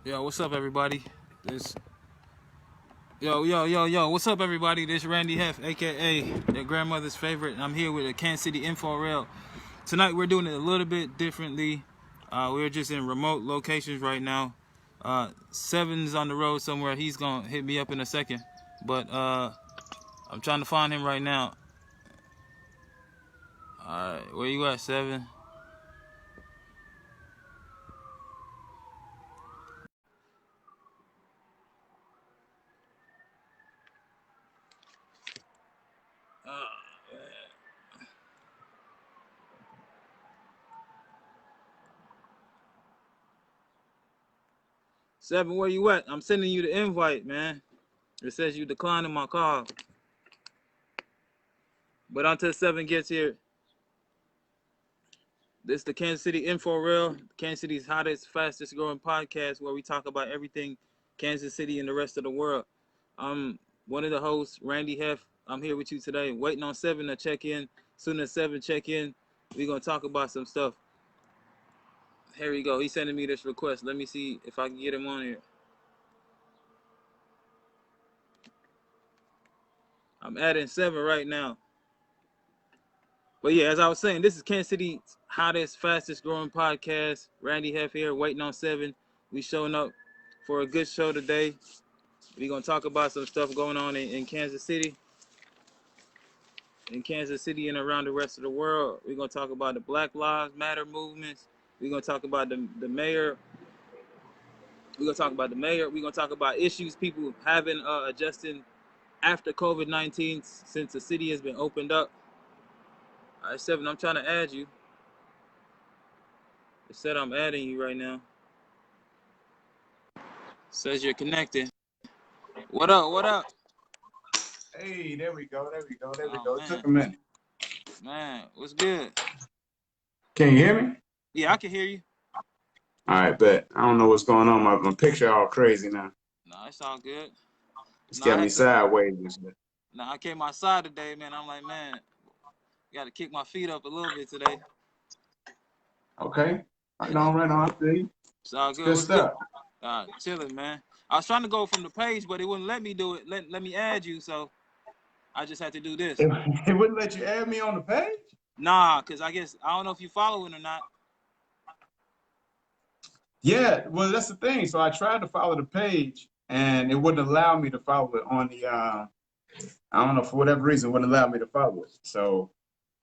Yo, what's up, everybody? This yo, what's up, everybody? This Randy Heff, aka their grandmother's favorite, and I'm here with a Kansas City info rail. Tonight we're doing it a little bit differently. We're just in remote locations right now. Seven's on the road somewhere. He's gonna hit me up in a second, but I'm trying to find him right now. All right, where you at, Seven? Seven, where you at? I'm sending you the invite, man. It says you declining my call. But until Seven gets here, this is the Kansas City Info Rail, Kansas City's hottest, fastest growing podcast where we talk about everything Kansas City and the rest of the world. I'm one of the hosts, Randy Heff. I'm here with you today, waiting on Seven to check in. As soon as Seven check in, we're going to talk about some stuff. Here we go. He's sending me this request. Let me see if I can get him on here. I'm adding Seven right now. But yeah, as I was saying, this is Kansas City's hottest, fastest growing podcast. Randy Heff here, waiting on Seven. We showing up for a good show today. We're going to talk about some stuff going on in Kansas City. In Kansas City and around the rest of the world. We're going to talk about the Black Lives Matter movements. We're going to talk about the mayor. We're going to talk about the mayor. We're going to talk about issues people having adjusting after COVID-19 since the city has been opened up. All right, Seven, I'm trying to add you. It said I'm adding you right now. It says you're connected. What up? What up? Hey, there we go. There we go. Man. It took a minute. Man, what's good? Can you hear me? Yeah, I can hear you. All right, bet. I don't know what's going on. My picture all crazy now. No, it's all good. It's got me sideways. Now, I came outside today, man. I'm like, man, got to kick my feet up a little bit today. Okay. Right on. I feel you. It's all good. Good stuff. Chilling, man. I was trying to go from the page, but it wouldn't let me do it. Let me add you, so I just had to do this. It wouldn't let you add me on the page? Nah, because I guess, I don't know if you following or not. Yeah, well, that's the thing. So I tried to follow the page, and it wouldn't allow me to follow it on the, I don't know, for whatever reason, it wouldn't allow me to follow it. So,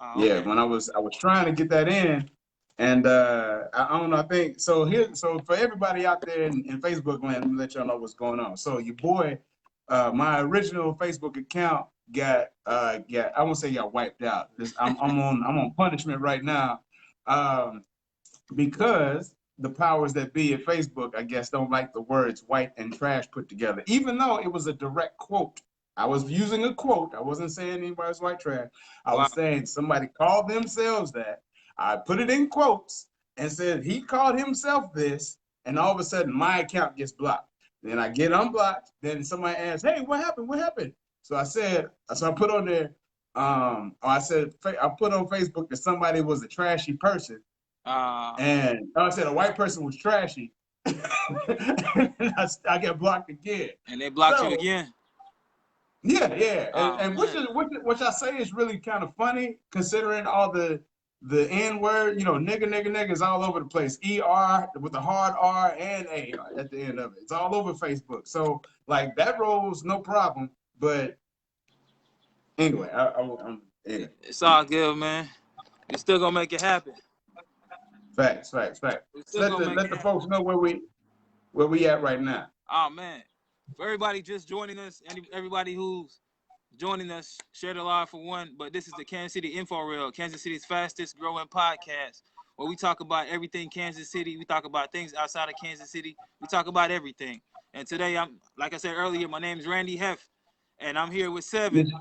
Okay. yeah, when I was trying to get that in, and I don't know, I think, so for everybody out there in Facebook land, let me let y'all know what's going on. So your boy, my original Facebook account got I won't say got wiped out. I'm on punishment right now, because the powers that be at Facebook, I guess, don't like the words white and trash put together, even though it was a direct quote. I was using a quote. I wasn't saying anybody's white trash. I was saying somebody called themselves that. I put it in quotes and said he called himself this, and all of a sudden my account gets blocked. Then I get unblocked. Then somebody asks, "Hey, what happened? What happened?" So I put on there, I put on Facebook that somebody was a trashy person, and I said a white person was trashy. I get blocked again. And they blocked you again. Yeah. And which I say is really kind of funny considering all the N word, nigga is all over the place. ER with the hard R and A at the end of it. It's all over Facebook. So like that rolls no problem. But anyway, anyway. It's all good, man. We're still gonna make it happen. Facts. Let the folks know where we at right now. Oh man. For everybody just joining us, and everybody who's joining us, share the live for one. But this is the Kansas City Info Rail, Kansas City's fastest growing podcast, where we talk about everything Kansas City. We talk about things outside of Kansas City. We talk about everything. And today, like I said earlier, my name is Randy Heff, and I'm here with Seven.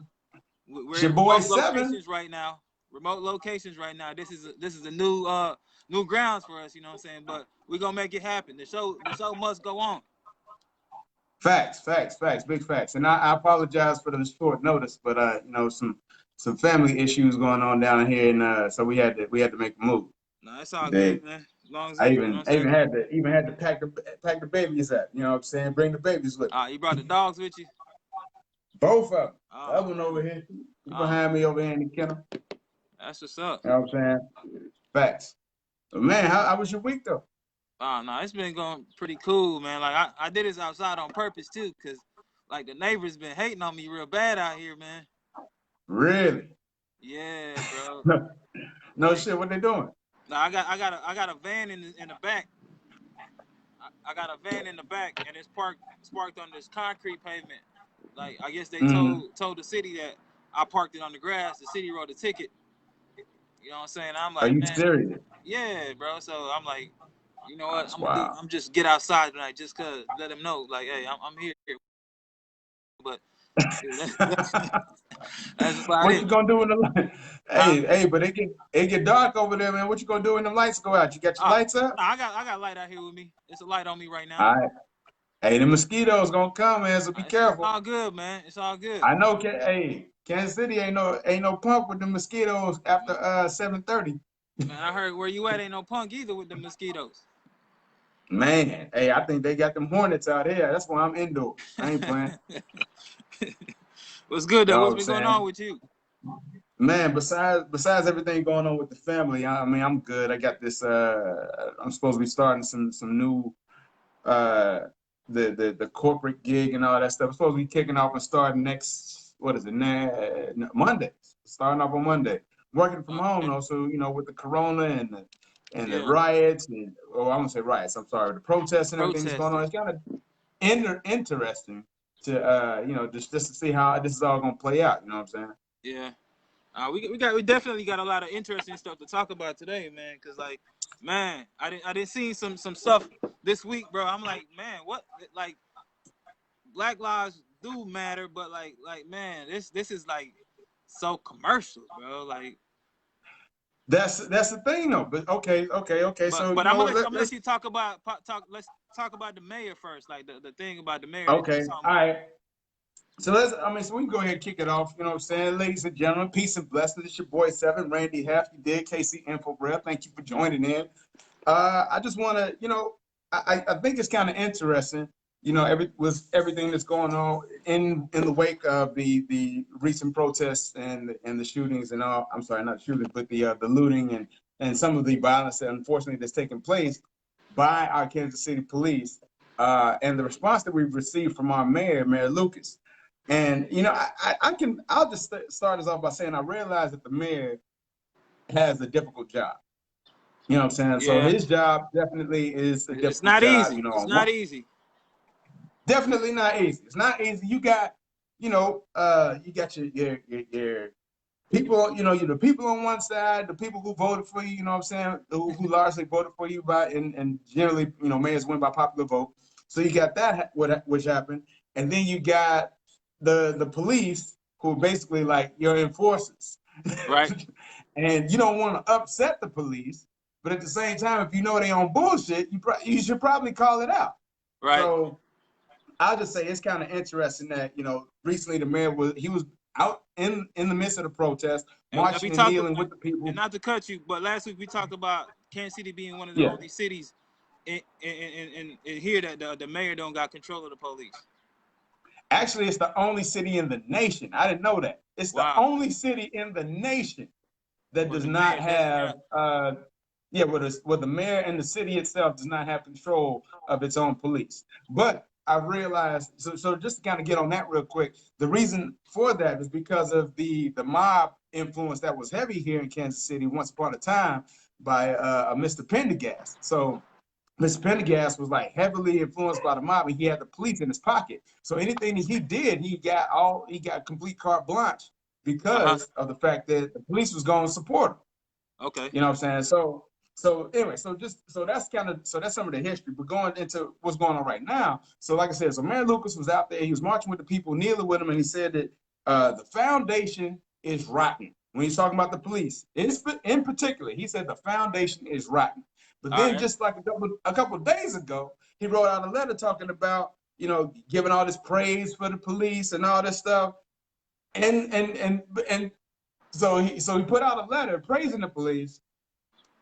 We're your boy Seven right now. Remote locations right now. This is a new grounds for us. You know what I'm saying? But we're gonna make it happen. The show must go on. Facts, big facts. And I apologize for the short notice, but some family issues going on down here, and so we had to make a move. No, it's all good, man. long I zipper. You know even what I I'm even saying? had to pack the babies up. You know what I'm saying? Bring the babies with me. You brought the dogs with you? Both of them. The Oh other one over here, he oh, behind me over here in the kennel. that's what's up. You know what I'm saying? Facts. But man, how was your week though? Oh no, it's been going pretty cool, man. Like I did this outside on purpose too, cause like the neighbors been hating on me real bad out here, man. Really? Yeah, bro. No Like, shit. What they doing? now I got a van in the back. I got a van in the back, and it's parked on this concrete pavement. Like I guess they Mm-hmm. told the city that I parked it on the grass. The city wrote a ticket. You know what I'm saying? I'm Are like, you man, serious? yeah, bro. So I'm like, you know what? That's I'm gonna do. wild. I'm just get outside tonight, just cause let them know, like, hey, I'm here. But that's about What it. you gonna do when the light? Huh? Hey, but it get dark over there, man. What you gonna do when the lights go out? You got your Oh, lights up? no, I got light out here with me. It's a light on me right now. All right. Hey, the mosquitoes gonna come, man. So be It's careful. all good, man. It's all good. I know. Hey, Kansas City ain't no pump with the mosquitoes after 7:30. Man, I heard where you at ain't no punk either with the mosquitoes. Man, hey, I think they got them hornets out here. That's why I'm indoors. I ain't playing. What's good You though? know what What's I'm been going saying? on with you? Man, besides everything going on with the family, I mean, I'm good. I got this. I'm supposed to be starting some new uh the corporate gig and all that stuff. It's supposed to be kicking off and starting next, what is it, Monday. Starting off on Monday. Working from home Okay. though, so with the corona and the Yeah, riots and I won't say riots, I'm sorry, the protests and everything that's going on, protesting. it's kind of interesting to just to see how this is all gonna play out, you know what I'm saying? Yeah. We definitely got a lot of interesting stuff to talk about today, man. Cause like, man, I didn't see some stuff this week, bro. I'm like, man, what like Black lives do matter, but like man, this is like so commercial, bro. Like, That's the thing though. But okay. So but I'm gonna let, let let's you talk about let's talk about the mayor first, like the thing about the mayor that you okay. was talking All about. right. So we can go ahead and kick it off. You know what I'm saying? Ladies and gentlemen, peace and blessings. It's your boy Seven, Randy Heft. You did KC Info Breath. Thank you for joining in. I just want to, I think it's kind of interesting, everything that's going on in the wake of the recent protests and the shootings and all. I'm sorry, not shootings, but the looting and some of the violence that unfortunately that's taking place by our Kansas City police, and the response that we've received from our Mayor Lucas. And I'll just start us off by saying I realize that the mayor has a difficult job. You know what I'm saying? So Yeah, his job definitely is a it's difficult not job. easy. It's not easy. Definitely not easy. It's not easy. You got your people, the people on one side, the people who voted for you, you know what I'm saying, who largely voted for you and generally, mayors win by popular vote. So you got that which happened. And then you got the police who are basically like your enforcers. Right, And you don't want to upset the police, but at the same time, if you know they on bullshit, you should probably call it out. right. So I'll just say it's kind of interesting that recently the mayor was out in the midst of the protest, And we marching and talked, kneeling with the and people. not to cut you, but last week we talked about Kansas City being one of the Yeah, only cities in here that the mayor don't got control of the police. actually, it's the only city in the nation. I didn't know that. It's the Wow. only city in the nation that Where does the not mayor doesn't have have. where the mayor and the city itself does not have control of its own police. But I realized, so just to kind of get on that real quick, the reason for that is because of the mob influence that was heavy here in Kansas City once upon a time by Mr. Pendergast. So Mr. Pendergast was like heavily influenced by the mob, and he had the police in his pocket. So anything that he did, he got complete carte blanche Uh-huh. because of the fact that the police was going to support him. Okay. You know what I'm saying? So anyway, that's some of the history. But going into what's going on right now, so like I said, so Mayor Lucas was out there, he was marching with the people, kneeling with them, and he said that the foundation is rotten. When he's talking about the police, in particular, he said the foundation is rotten. But All then right. just like a couple of days ago, he wrote out a letter talking about, giving all this praise for the police and all this stuff. And so he put out a letter praising the police.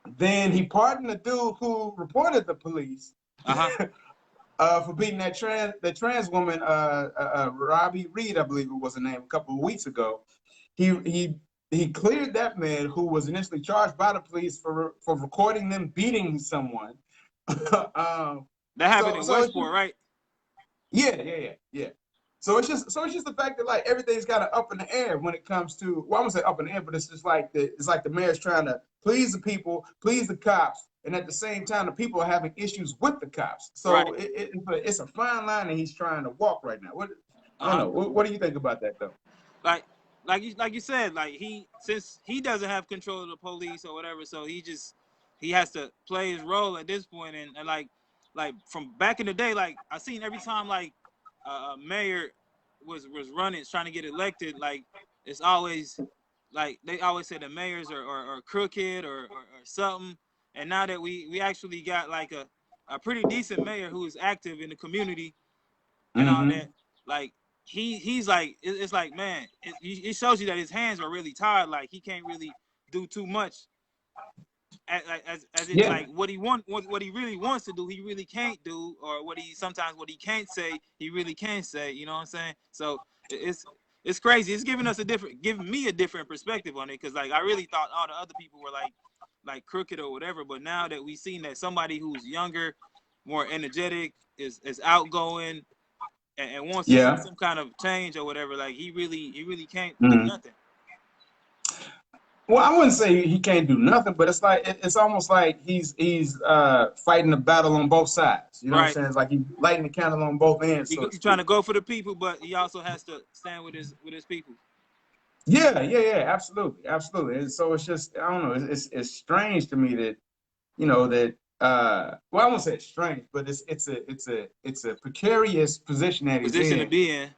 Then he pardoned the dude who reported the police Uh-huh. for beating that trans woman, Robbie Reed, I believe it was her name, a couple of weeks ago. He cleared that man who was initially charged by the police for recording them beating someone. That happened in So it's Westport, right? yeah. So it's just the fact that like everything's kind of up in the air when it comes to, well, I'm gonna say up in the air, but it's just like the mayor's trying to please the people, please the cops, and at the same time the people are having issues with the cops. Right. So it's a fine line that he's trying to walk right now. I don't Uh-huh. know. What do you think about that though? Like you said, like since he doesn't have control of the police or whatever, so he has to play his role at this point, and like from back in the day, like I seen every time like a mayor was running trying to get elected, like it's always like they always say the mayors are crooked or something, and now that we actually got like a pretty decent mayor who is active in the community and all Mm-hmm. that, like he's like it's like, man, it shows you that his hands are really tired, like he can't really do too much as it, Yeah. like what he really wants to do he really can't do, or what he can't say he really can't say, you know what I'm saying? So it's crazy. It's giving me a different perspective on it, because like I really thought all the other people were like crooked or whatever, but now that we've seen that somebody who's younger, more energetic, is outgoing, and wants to see Yeah. some kind of change or whatever, like he really can't do Mm-hmm. nothing. Well, I wouldn't say he can't do nothing, but it's like it's almost like he's fighting the battle on both sides. You know what I'm Right. saying? It's like he's lighting the candle on both ends, so to He's trying speak. to go for the people, but he also has to stand with his people. Yeah, absolutely. And so it's just, I don't know, it's strange to me that, that well, I won't say it's strange, but it's a precarious position that he's Position to in. be in.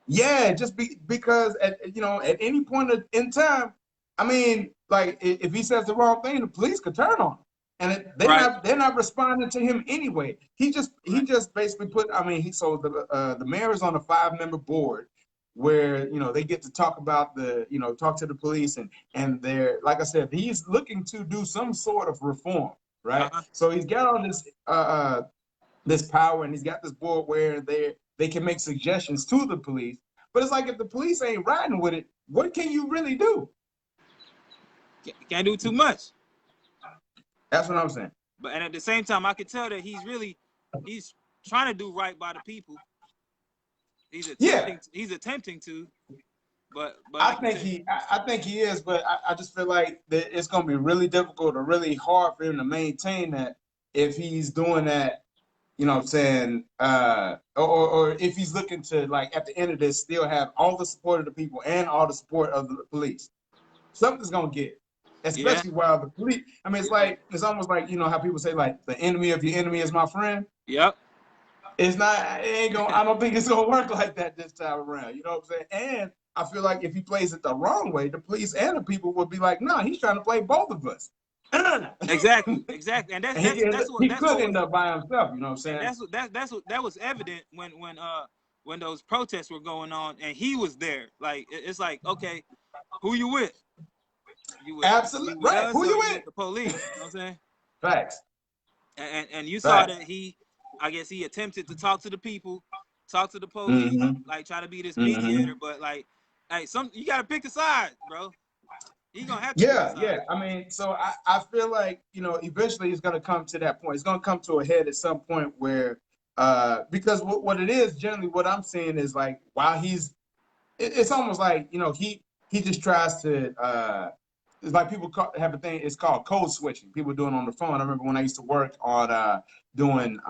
Yeah, just because at any point in time, I mean, like if he says the wrong thing, the police could turn on him, and Right. they're not responding to him anyway. He Right. just basically put. I mean, the mayor is on a 5-member board where they get to talk about talk to the police, and they're, like I said, he's looking to do some sort of reform, right? Uh-huh. So he's got all this power, and he's got this board where they can make suggestions to the police. But it's like, if the police ain't riding with it, what can you really do? Can't do too much. That's what I'm saying. But and at the same time, I can tell that he's trying to do right by the people. He's Yeah, attempting to, but I like you think said, I think he is, but I just feel like that it's going to be really difficult or really hard for him to maintain that if he's doing that. You know what I'm saying? Or if he's looking to, like, at the end of this, still have all the support of the people and all the support of the police. Something's gonna get, yeah, especially while the police. I mean, it's almost like, how people say, like, the enemy of your enemy is my friend. yep, It's not. It ain't gonna. I don't think it's gonna work like that this time around. You know what I'm saying? And I feel like if he plays it the wrong way, the police and the people would be like, "No, he's trying to play both of us." exactly, and And he that's could what end was, up by himself. You know what I'm and saying? that was evident when those protests were going on and he was there. Like it's like, okay, who you with? Absolutely You with right. us Who or you you with? with the police? You know what I'm saying? Facts. And you saw Facts. that I guess he attempted to talk to the people, talk to the police, Mm-hmm. like try to be this Mm-hmm. mediator, but like, hey, you gotta pick a side, bro. He gonna have to pick a Yeah, side. yeah. I mean, so I feel like, eventually it's going to come to that point. It's going to come to a head at some point where, because what it is, generally what I'm seeing is, like, while it's almost like, he just tries to, it's like people have a thing, it's called code switching. People doing on the phone. I remember when I used to work on doing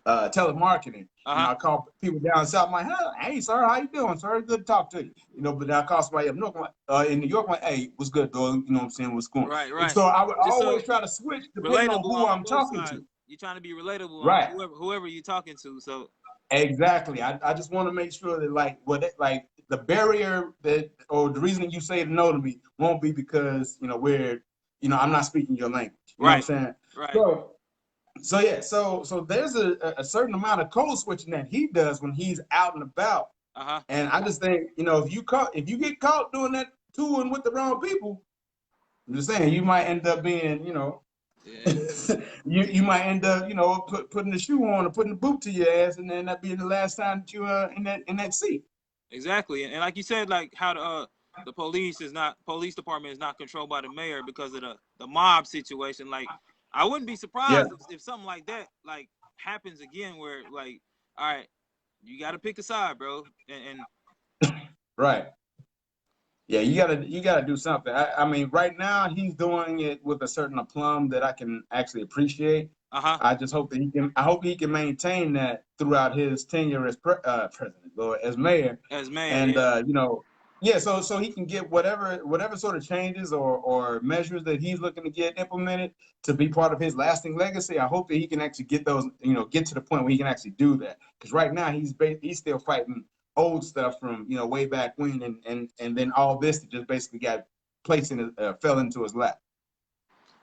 telemarketing. Uh-huh. I call people down south. I'm like, hey, sir, how you doing, sir? Good to talk to you. But then I call somebody up north, in New York, I'm like, hey, what's good, dog? You know what I'm saying? What's going? Right. So I would Just so always try to switch depending on relatable who on I'm both talking sides. to. You're trying to be relatable on Right. whoever you're talking to. So Exactly. I just want to make sure that, like, the barrier or the reason you say no to me won't be because I'm not speaking your language. You know what I'm right, saying? right. So yeah, so there's a certain amount of code switching that he does when he's out and about, Uh-huh. and I just think, if you get caught doing that to and with the wrong people, I'm just saying, you might end up being, you know, Yeah, you might end up, you know, putting the shoe on or putting the boot to your ass, and then that being the last time that you in that seat. exactly. And like you said, like how the police department is not controlled by the mayor because of the mob situation. Like I wouldn't be Yeah. surprised if something like that like happens again, where like, all right, you got to pick a side, bro. And Right. Yeah, you gotta do something. I mean, right now he's doing it with a certain aplomb that I can actually appreciate. uh-huh, I just hope that he can. I hope he can maintain that throughout his tenure as president or as mayor, as mayor, and yeah. you know, yeah. So he can get whatever sort of changes or measures that he's looking to get implemented to be part of his lasting legacy. I hope that he can actually get those. You know, get to the point where he can actually do that. Because right now he's still fighting old stuff from, you know, way back when, and then all this just basically got placed in fell into his lap.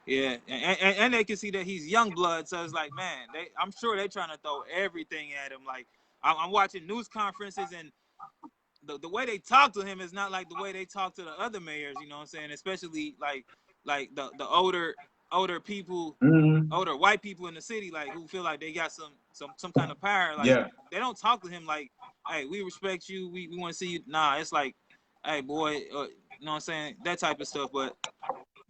Yeah, and they can see that he's young blood, so it's like, man, I'm sure they're trying to throw everything at him. Like I'm watching news conferences, and the way they talk to him is not like the way they talk to the other mayors. You know what I'm saying? Especially like the older people, Mm-hmm. older white people in the city, like who feel like they got some kind of power. Like Yeah, they don't talk to him like, hey, we respect you, we want to see you. Nah, it's like, hey, boy, you know what I'm saying? That type of stuff. But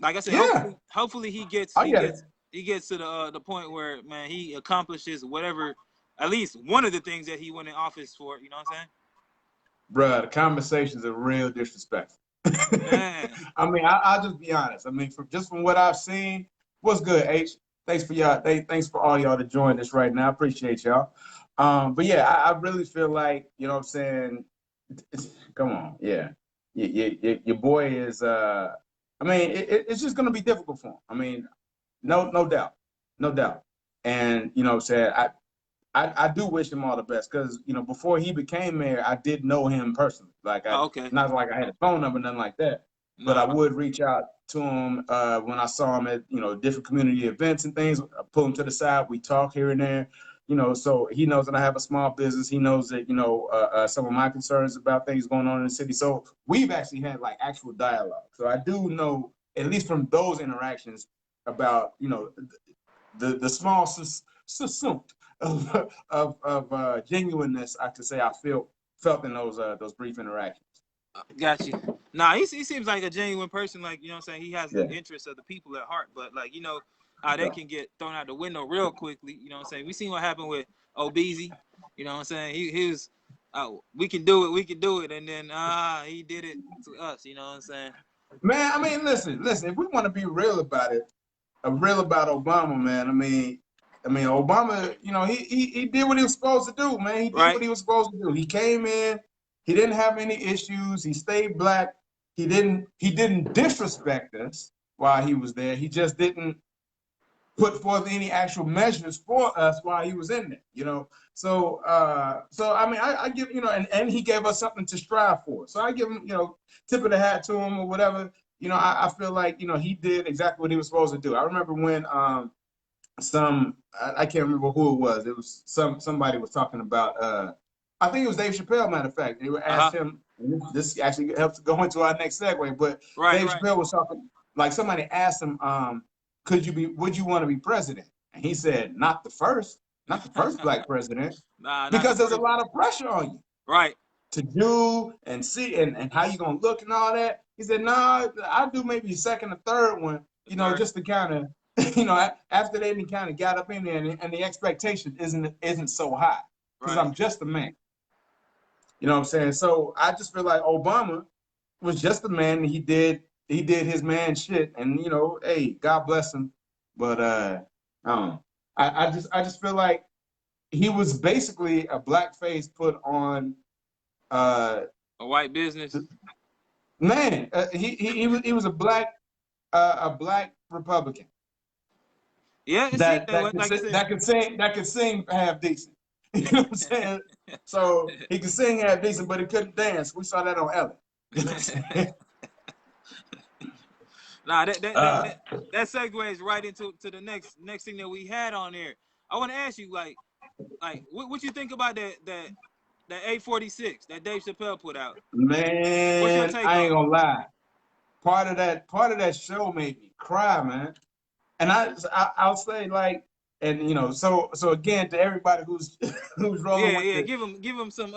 like I said, yeah. hopefully I get it, he gets to the point where, man, he accomplishes whatever, at least one of the things that he went in office for. You know what I'm bruh. The conversations are real disrespectful. saying? Man, I mean, I'll just be honest. I mean, from what I've seen, what's good, H? Thanks for y'all. Thanks for all y'all to join us right now. I appreciate y'all. But yeah, I really feel like, you know what I'm saying. Come on, yeah. Your boy is. I mean, it's just gonna be difficult for him. I mean, no doubt, no doubt. And you know, what I'm saying, I do wish him all the best because, you know, before he became mayor, I did know him personally. Like oh, okay, not like I had a phone number, nothing like that. But I nah, would reach out to him when I saw him at, you know, different community events and things. I pull him to the side. We talk here and there. You know, so he knows that I have a small business. He knows that, you know, some of my concerns about things going on in the city. So we've actually had like actual dialogue. So I do know, at least from those interactions, about, you know, the small succinct of genuineness I could say I felt in those brief interactions. got you. Nah, he seems like a genuine person. Like, you know what I'm saying? He has the Yeah, interests of the people at heart. But like, you know, how they yeah. can get thrown out the window real quickly. You know what I'm saying? We seen what happened with Obeezy. You know what I'm saying? He was, we can do it, we can do it, and then he did it to us. You know what I'm saying? Man, I mean, listen. If we want to be real about it, real about Obama, man. I mean, Obama. You know, he did what he was supposed to do, man. He did Right? what he was supposed to do. He came in. He didn't have any issues. He stayed black. He didn't disrespect us while he was there. He just didn't put forth any actual measures for us while he was in there, you know. So I mean, I give, you know, and he gave us something to strive for. So I give him, you know, tip of the hat to him or whatever. You know, I feel like, you know, he did exactly what he was supposed to do. I remember when I can't remember who it was. It was somebody was talking about I think it was Dave Chappelle, matter of fact. They were Uh huh. asked him, this actually helps go into our next segue, but Right. Dave Chappelle was talking, like somebody asked him, would you want to be president? And he said, not the first black president, Nah, not the because there's a first. lot of pressure on you Right. to do and see and how you gonna look and all that. He said, no, I'll do maybe a second or third one, The you know, third. just to kind of, you know, after they kind of got up in there and the expectation isn't so high because Right. I'm just a man. You know what I'm saying? So I just feel like Obama was just a man. And he did his man shit, and you know, hey, God bless him. But um, I just feel like he was basically a blackface put on uh A white business. man. He was a black Republican Yeah, it seemed that that way. Like you said. that could sing half decent. You know what I'm saying? So he could sing half decent, but he couldn't dance. We saw that on Ellen. You know what I'm saying? Nah, Uh, that segues right into the next thing that we had on there. I want to ask you, like what you think about that 846 that Dave Chappelle put out? What's your Man, take I ain't on it? gonna lie. part of that show made me cry, man. And I'll say like, and you know, so again to everybody who's who's rolling Yeah, with yeah. the Give him some.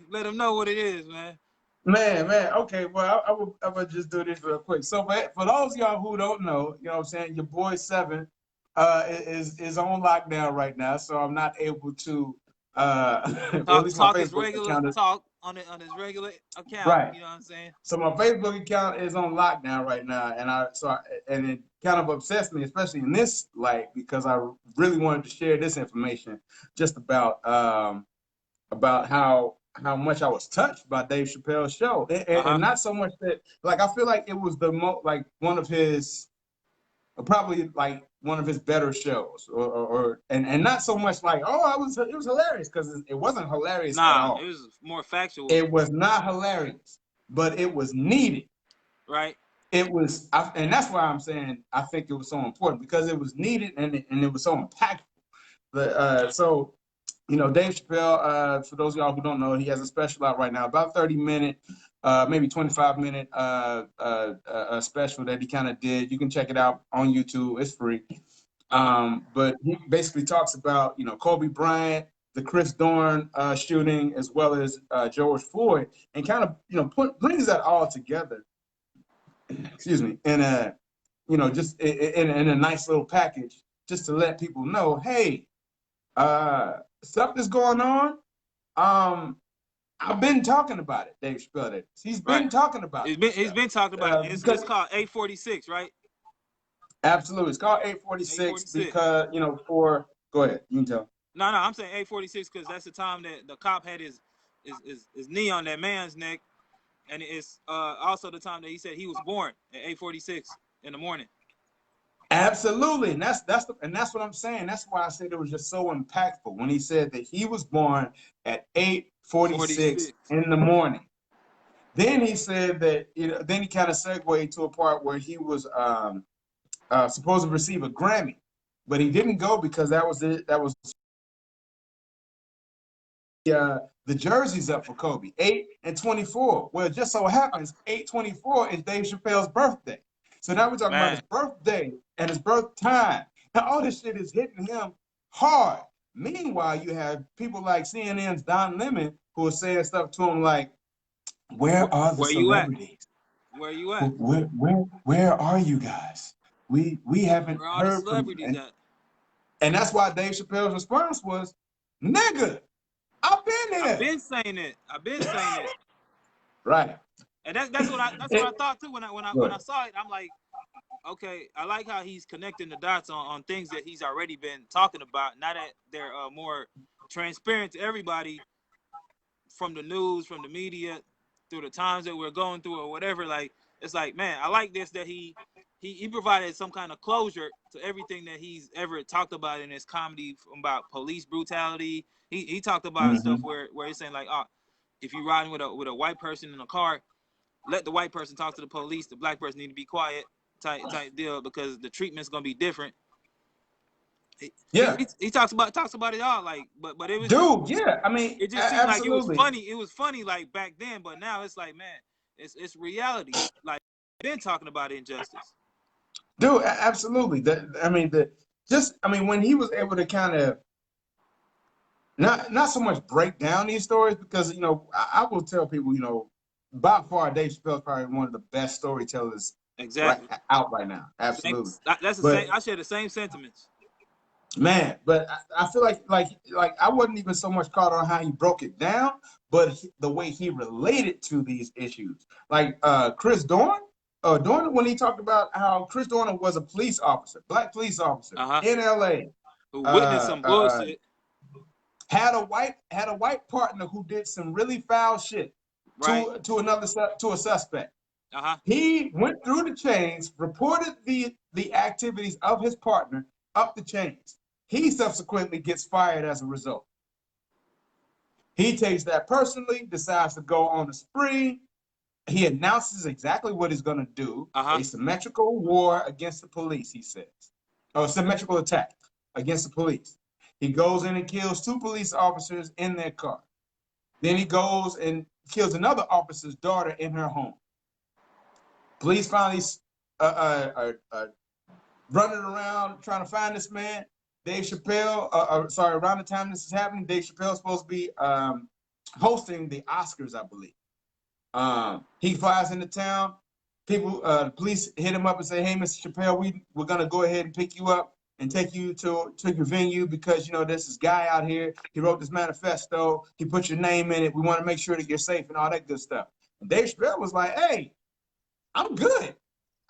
Let him know what it is, man. man. Okay, well I will just do this real quick. So for those of y'all who don't know, you know what I'm saying, your boy Seven is on lockdown right now, so I'm not able to well at least my Talk his Facebook regular account is talk on his regular account. right. You know what I'm saying? So my Facebook account is on lockdown right now, and it kind of obsessed me, especially in this light, because I really wanted to share this information just about how much I was touched by Dave Chappelle's show, and not so much that like I feel like it was the like one of his probably like one of his better shows, or and not so much like it was hilarious because it wasn't hilarious at Nah, it all. was more factual, It was not hilarious, but it was needed. right? It was, and that's why I'm saying I think it was so important because it was needed and it was so impactful. So, you know, Dave Chappelle, for those of y'all who don't know, he has a special out right now, about 30-minute, maybe 25-minute special that he kind of did. You can check it out on YouTube. It's free. But he basically talks about, you know, Kobe Bryant, the Chris Dorn shooting, as well as George Floyd, and kind of, you know, brings that all together. Excuse me, in a, you know, just in a nice little package, just to let people know, hey, stuff that's going on. I've been talking about it. Dave Chappelle. He's been talking about it. He's been talking about it. It's called 846, right? Absolutely, it's called 846 because you know Go ahead, you can tell. No, I'm saying 846 because that's the time that the cop had his knee on that man's neck, and it's also the time that he said he was born at 8:46 in the morning. Absolutely, and that's what I'm saying. That's why I said it was just so impactful when he said that he was born at 8:46 in the morning. Then he said that, you know, then he kind of segued to a part where he was supposed to receive a Grammy, but he didn't go because that was the jerseys up for Kobe, 8 and 24. Well, it just so happens 8/24 is Dave Chappelle's birthday. So now we're talking about his birthday and his birth time. And all this shit is hitting him hard. Meanwhile, you have people like CNN's Don Lemon who are saying stuff to him like, where are the celebrities? Where you at? Where are you guys? We haven't heard from you. And that's why Dave Chappelle's response was, nigga, I've been there. I've been saying it. Right. And that's what I thought too when I saw it. I'm like, okay, I like how he's connecting the dots on things that he's already been talking about. Now that they're more transparent to everybody from the news, from the media, through the times that we're going through or whatever. Like, it's like, man, I like this that he provided some kind of closure to everything that he's ever talked about in his comedy about police brutality. He talked about stuff where he's saying like, if you're riding with a white person in a car, let the white person talk to the police. The black person need to be quiet, type deal, because the treatment's gonna be different. He talks about it all, like, but it was I mean, it just seemed like it was funny. It was funny like back then, but now it's like, man, it's reality. Like, been talking about injustice. Dude, absolutely. When he was able to kind of not so much break down these stories, because, you know, I will tell people, you know, by far Dave Chappelle is probably one of the best storytellers out right now. Absolutely. That's the same. I share the same sentiments. Man, but I feel like I wasn't even so much caught on how he broke it down, but the way he related to these issues. Like Chris Dorn, when he talked about how Chris Dorn was a police officer, black police officer in LA, who witnessed some bullshit. Had a white partner who did some really foul shit to a suspect. He went through the chains, reported the activities of his partner up the chains. He subsequently gets fired as a result. He takes that personally, decides to go on a spree. He announces exactly what he's going to do. A symmetrical war against the police, he says. Or a symmetrical attack against the police. He goes in and kills 2 police officers in their car. Then he goes and kills another officer's daughter in her home. Police finally running around trying to find this man. Dave Chappelle, sorry, around the time this is happening, Dave Chappelle's supposed to be hosting the Oscars, I believe. He flies into town. The police hit him up and say, "Hey, Mr. Chappelle, we're gonna go ahead and pick you up and take you to your venue because there's this guy out here. He wrote this manifesto. He put your name in it. We want to make sure that you're safe and all that good stuff." And Dave Chappelle was like, "Hey, I'm good.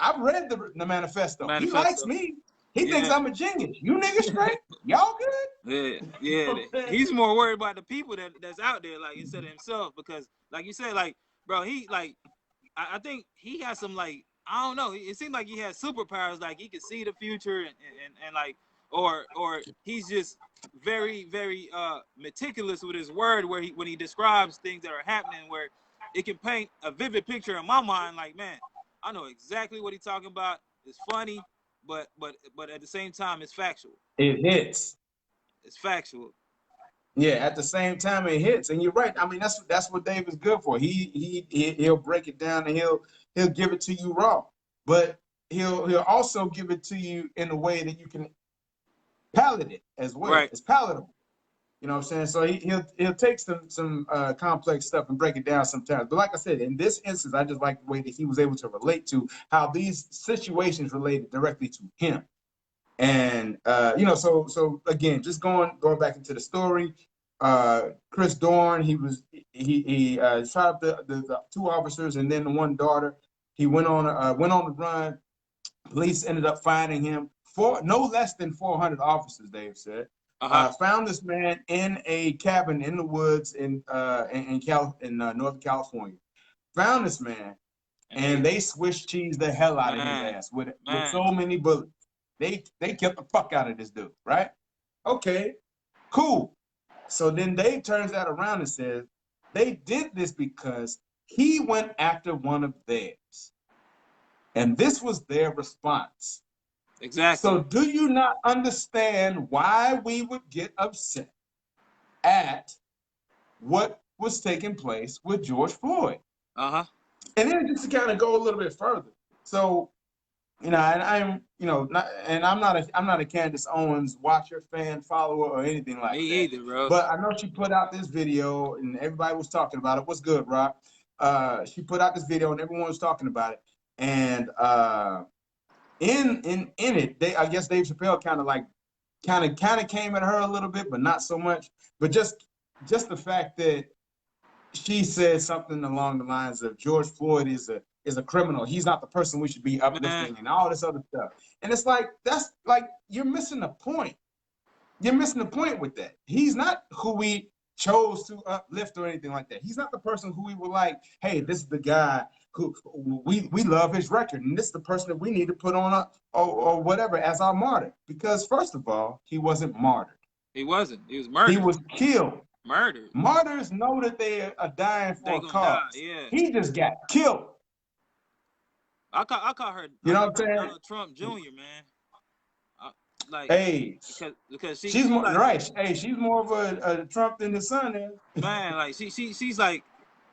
I've read the manifesto. He likes me. He thinks I'm a genius. You niggas straight? Y'all good?" Yeah. He's more worried about the people that's out there, like, instead of himself, because, like you said, like, bro, he like, I think he has some, like, I don't know. It seemed like he has superpowers, like he could see the future and like, or he's just very, very meticulous with his word, where when he describes things that are happening, where it can paint a vivid picture in my mind. Like, man, I know exactly what he's talking about. It's funny, but at the same time, it's factual. It hits. It's factual. Yeah, at the same time it hits, and you're right. I mean, that's what Dave is good for. He'll break it down and he'll give it to you raw, but he'll also give it to you in a way that you can palate it as well. Right. It's palatable. You know what I'm saying? So he'll take some complex stuff and break it down sometimes. But like I said, in this instance, I just like the way that he was able to relate to how these situations related directly to him. And so again, just going back into the story, Chris Dorn, he shot up the two officers and then the one daughter. He went on the run. Police ended up finding him for no less than 400 officers. Dave said. Found this man in a cabin in the woods in Northern California. Found this man, and they Swiss cheese the hell out of his ass with so many bullets. They kept the fuck out of this dude, right? Okay, cool. So then Dave turns that around and says they did this because he went after one of theirs, and this was their response. Exactly. So do you not understand why we would get upset at what was taking place with George Floyd? And then just to kind of go a little bit further. So, and I'm not a Candace Owens watcher, fan, follower, or anything like that. Me either, bro. But I know she put out this video and everybody was talking about it. What's good, Rob? She put out this video and everyone was talking about it. And in it, I guess Dave Chappelle kind of came at her a little bit, but not so much. But just the fact that she said something along the lines of George Floyd is a criminal. He's not the person we should be uplifting and all this other stuff. And it's like, that's like, you're missing the point. You're missing the point with that. He's not who we chose to uplift or anything like that. He's not the person who we were like, hey, this is the guy who we love his record, and this is the person that we need to put on or whatever as our martyr. Because first of all, he wasn't martyred. He wasn't. He was murdered. He was killed. Murdered. Martyrs know that they are dying for a cause. Yeah. He just got killed. I call her. You know what I'm saying? Donald Trump Jr., man. Like, hey, because she's more like, right. Hey, she's more of a Trump than the son is. Man, like she's like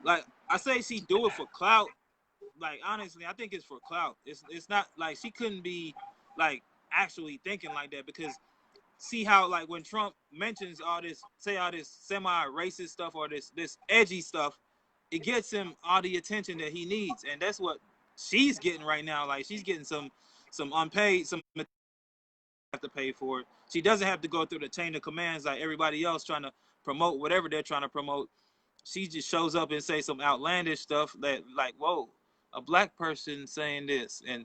I say she do it for clout. Like, honestly, I think it's for clout. It's not like she couldn't be like actually thinking like that, because see how, like, when Trump mentions all this semi-racist stuff or this edgy stuff, it gets him all the attention that he needs, and that's what she's getting right now. Like, she's getting some unpaid, some have to pay for it. She doesn't have to go through the chain of commands like everybody else trying to promote whatever they're trying to promote. She just shows up and say some outlandish stuff that, like, whoa, a black person saying this, and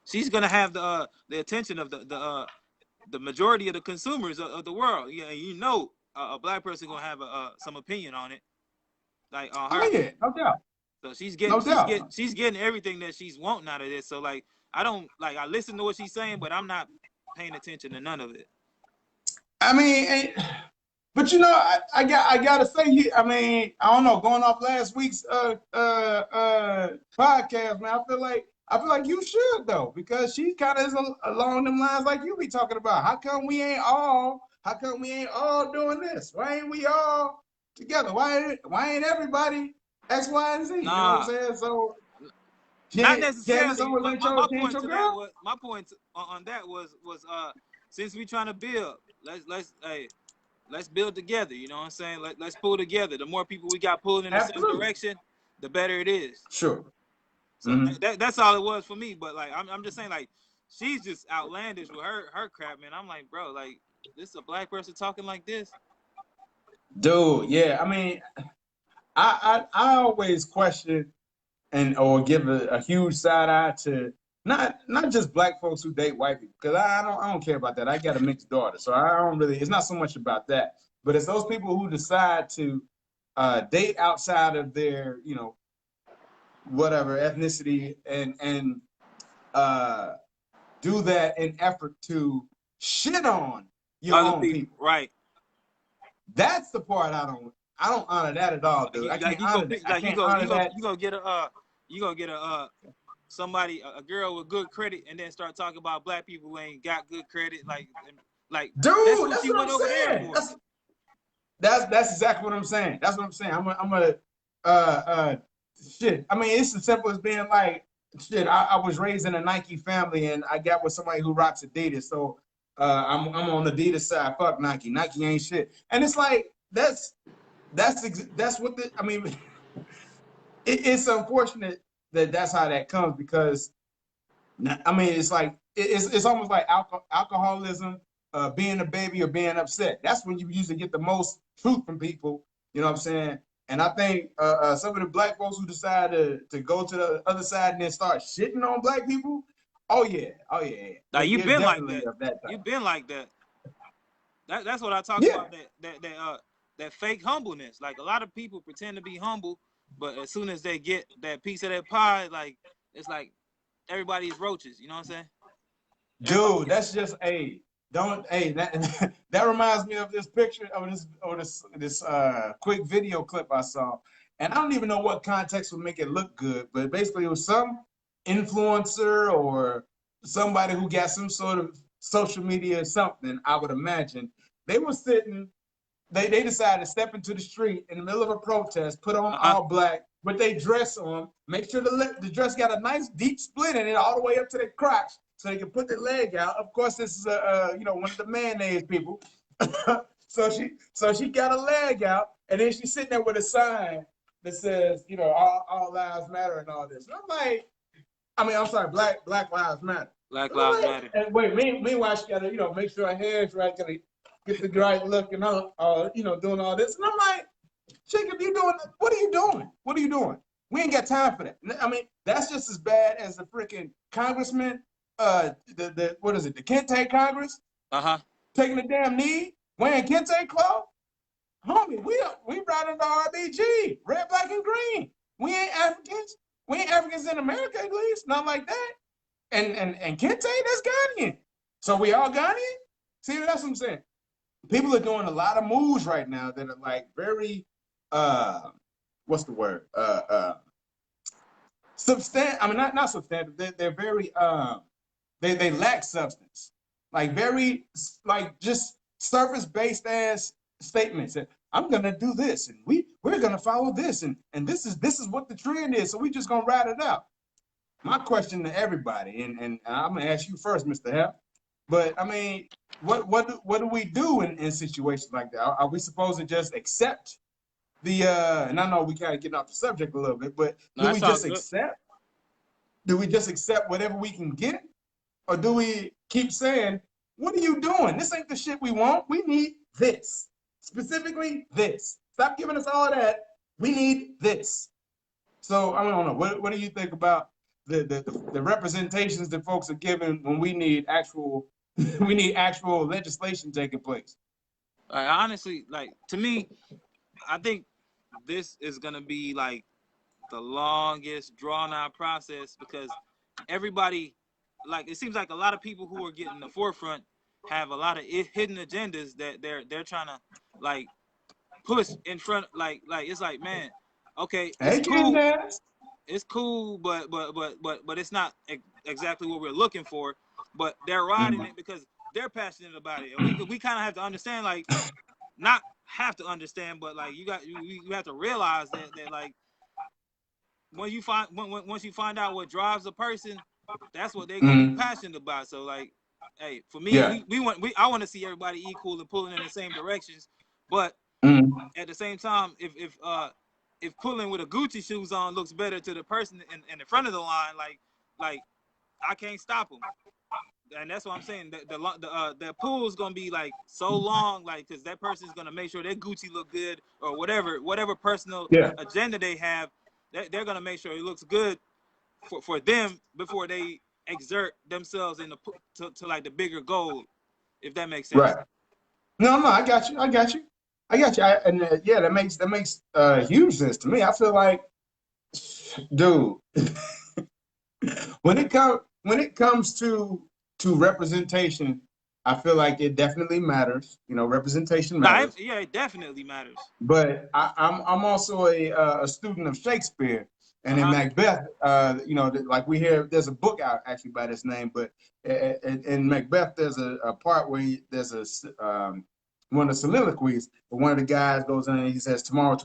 she's gonna have the attention of the majority of the consumers of the world. Yeah, a black person gonna have some opinion on it, like on her. Oh yeah, no doubt. So she's getting everything that she's wanting out of this. So, like, I listen to what she's saying, but I'm not paying attention to none of it. I mean, but I gotta say, I mean, I don't know, going off last week's podcast, man, I feel like you should, though, because she kind of is along them lines like you be talking about. How come we ain't all doing this? Why ain't we all together? Why ain't everybody X, Y, and Z? You know what I'm saying? So Not Candace necessarily, always but ain't my your, ain't point your to that girl? was my point on that was since we trying to build, let's build together. You know what I'm saying? Let's pull together. The more people we got pulling in the same Absolutely. direction, the better it is. Sure. So that's all it was for me. But like I'm just saying, like, she's just outlandish with her crap, man. I'm like, bro, like, this is a black person talking like this. Dude, yeah. I mean, I always question and or give a huge side eye to not just black folks who date white people, because I don't care about that. I got a mixed daughter, so I don't really. It's not so much about that, but it's those people who decide to date outside of their whatever ethnicity and do that in effort to shit on your Other own people, people. right? That's the part I don't honor that at all, dude. I can't honor that. I can't honor that. You gonna get a somebody, a girl with good credit, and then start talking about black people who ain't got good credit, like Dude, that's what that's you what went I'm over there saying. for. That's exactly what I'm saying. That's what I'm saying. I'm a shit. I mean, it's as simple as being like, shit. I was raised in a Nike family, and I got with somebody who rocks Adidas, so I'm on the Adidas side. Fuck Nike. Nike ain't shit. And it's like that's what I mean. It's unfortunate that that's how that comes, because I mean, it's like it's almost like alcoholism, being a baby or being upset. That's when you usually get the most truth from people. You know what I'm saying? And I think some of the black folks who decide to go to the other side and then start shitting on black people. Oh yeah. Like, you've You're been like definitely that. of that type. You've been like that. That's what I talk Yeah. about. That fake humbleness. Like, a lot of people pretend to be humble, but as soon as they get that piece of that pie, like, it's like everybody's roaches. You know what I'm saying? Dude, that's just that that reminds me of this picture of this quick video clip I saw. And I don't even know what context would make it look good, but basically it was some influencer or somebody who got some sort of social media or something, I would imagine. They were sitting, they decided to step into the street in the middle of a protest, put on all black, with their dress on, make sure the dress got a nice deep split in it all the way up to their crotch, so they can put their leg out. Of course, this is one of the mayonnaise people. so she got a leg out, and then she's sitting there with a sign that says, all lives matter and all this. And I'm like, I'm sorry, Black Lives Matter. Black Lives Matter. And wait, meanwhile she gotta, make sure her hair's right, gotta get the right look and all, doing all this. And I'm like, chick, if you doing, what are you doing? What are you doing? We ain't got time for that. I mean, that's just as bad as the freaking congressman, what is it, the Kente Congress? Taking a damn knee, wearing Kente clothes. Homie, we right under RBG, red, black, and green. We ain't Africans. We ain't Africans in America, at least, not like that. And Kente, that's Ghanaian. So we all Ghanaian? See, that's what I'm saying. People are doing a lot of moves right now that are like very what's the word? Substantive. I mean, not substantive. They're very they lack substance. Like very just surface-based ass statements. That I'm gonna do this, and we're gonna follow this, and this is what the trend is. So we just gonna ride it out. My question to everybody, and I'm gonna ask you first, Mr. Hep. But I mean, what do we do in situations like that? Are we supposed to just accept and I know we kind of getting off the subject a little bit, but do we just accept? Do we just accept whatever we can get? Or do we keep saying, what are you doing? This ain't the shit we want. We need this. Specifically this. Stop giving us all that. We need this. So I don't know. What do you think about the representations that folks are given when we need actual legislation taking place? Honestly, like, to me, I think this is gonna be like the longest drawn out process, because everybody, like, it seems like a lot of people who are getting the forefront have a lot of hidden agendas that they're trying to like push in front. Like it's like, man, okay, it's cool, but it's not exactly what we're looking for. But they're riding it because they're passionate about it, and we kind of have to understand, like, not have to understand, but like you have to realize that like when you find once you find out what drives a person, that's what they're gonna be Mm-hmm. passionate about. So like, hey, for me, Yeah. I want to see everybody equal and pulling in the same directions, but Mm-hmm. at the same time, if pulling with a Gucci shoes on looks better to the person in the front of the line, like I can't stop them. And that's what I'm saying. The pool is gonna be like so long, like because that person's gonna make sure their Gucci look good or whatever personal Yeah. agenda they have. They're gonna make sure it looks good for them before they exert themselves in to like the bigger goal, if that makes sense. Right. No, I got you. I got you. And yeah, that makes huge sense to me. I feel like, dude, when it comes to representation, I feel like it definitely matters. You know, representation Nah, matters. yeah, it definitely matters. But I'm also a student of Shakespeare, and in Uh-huh. Macbeth, you know, like we hear, there's a book out actually by this name, but in Macbeth, there's a part where there's one of the soliloquies, but one of the guys goes in and he says, tomorrow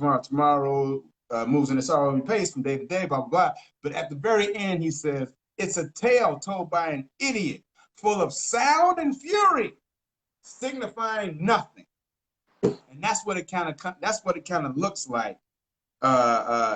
moves in a sorrowing pace from day to day, blah, blah, blah. But at the very end, he says, it's a tale told by an idiot, full of sound and fury, signifying nothing. And that's what it kind of looks like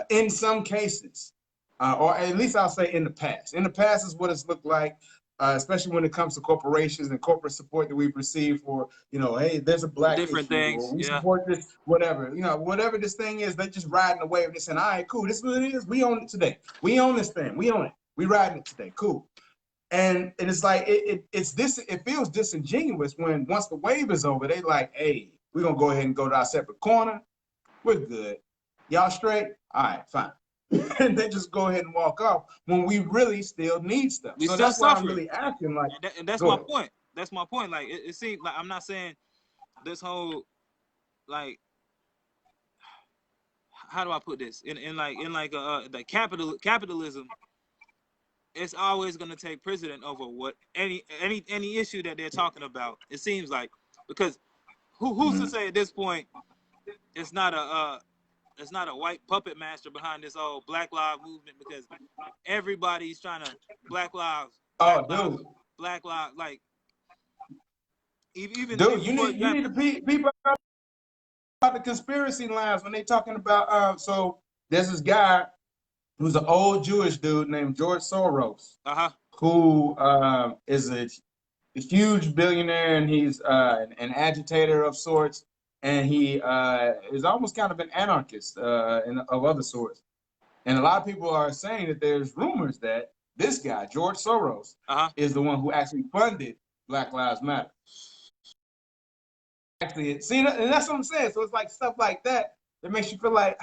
in some cases, or at least I'll say in the past. In the past is what it's looked like, especially when it comes to corporations and corporate support that we've received for, you know, hey, there's a For black different issue, or things, we yeah. support this, whatever, you know, whatever this thing is, they just riding the wave. They saying, all right, cool, this is what it is. We own it today. We own this thing. We own it. We riding it today. Cool. And it's like it feels disingenuous when once the wave is over, they like, hey, we're gonna go ahead and go to our separate corner. We're good. Y'all straight? All right, fine. And they just go ahead and walk off when we really still need stuff. We So still that's why I'm suffer, really asking, like, and that's go my ahead. point. That's my point. Like it seems like I'm not saying this whole like how do I put this in like the capitalism. It's always going to take precedent over what any issue that they're talking about. It seems like because who's to say at this point it's not a white puppet master behind this whole Black Lives movement, because everybody's trying to Black Lives, Black Oh, Lives, dude, Black Lives. Like even you for need example, to people about the conspiracy lines when they talking about. So there's this guy who's an old Jewish dude named George Soros, who is a huge billionaire, and he's an agitator of sorts, and he is almost kind of an anarchist of other sorts. And a lot of people are saying that there's rumors that this guy, George Soros, is the one who actually funded Black Lives Matter. Actually, see, and that's what I'm saying. So it's like stuff like that that makes you feel like,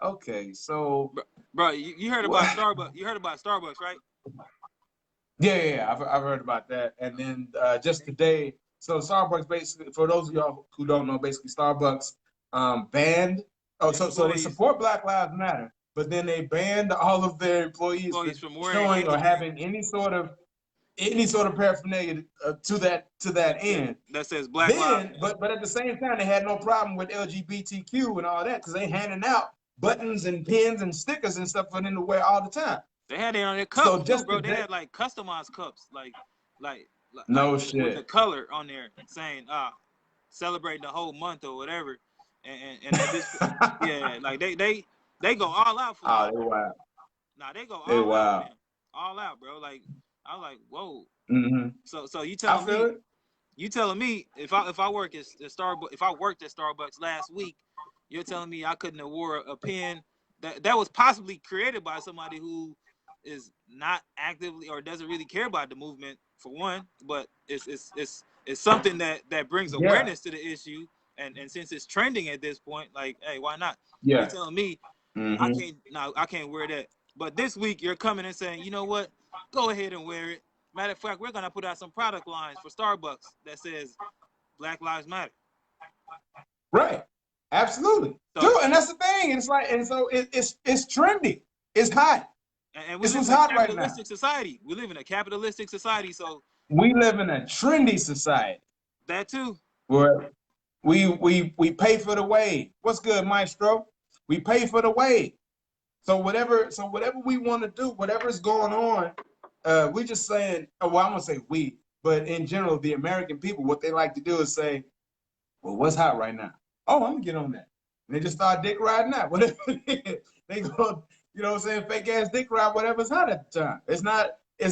okay, so, bro, you heard about Starbucks? You heard about Starbucks, right? Yeah. I've heard about that. And then just today, so Starbucks basically, for those of y'all who don't know, basically Starbucks banned. Oh, so they support Black Lives Matter, but then they banned all of their employees from wearing showing or anything having any sort of paraphernalia to that end. that says Black Lives. But at the same time, they had no problem with LGBTQ and all that, because they handing out buttons and pins and stickers and stuff for them to wear all the time. They had it on their cups too, bro. They had like customized cups, no shit, with the color on there saying celebrating the whole month or whatever. And at this yeah, like they go all out for it. Oh, wow. Nah, they go all out, man. All out, bro. Like I was like, whoa. Mm-hmm. So you telling me if I work at Starbucks, if I worked at Starbucks last week, you're telling me I couldn't have wore a pen that was possibly created by somebody who is not actively or doesn't really care about the movement, for one, but it's something that brings awareness to the issue, and since it's trending at this point, like, hey, why not? Yeah. You're telling me I can't wear that, but this week you're coming and saying, you know what, go ahead and wear it. Matter of fact, we're gonna put out some product lines for Starbucks that says Black Lives Matter. Right. Absolutely. Dude, and that's the thing. It's like, and so it's trendy. It's hot. And we live in a capitalistic society. We live in a capitalistic society, so we live in a trendy society. That too. Where we pay for the wave. What's good, Maestro? We pay for the wave. So whatever we want to do, whatever's going on, we're just saying. Well, I'm gonna say we, but in general, the American people, what they like to do is say, "Well, what's hot right now? Oh, I'm gonna get on that." And they just start dick riding that. Whatever it is. They go, you know what I'm saying, fake ass dick ride whatever's hot at the time. It's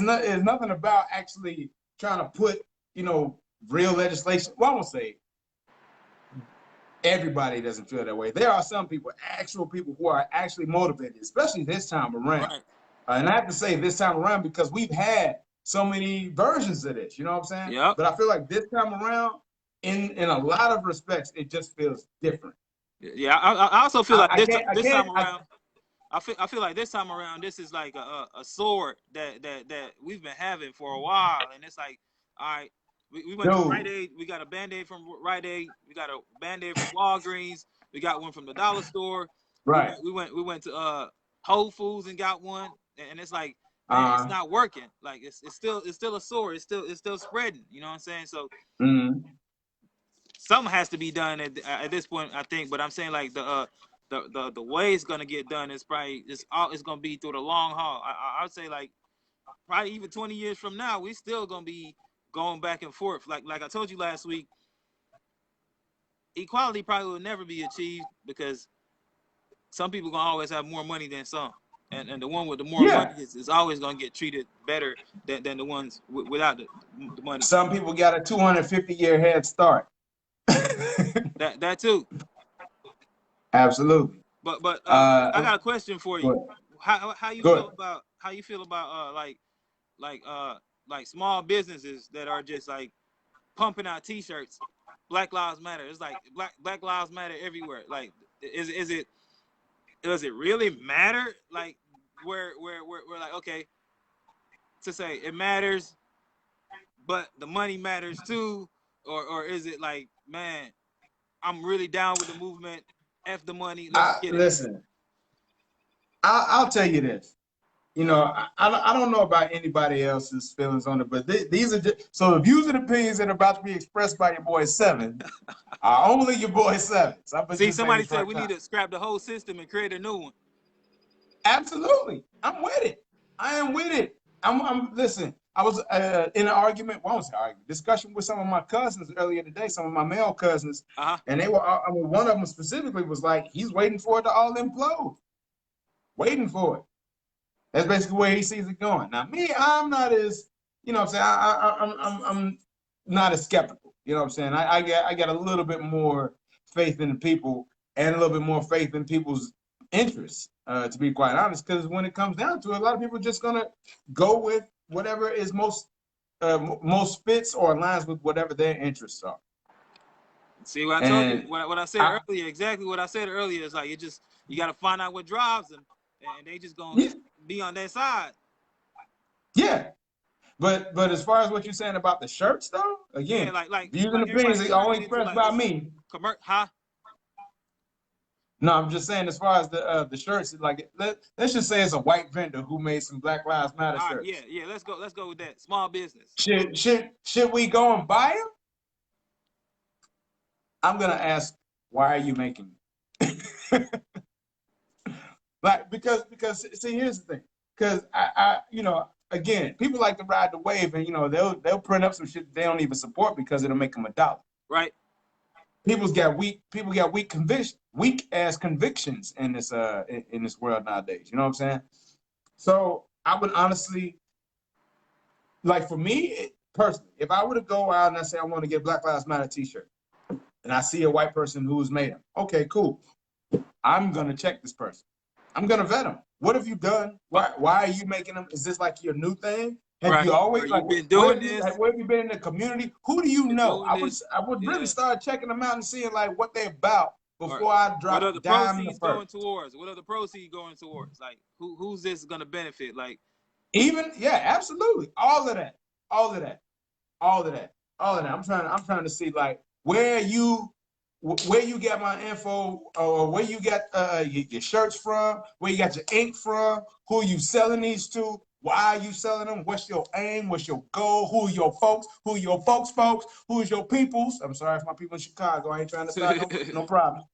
nothing about actually trying to put, real legislation. Well, I won't say everybody doesn't feel that way. There are some people, actual people, who are actually motivated, especially this time around. Right. And I have to say this time around because we've had so many versions of this, you know what I'm saying? Yep. But I feel like this time around, in a lot of respects, it just feels different. Yeah, I also feel like this time I around. I feel like this time around, this is like a sword that we've been having for a while, and it's like, all right, we went to Rite Aid, we got a Band-Aid from Rite Aid, we got a Band-Aid from Walgreens, we got one from the dollar store, right? We went to Whole Foods and got one, and it's like, man, it's not working. Like it's still a sword, it's still spreading. You know what I'm saying? So something has to be done at this point, I think. But I'm saying like the way it's gonna get done is probably it's gonna be through the long haul. I would say like probably even 20 years from now, we still gonna be going back and forth. Like I told you last week, equality probably will never be achieved because some people gonna always have more money than some, and the one with the more money is always gonna get treated better than the ones without the money. Some people got a 250-year head start. that too. Absolutely. But I got a question for you. How you feel about like small businesses that are just like pumping out T-shirts, Black Lives Matter. It's like Black Lives Matter everywhere. Like, does it really matter? Like, we're like, okay, to say it matters, but the money matters too, or is it like, man, I'm really down with the movement. F the money. Let's get it. Listen, I'll tell you this. You know, I don't know about anybody else's feelings on it, but these are just, so the views and opinions that are about to be expressed by your boy Seven are only your boy Seven. So see, somebody said we need to scrap the whole system and create a new one. Absolutely, I'm with it. I am with it. Listen. I was in an argument. Well, I was an argument discussion with some of my cousins earlier today. Some of my male cousins, and they were. I mean, one of them specifically was like, he's waiting for it to all implode, waiting for it. That's basically where he sees it going. Now, me, I'm not as, you know what I'm saying, I'm not as skeptical. You know what I'm saying? I got a little bit more faith in the people and a little bit more faith in people's interests, to be quite honest, because when it comes down to it, a lot of people are just going to go with whatever is most fits or aligns with whatever their interests are. See what I told you? What I said earlier, exactly what I said earlier is like, you got to find out what drives them, and they just going to be on their side. Yeah. But as far as what you're saying about the shirts, though, again, like views and opinions are only expressed by me. No, I'm just saying as far as the shirts, like let's just say it's a white vendor who made some Black Lives Matter shirts. Yeah, let's go with that. Small business. Should we go and buy them? I'm gonna ask, why are you making them? Like because see, here's the thing, because I again, people like to ride the wave, and they'll print up some shit they don't even support because it'll make them $1. Right. People got weak ass convictions in this world nowadays. You know what I'm saying? So I would honestly, like, for me personally, if I were to go out and I say I want to get Black Lives Matter T-shirt, and I see a white person who's made them, okay, cool. I'm gonna check this person. I'm gonna vet them. What have you done? Why are you making them? Is this like your new thing? Have you always been doing this? Where have you been in the community? Who do you know? I would really start checking them out and seeing like what they're about before I drop. What are the proceeds going towards? What are the proceeds going towards? Like who's this gonna benefit? Like absolutely, all of that. I'm trying to see like where you get my info, or where you get your shirts from, where you got your ink from, who are you selling these to, why are you selling them, what's your aim, what's your goal, who are your folks, who is your peoples. I'm sorry if my people in Chicago, I ain't trying to start no problem.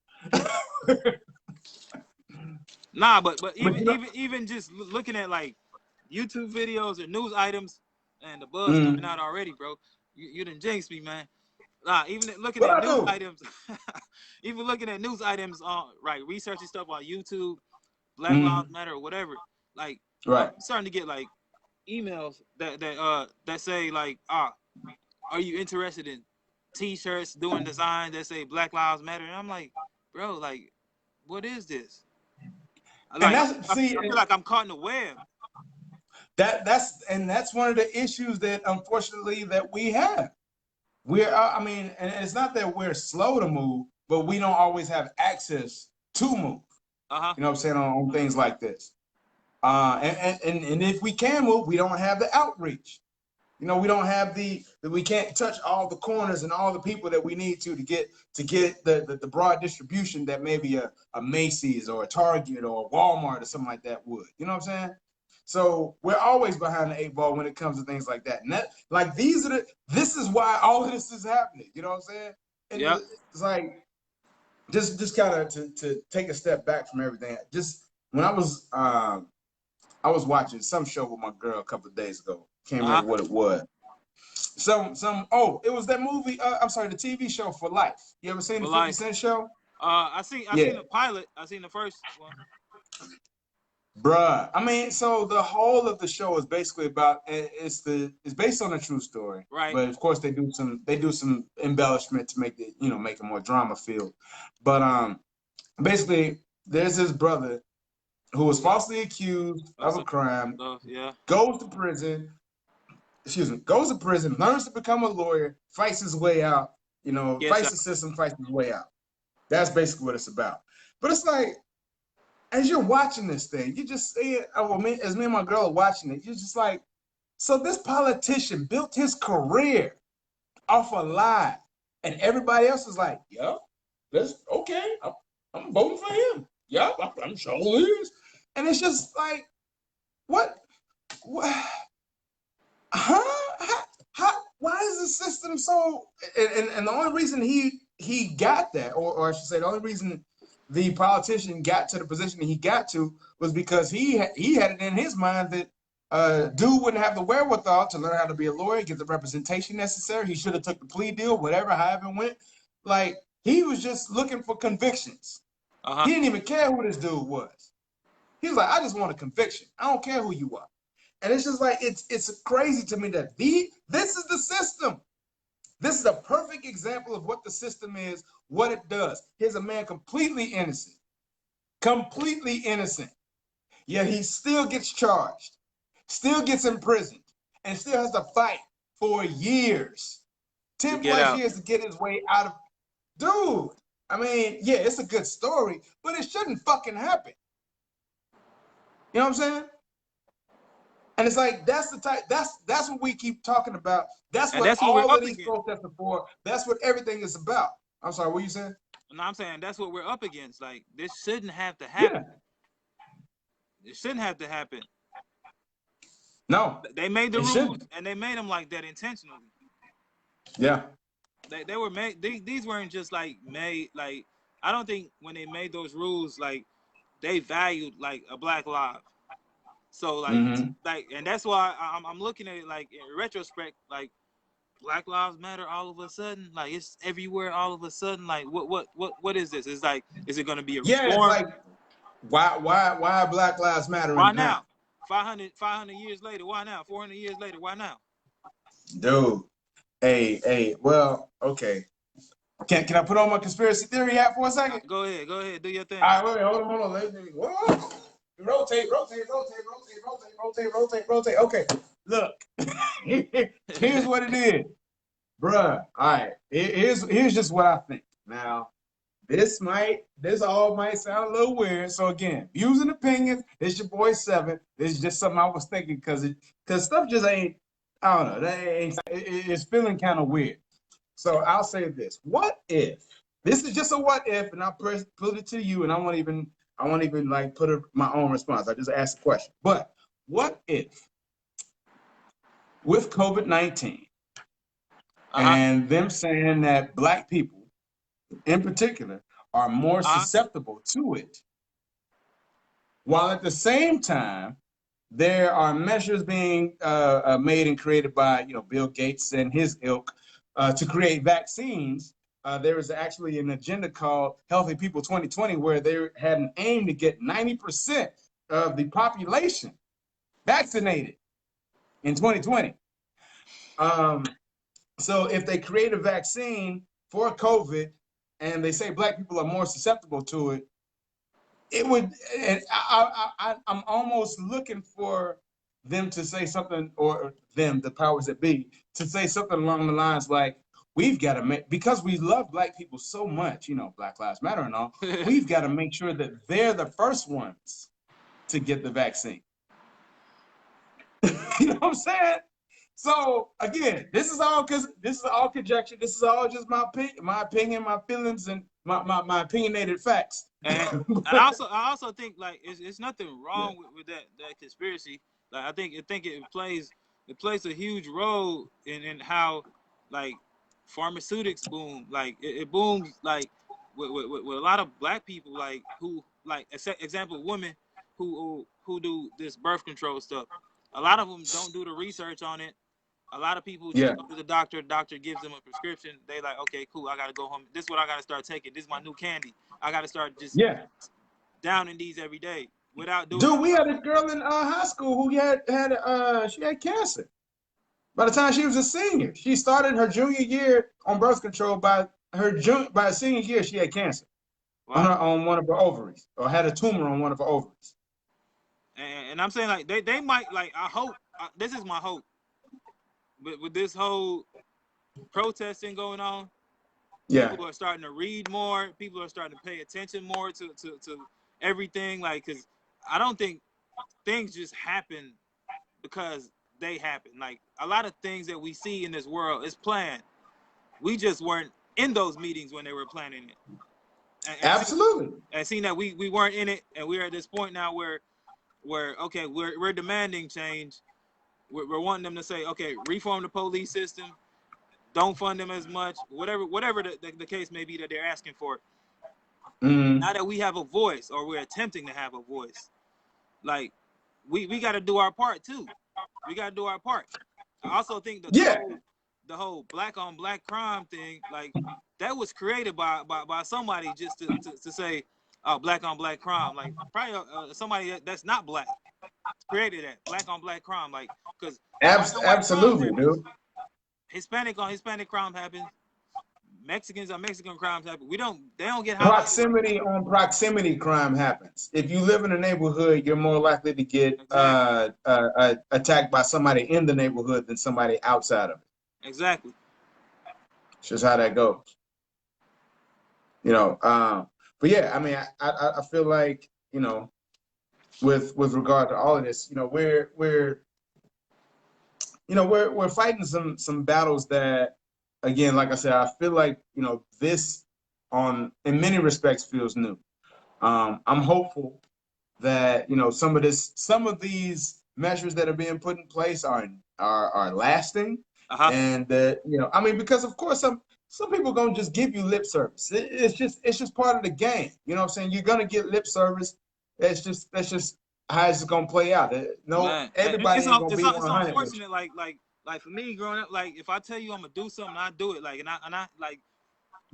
Nah, but But even you know, even just looking at like YouTube videos or news items, and the buzz coming mm, out already, bro. You done jinxed me, man. Nah, even looking what at I news do? items, even looking at news items on right, researching stuff on YouTube, Black Lives Mm, Matter or whatever. Like I'm right. starting to get like emails that say like, are you interested in T-shirts doing designs that say Black Lives Matter? And I'm like, bro, like, what is this? And Like, that's see, I feel like I'm caught in the web. that's one of the issues that unfortunately that we have. We're I mean, and it's not that we're slow to move, but we don't always have access to move. Uh huh. You know what I'm saying on things like this. And if we can move, we don't have the outreach. You know, we don't have we can't touch all the corners and all the people that we need to get the broad distribution that maybe a Macy's or a Target or a Walmart or something like that would. You know what I'm saying? So we're always behind the eight ball when it comes to things like that. And that like this is why all of this is happening. You know what I'm saying? And Yep. it's like just kind of to take a step back from everything. Just when I was watching some show with my girl a couple of days ago. Can't Uh huh. remember what it was. It was that movie. I'm sorry, the TV show For Life. You ever seen For the 50 life. Cent show? I Yeah, seen the pilot. I seen the first one. bruh. I mean, so the whole of the show is basically about it's based on a true story, Right. but of course they do some embellishment to make it make it more drama filled. But basically there's his brother who was falsely accused Of of a some crime, stuff. Yeah. goes to prison, goes to prison, learns to become a lawyer, fights his way out, Gets fights out. the system, fights his way out. That's basically what it's about. But it's like, as you're watching this thing, you just see it. As me and my girl are watching it, you're just like, so this politician built his career off a lie, and everybody else is like, yeah, that's okay. I'm voting for him. Yeah, I'm sure is. And it's just like, what? Huh? Why is the system so? And the only reason he got that, or I should say, the only reason the politician got to the position that he got to was because he had it in his mind that dude wouldn't have the wherewithal to learn how to be a lawyer, get the representation necessary. He should have took the plea deal, whatever, however it went. Like he was just looking for convictions. Uh He huh. didn't even care who this dude was. He was like, I just want a conviction. I don't care who you are. And it's just like it's crazy to me that this is the system. This is a perfect example of what the system is, what it does. Here's a man completely innocent, yet he still gets charged, still gets imprisoned, and still has to fight for years, To 10 get plus out. years to get his way out of. Dude, I mean, yeah, it's a good story, but it shouldn't fucking happen. You know what I'm saying? And it's like that's the type that's what we keep talking about. That's And what that's what we're all of up these against. protests are for. That's what everything is about. I'm sorry, what you saying? No, I'm saying that's what we're up against. Like this shouldn't have to Yeah. happen. It shouldn't have to happen. No, They made the it rules shouldn't. and they made them like that intentionally. Yeah. They were made. These weren't just like made like. I don't think when they made those rules like they valued like a black life. So Mm-hmm. and that's why I'm looking at it like in retrospect like Black Lives Matter all of a sudden like it's everywhere all of a sudden like what is this? It's like is it going to be a Yeah, it's reform? like why Black Lives Why Mattering now? now? 500 years later, why now? 400 years later, why now? Dude. Hey, well, okay. Can I put on my conspiracy theory hat for a second? Go ahead, do your thing. All right, wait, hold on. Let me whoa. Rotate. Okay. Look. Here's what it is. Bruh, all right. Here's just what I think. Now, this all might sound a little weird. So again, views and opinions. It's your boy Seven. This is just something I was thinking because stuff just ain't. I don't know. It's feeling kind of weird. So I'll say this: what if this is just a what if, and I'll put it to you, and I won't even like my own response. I just ask the question. But what if with COVID-19 Uh-huh. and them saying that Black people in particular are more Uh-huh. susceptible to it while at the same time, there are measures being made and created by, Bill Gates and his ilk to create vaccines. There is actually an agenda called Healthy People 2020, where they had an aim to get 90% of the population vaccinated in 2020. So if they create a vaccine for COVID and they say Black people are more susceptible to it, it would, and I'm almost looking for them to say something, or them, the powers that be, to say something along the lines like, we've got to make, because we love Black people so much, Black Lives Matter and all, we've got to make sure that they're the first ones to get the vaccine. You know what I'm saying? So again, this is all conjecture. This is all just my opinion, my feelings, and my opinionated facts. And I also think like it's nothing wrong with that conspiracy. Like I think it plays a huge role in how like pharmaceutics boom. Like it booms like with a lot of Black people like who like example women who do this birth control stuff. A lot of them don't do the research on it. A lot of people just go to the doctor. Doctor gives them a prescription. They like, okay, cool. I gotta go home. This is what I gotta start taking. This is my new candy. I gotta start just downing these every day without doing. Dude, we had a girl in high school who had cancer. By the time she was a senior, she started her junior year on birth control. By her senior year, she had cancer on one of her ovaries, or had a tumor on one of her ovaries. And I'm saying like they might like. I hope this is my hope. But with this whole protesting going on, people are starting to read more. People are starting to pay attention more to everything. Like, because I don't think things just happen because they happen. Like, a lot of things that we see in this world is planned. We just weren't in those meetings when they were planning it. Absolutely. And seeing that we weren't in it, and we're at this point now where okay, we're demanding change. We're wanting them to say, okay, reform the police system, don't fund them as much, whatever the case may be that they're asking for. Now that we have a voice, or we're attempting to have a voice, like we got to do our part too. We got to do our part. I also think the whole Black on Black crime thing, like that was created by somebody just to say Black on Black crime, like probably somebody that's not Black created that Black on Black crime, like because absolutely, dude. Hispanic on Hispanic crime happens. Mexicans on Mexican crimes happen. They don't get proximity on proximity crime happens. If you live in a neighborhood, you're more likely to get attacked by somebody in the neighborhood than somebody outside of it. Exactly. It's just how that goes. But yeah, I mean, I feel like, with regard to all of this, we're fighting some battles that, again, like I said, I feel like, this in many respects feels new. I'm hopeful that, some of these measures that are being put in place are lasting. And that, I mean, because of course some people gonna just give you lip service. It's just part of the game. You know what I'm saying? You're gonna get lip service. That's just how it's gonna play out. Everybody ain't gonna be 100. It's unfortunate. Like for me growing up, like if I tell you I'm gonna do something, I do it. Like and I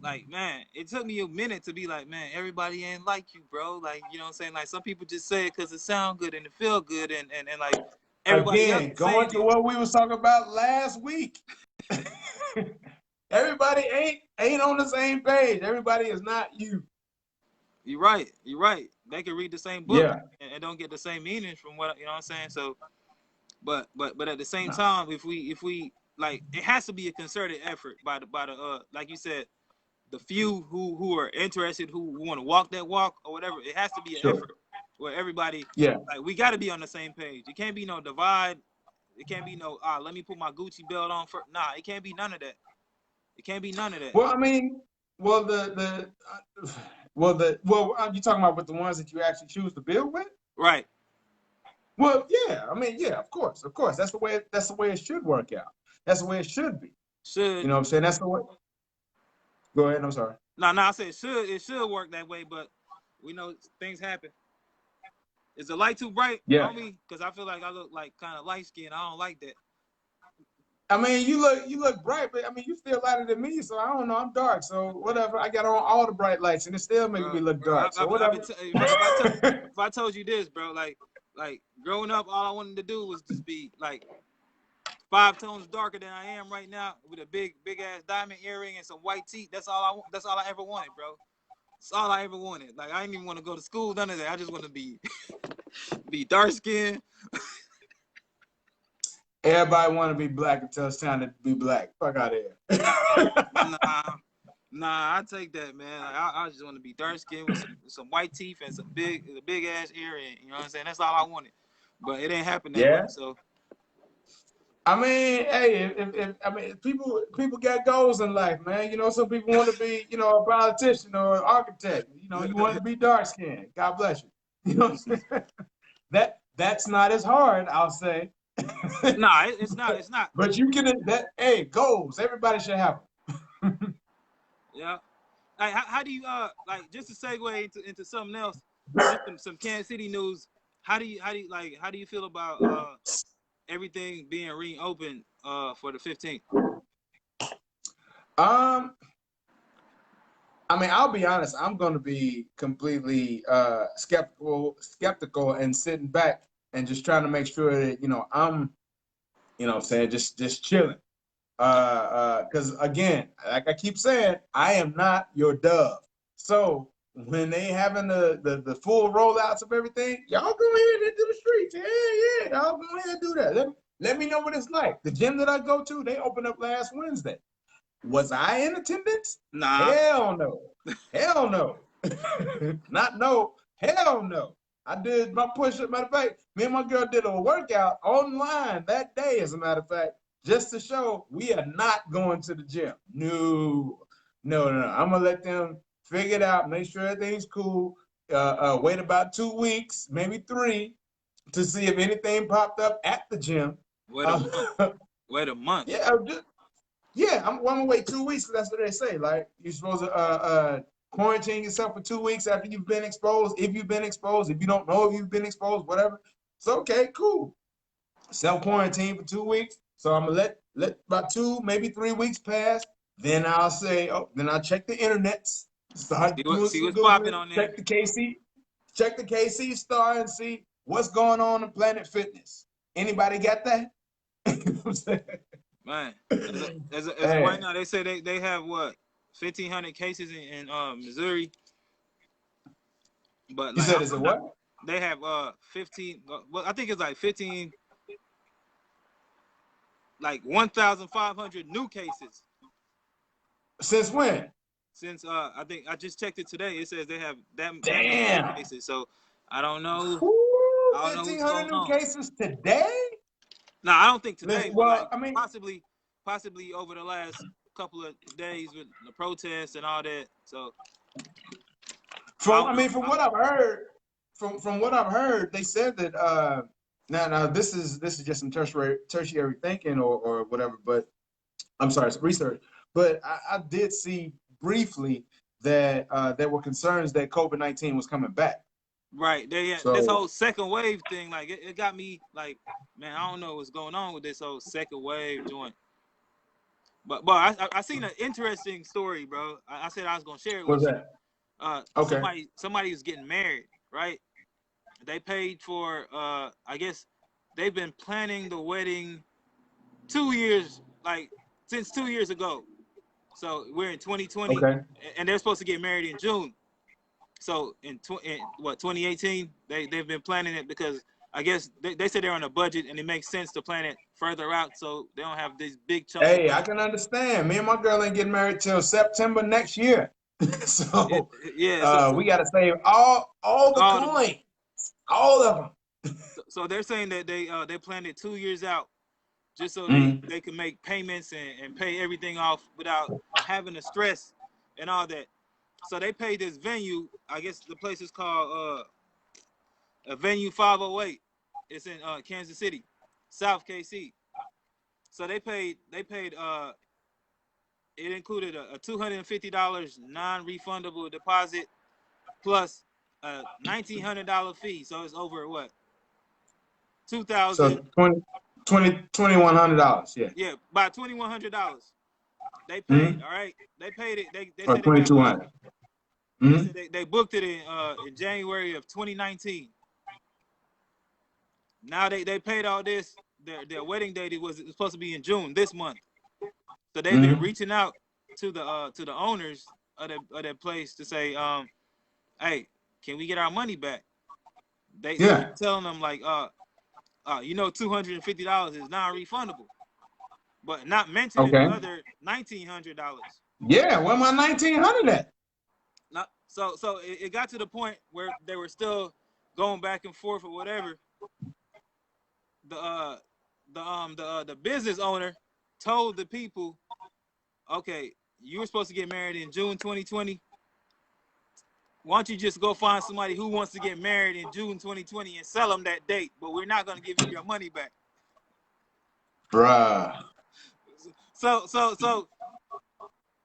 like man, it took me a minute to be like, man, everybody ain't like you, bro. Like, you know what I'm saying? Like some people just say it because it sound good and it feel good and like everybody else going to what we was talking about last week. Everybody ain't on the same page. Everybody is not you. You're right. They can read the same book and don't get the same meaning from what, you know what I'm saying? So but at the same time, if we like, it has to be a concerted effort by the like you said, the few who are interested, who want to walk that walk or whatever. It has to be an effort where everybody, like, we got to be on the same page. It can't be no divide. It can't be no let me put my Gucci belt on for. Nah, it can't be none of that. It can't be none of that. Well, I mean, well, you talking about with the ones that you actually choose to build with? Right. Well, yeah. I mean, yeah, of course. That's the way it should work out. That's the way it should be. Should. You know what I'm saying? That's the way. Go ahead. I'm sorry. No, I said it should work that way, but we know things happen. Is the light too bright Yeah. on me? Because I feel like I look like kind of light skinned. I don't like that. I mean, you look bright, but I mean, you still lighter than me, so I don't know. I'm dark, so whatever. I got on all the bright lights, and it still making me look Bro, dark. So I've whatever. been if I told you this, bro, like growing up, all I wanted to do was just be like 5 tones darker than I am right now, with a big ass diamond earring and some white teeth. That's all I want. That's all I ever wanted, bro. That's all I ever wanted. Like I didn't even want to go to school, none of that. I just want to be dark skinned. Everybody want to be black until it's time to be black. Fuck out of here. Nah, I take that, man. Like, I just want to be dark skinned with some white teeth and some big ass earring. You know what I'm saying? That's all I wanted. But it ain't happened that way. Yeah. So I mean, hey, I mean, people got goals in life, man. You know, some people want to be, you know, a politician or an architect. You know, you want to be dark skinned. God bless you. You know what I'm saying? That's not as hard, I'll say. nah, it's not. It's not. But you can hey, goals. Everybody should have them. Yeah. Like, how do you like, just to segue into something else, just some Kansas City news. How do you feel about everything being reopened for the 15th? I mean, I'll be honest. I'm going to be completely skeptical, and sitting back and just trying to make sure that I'm, what I'm saying, just chilling. Because again, like I keep saying, I am not your dove. So when they having the full rollouts of everything, y'all go ahead and do the streets. Yeah, y'all go ahead and do that. Let me know what it's like. The gym that I go to, they opened up last Wednesday. Was I in attendance? Nah. Hell no. Hell no. Not no. Hell no. I did my push-up. Matter of fact, me and my girl did a workout online that day, as a matter of fact, just to show we are not going to the gym. No. I'm going to let them figure it out, make sure everything's cool. Wait about 2 weeks, maybe 3, to see if anything popped up at the gym. Wait a month. Wait a month. Yeah, I'm gonna wait 2 weeks, because that's what they say. Like, you're supposed to quarantine yourself for 2 weeks after you've been exposed. If you've been exposed, if you don't know if you've been exposed, whatever. So okay, cool. Self-quarantine for 2 weeks. So I'm gonna let about 2, maybe 3 weeks pass. Then I'll say, then I'll check the internets, start doing See some what's popping Googling, on there. check the KC star and see what's going on in Planet Fitness. Anybody got that? Man, as of right now, they say they have what, 1,500 cases in Missouri. But You like, said it's a what? They have 15. Well, I think it's like 15, like 1,500 new cases. Since when? Since I think I just checked it today. It says they have that Damn. many cases. So I don't know. Ooh, I don't know what's 1,500 going new on. cases today? No, I don't think today. Well, but like, I mean, possibly over the last couple of days with the protests and all that. So, from what I've heard, from what I've heard, they said that now this is just some tertiary thinking or whatever, but I'm sorry, it's research. But I did see briefly that there were concerns that COVID-19 was coming back. Right. This whole second wave thing, like it got me like, man, I don't know what's going on with this whole second wave joint. But I seen an interesting story, bro. I said I was gonna share it with you. Okay. Somebody was getting married, right? They paid for I guess they've been planning the wedding 2 years, like since 2 years ago. So we're in 2020, and they're supposed to get married in June. So in 2018, they've been planning it because I guess they said they're on a budget and it makes sense to plan it further out so they don't have these big chunks. Hey, I can understand. Me and my girl ain't getting married till September next year. So we got to save all the coins, all of them. So they're saying that they planned it 2 years out just so they can make payments and pay everything off without having to stress and all that. So they paid this venue. I guess the place is called a Venue 508. It's in Kansas City, South KC. So they paid. It included a $250 non-refundable deposit plus a $1,900 fee. So it's over what? So 2,000. $2,100. Yeah. Yeah, about $2,100. They paid. Mm-hmm. All right. They paid it. They Or said they got 2,200. They Mm-hmm. said they booked it in January of 2019. Now they paid all this. Their wedding date it was supposed to be in June this month. So they've been Mm-hmm. reaching out to the owners of that place to say, hey, can we get our money back? They Yeah. keep telling them like, $250 is non-refundable, but not mentioning the Okay. other $1,900. Yeah. Where my 1,900 at? Not, so it got to the point where they were still going back and forth or whatever. The business owner told the people, okay, you were supposed to get married in June 2020. Why don't you just go find somebody who wants to get married in June 2020 and sell them that date, but we're not going to give you your money back. Bruh. So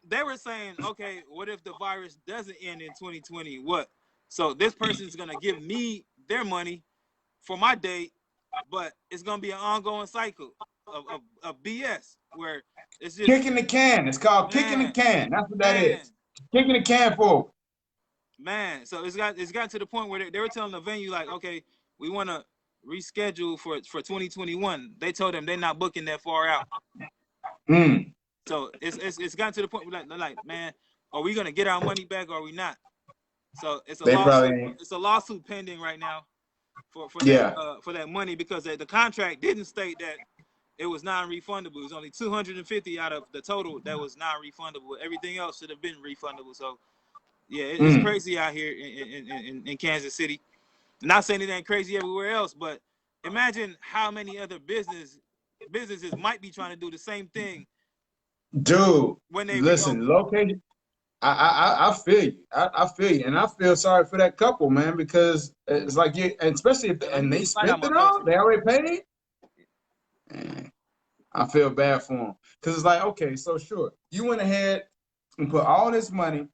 they were saying, okay, what if the virus doesn't end in 2020? What? So this person's going to give me their money for my date, but it's going to be an ongoing cycle of BS where it's just, Kicking the can. It's called kicking the man, can. That's what that man, is. Kicking the can forward. man. So it's got to the point where they were telling the venue like, okay, we want to reschedule for 2021. They told them they're not booking that far out. Mm. So it's gotten to the point where like, man, are we gonna get our money back or are we not? So it's a They lawsuit. probably ain't. It's a lawsuit pending right now for Yeah. that money because the contract didn't state that it was non-refundable. It was only 250 out of the total that was non-refundable. Everything else should have been refundable. So yeah, it's Mm. crazy out here in Kansas City. Not saying it ain't crazy everywhere else, but imagine how many other businesses might be trying to do the same thing Dude, when they listen, reopen. location. I feel you. I feel you, and I feel sorry for that couple, man, because it's like you, and especially if Hey, let me and get they this light out spent my it face all. real They quick. already paid. Man, I feel bad for them because it's like, okay, so sure, you went ahead and put all this money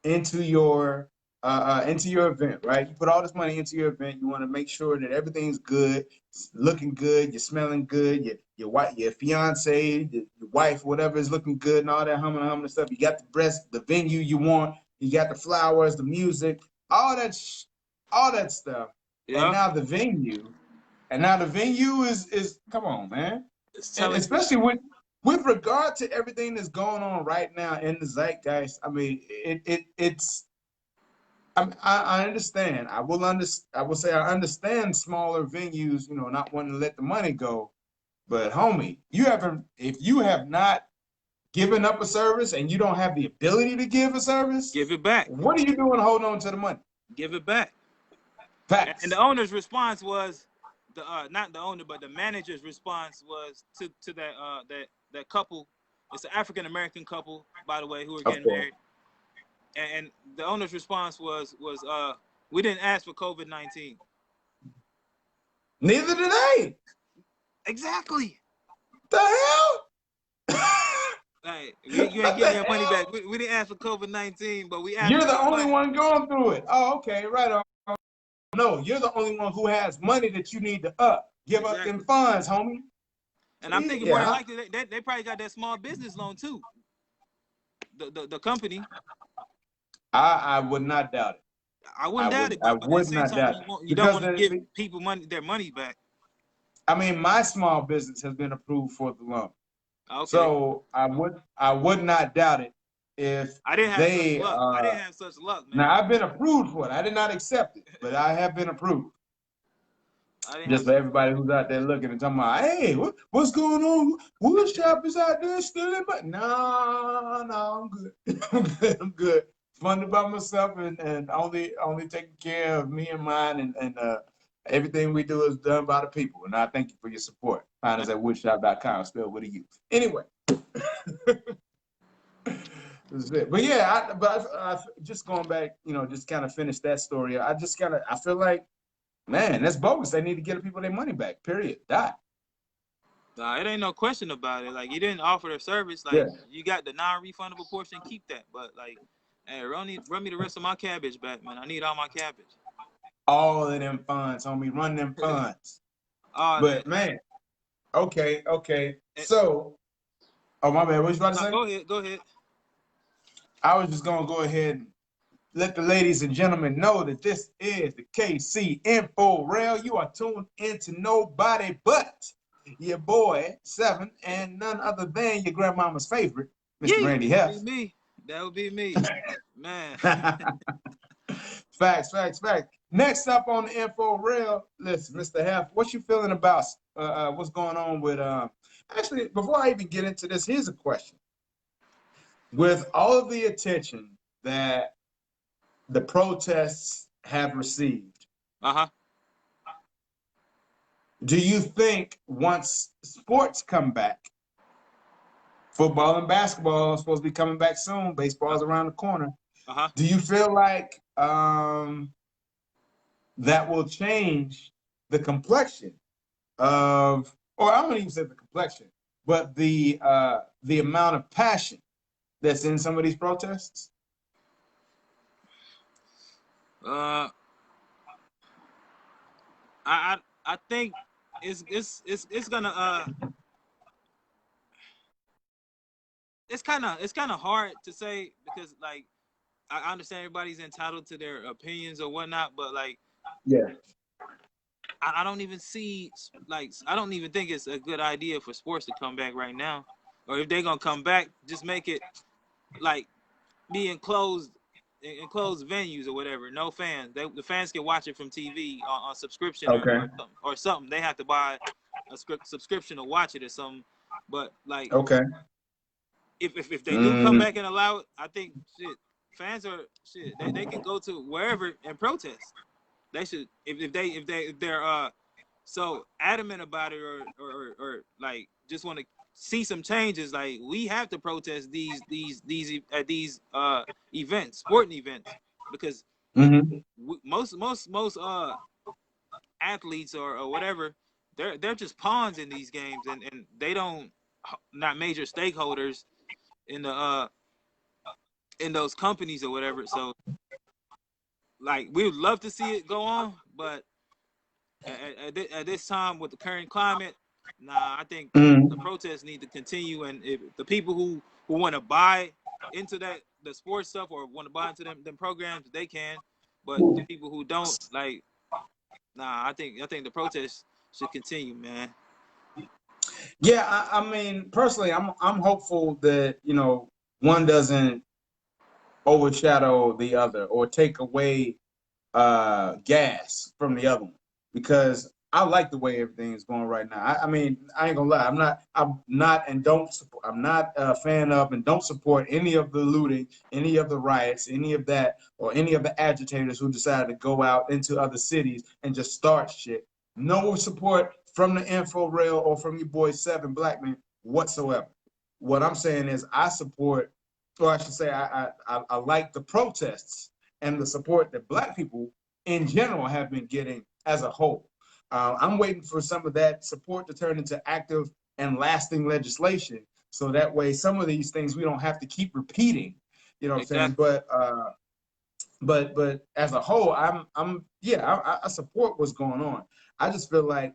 into your event, right? You put all this money into your event. You want to make sure that everything's good, it's looking good, you're smelling good, your wife, your fiance, your wife, whatever is looking good, and all that humming stuff. You got the venue you want, you got the flowers, the music, all that stuff, and Yeah, now the venue, is come on, man, it's and telling you. especially with regard to everything that's going on right now in the zeitgeist. I mean, it's I understand. I will say I understand smaller venues, not wanting to let the money go. But homie, if you have not given up a service and you don't have the ability to give a service, Give it back. what are you doing holding on to the money? Give it back. And the Facts. owner's response was not the owner, but the manager's response was to that couple. It's an African American couple, by the way, who are Of getting course. married. And the owner's response was we didn't ask for COVID-19. Neither did they. Exactly. The hell? Hey, you ain't What the getting your money hell? back. We didn't ask for COVID-19, but we asked You're for the your only money. one going through it. Oh, okay, right on. No, you're the only one who has money that you need to give up them Exactly. funds, homie. And I'm thinking more than Yeah, likely they probably got that small business loan too. The company. I would not doubt it. I wouldn't doubt it, I but at the would same not time, doubt it you don't because want to give people their money back. I mean, my small business has been approved for the loan, Okay. so I would not doubt it if I didn't have such they. luck. I didn't have such luck, man. Now I've been approved for it. I did not accept it, but I have been approved. I didn't have Just for such everybody who's out there looking and talking about, hey, what's going on? Wood shop is out there stealing, but no, I'm good. I'm good. I'm good. Funded by myself and only taking care of me and mine and everything we do is done by the people. And I thank you for your support. Find us at woodshop.com, spelled with a U. Anyway. This is it. But yeah, I just going back, just kind of finish that story. I feel like, man, that's bogus. They need to get people their money back. Period. Dot. It ain't no question about it. Like you didn't offer the service, Yeah. like you got the non-refundable portion, keep that. But like Hey, run me the rest of my cabbage back, man. I need all my cabbage. All of them funds, homie. Run them funds. All But that. man, okay. Eh, So, oh my bad. What you about to no, say? go ahead. I was just gonna go ahead and let the ladies and gentlemen know that this is the KC Info Rail. You are tuned into nobody but your boy Seven, and none other than your grandmama's favorite, Mr. Yeah, Randy that Heff. would be me. That would be me, man. Facts. Next up on the Info Rail, listen, Mr. Heff, what you feeling about what's going on with actually, before I even get into this, here's a question. With all of the attention that the protests have received, do you think once sports come back, football and basketball are supposed to be coming back soon, baseball's around the corner, do you feel like that will change the complexion of, or I don't even say the complexion, but the amount of passion that's in some of these protests? I think it's gonna it's kind of hard to say, because like I understand everybody's entitled to their opinions or whatnot, but like Yeah. I don't even see, like, I don't even think it's a good idea for sports to come back right now. Or if they're gonna come back, just make it like be enclosed venues or whatever. No fans. The fans can watch it from TV on subscription Okay. or something. They have to buy a subscription to watch it or something. But like, Okay. if they do come back and allow it, I think fans are they can go to wherever and protest. They should, if they're so adamant about it, or like just want to see some changes. Like, we have to protest these events, sporting events, because most athletes or whatever, they're just pawns in these games, and they don't, not major stakeholders in the in those companies or whatever. So like, we would love to see it go on, but at this time with the current climate, nah, I think the protests need to continue. And if the people who want to buy into the sports stuff, or want to buy into them programs, they can. But the people who don't, like, nah, I think the protests should continue, man. Yeah, I mean, personally, I'm hopeful that, one doesn't overshadow the other or take away gas from the other one, because I like the way everything is going right now. I mean, I ain't gonna lie, I'm not a fan of and don't support any of the looting, any of the riots, any of that, or any of the agitators who decided to go out into other cities and just start shit. No support from the Info Rail or from your boy Seven Blackman whatsoever. What I'm saying is I support, or I should say I like the protests and the support that Black people in general have been getting as a whole. I'm waiting for some of that support to turn into active and lasting legislation, so that way some of these things we don't have to keep repeating. You know what I'm saying? But as a whole, I support what's going on. I just feel like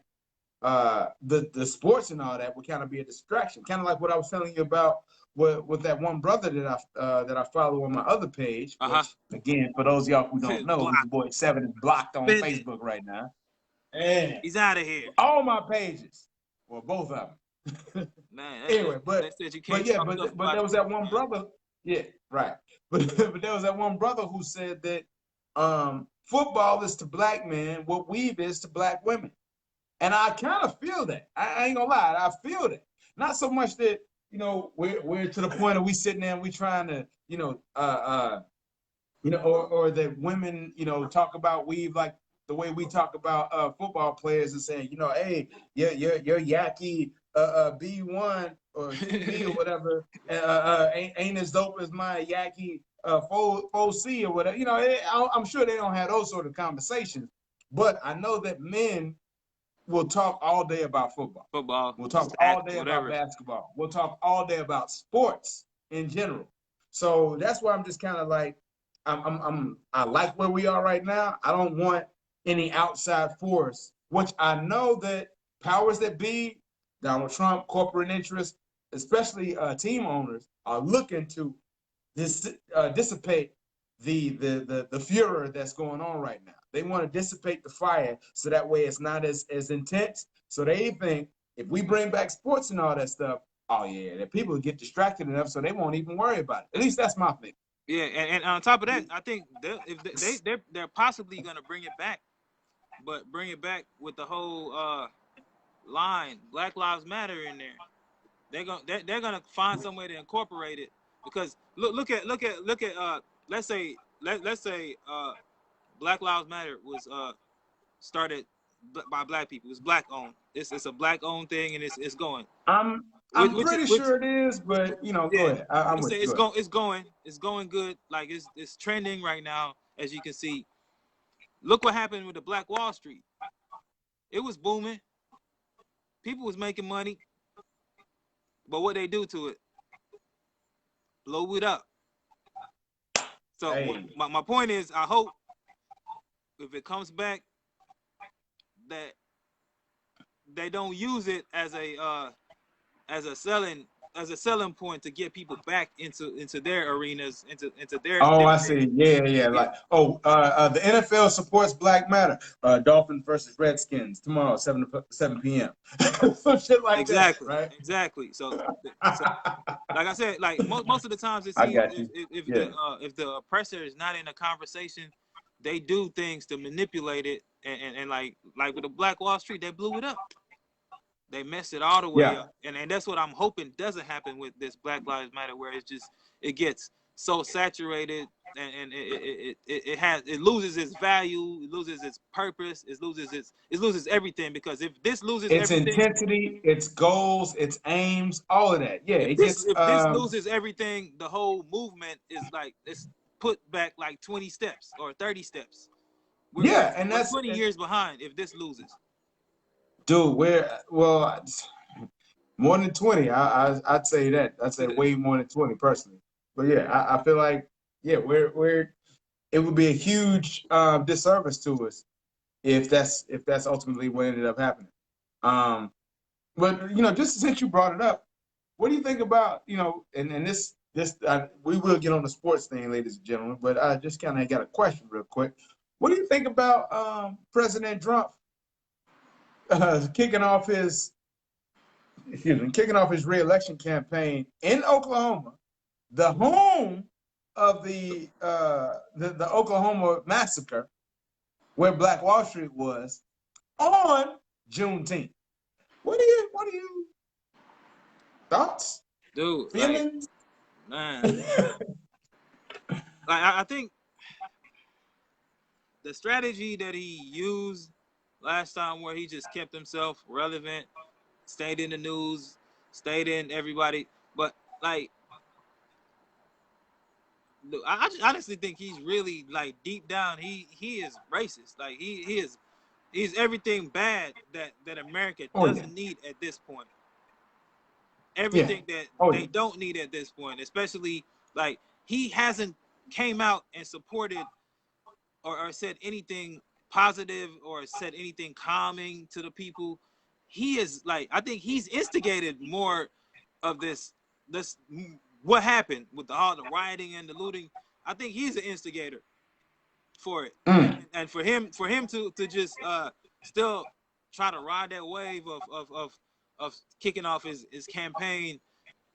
the sports and all that would kind of be a distraction, kind of like what I was telling you about with that one brother that I follow on my other page. Which, again, for those of y'all who don't know, your boy Seven is blocked on Facebook right now, and he's out of here. All my pages, well, both of them. Man, anyway, but there was that one brother. Yeah, right. But there was that one brother who said that football is to Black men what weave is to Black women. And I kind of feel that. I ain't gonna lie, I feel that. Not so much that, we're to the point of we sitting there and we trying to, or that women, talk about weave like the way we talk about football players and saying, hey, your Yaki B1 or QB or whatever ain't as dope as my Yaki 4C or whatever. I'm sure they don't have those sort of conversations, but I know that men will talk all day about football. We'll talk all day about basketball. We'll talk all day about sports in general. So that's why I'm just kind of like, I like where we are right now. I don't want any outside force, which I know that powers that be, Donald Trump, corporate interests, especially team owners, are looking to dissipate the furor that's going on right now. They want to dissipate the fire so that way it's not as intense. So they think if we bring back sports and all that stuff, oh yeah, that people get distracted enough so they won't even worry about it. At least that's my thing. Yeah, and on top of that, I think they're possibly gonna bring it back, but bring it back with the whole line Black Lives Matter in there. They're gonna find some way to incorporate it because look at let's say Black Lives Matter was started by black people. It's black owned. It's a black owned thing, and it's going. I'm pretty sure it is, but go Yeah, ahead. I'm with you. It's going good. Like it's trending right now, as you can see. Look what happened with the Black Wall Street. It was booming. People was making money, but what they do to it? Blow it up. So Hey. my point is, I hope if it comes back, that they don't use it as a selling point to get people back into their arenas, into their. Oh, I see. Yeah. Like, the NFL supports Black Matter. Dolphins versus Redskins tomorrow, 7 p.m. Some shit like Exactly, that, right? exactly. So like I said, like most of the times it I seems got you. if the oppressor is not in a conversation, they do things to manipulate it, and like with the Black Wall Street, they blew it up. They messed it all the way up, and that's what I'm hoping doesn't happen with this Black Lives Matter, where it gets so saturated and it loses its value, it loses its purpose, it loses everything, because if this loses its everything, intensity, its goals, its aims, all of that. Yeah, if this loses everything, the whole movement is like it's put back like 20 steps or 30 steps. We're that's 20 years behind if this loses. Dude, more than 20. I'd say that. I'd say way more than 20 personally. But yeah, I feel like it would be a huge disservice to us if that's ultimately what ended up happening. But just since you brought it up, what do you think about and this we will get on the sports thing, ladies and gentlemen, but I just kind of got a question real quick. What do you think about President Trump kicking off his re-election campaign in Oklahoma, the home of the Oklahoma massacre, where Black Wall Street was, on Juneteenth? What do you thoughts? Dude, feelings? Like, man, I think the strategy that he used last time, where he just kept himself relevant, stayed in the news, stayed in everybody, but like, I honestly think he's really, like, deep down, he is racist. Like he's everything bad that America doesn't need at this point. Everything that they don't need at this point, especially, like, he hasn't came out and supported or said anything positive or said anything calming to the people. He is, like, I think he's instigated more of this what happened with all the rioting and the looting. I think he's an instigator for it. And for him to just still try to ride that wave of kicking off his campaign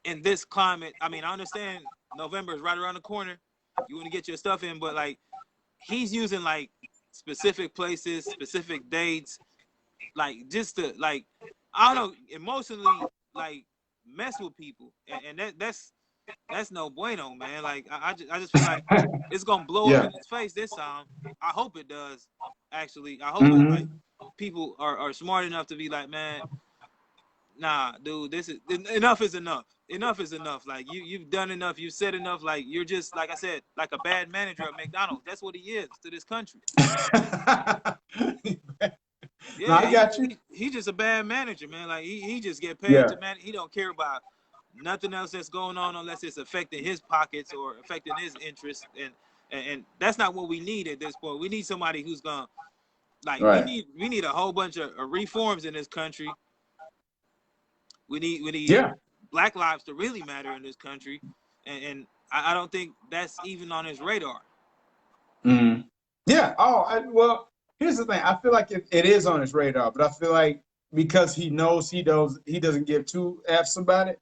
in this climate. I mean, I understand November is right around the corner. You want to get your stuff in, but, like, he's using, like, specific places, specific dates, like, just to, like, I don't know, emotionally, like, mess with people, and that's no bueno, man. Like, I just feel like it's gonna blow up in his face this time. I hope it does. Actually, I hope like people are smart enough to be like, man, nah, dude, this is enough. Is enough. Enough is enough. Like, you've done enough. You said enough. Like, you're just, like I said, like a bad manager at McDonald's. That's what he is to this country. Yeah, no, I got you. He's just a bad manager, man. Like, he just get paid to manage. He don't care about nothing else that's going on unless it's affecting his pockets or affecting his interests. and that's not what we need at this point. We need somebody who's gonna like Right. we need a whole bunch of reforms in this country. We need Yeah. black lives to really matter in this country, and I don't think that's even on his radar. Mm. Yeah. Oh, well, here's the thing. I feel like it is on his radar, but I feel like because he knows he doesn't give two F's about it.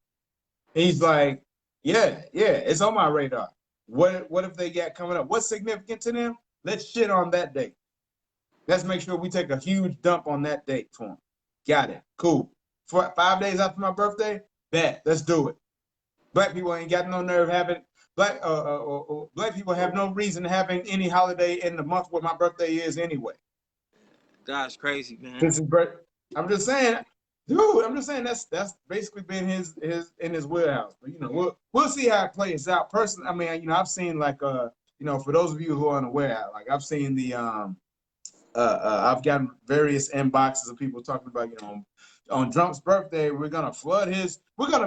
He's like, yeah, it's on my radar. What if they got coming up? What's significant to them? Let's shit on that date. Let's make sure we take a huge dump on that date for him. Got it. Cool. 5 days after my birthday, bet. Let's do it. Black people ain't got no nerve having black people have no reason having any holiday in the month where my birthday is anyway. Gosh, crazy, man. This is I'm just saying, dude. I'm just saying that's basically been his in his wheelhouse. But you know, we'll see how it plays out. Personally, I mean, you know, I've seen like you know, for those of you who are unaware, like I've seen the I've gotten various inboxes of people talking about, you know, on Trump's birthday, we're gonna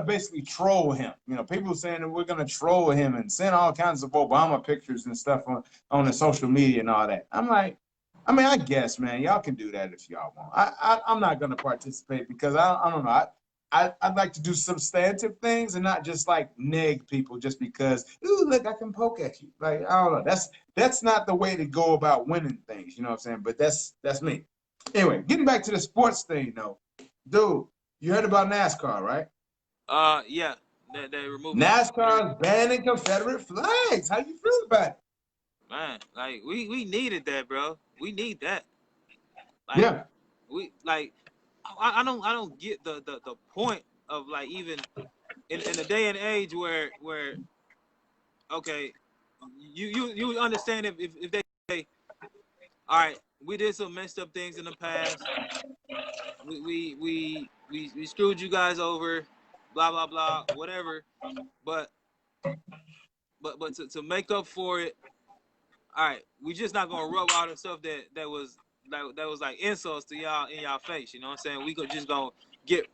basically troll him. You know, people saying that we're gonna troll him and send all kinds of Obama pictures and stuff on the social media and all that. I'm like, I mean, I guess, man, y'all can do that if y'all want. I'm not gonna participate because I don't know. I'd like to do substantive things and not just like neg people just because, ooh, look, I can poke at you. Like, I don't know. That's not the way to go about winning things, you know what I'm saying? But that's me. Anyway, getting back to the sports thing though. Dude, you heard about NASCAR, right? Yeah, they removed NASCAR's banning Confederate flags. How you feel about it? Man, like we needed that, bro. We need that. Like, Yeah. we like I don't get the point of like even in a day and age where okay, you understand if they say, all right, we did some messed up things in the past. We screwed you guys over, blah blah blah, whatever. But to make up for it, all right, we just not gonna rub all the stuff that was like insults to y'all in y'all face. You know what I'm saying? We could just gonna get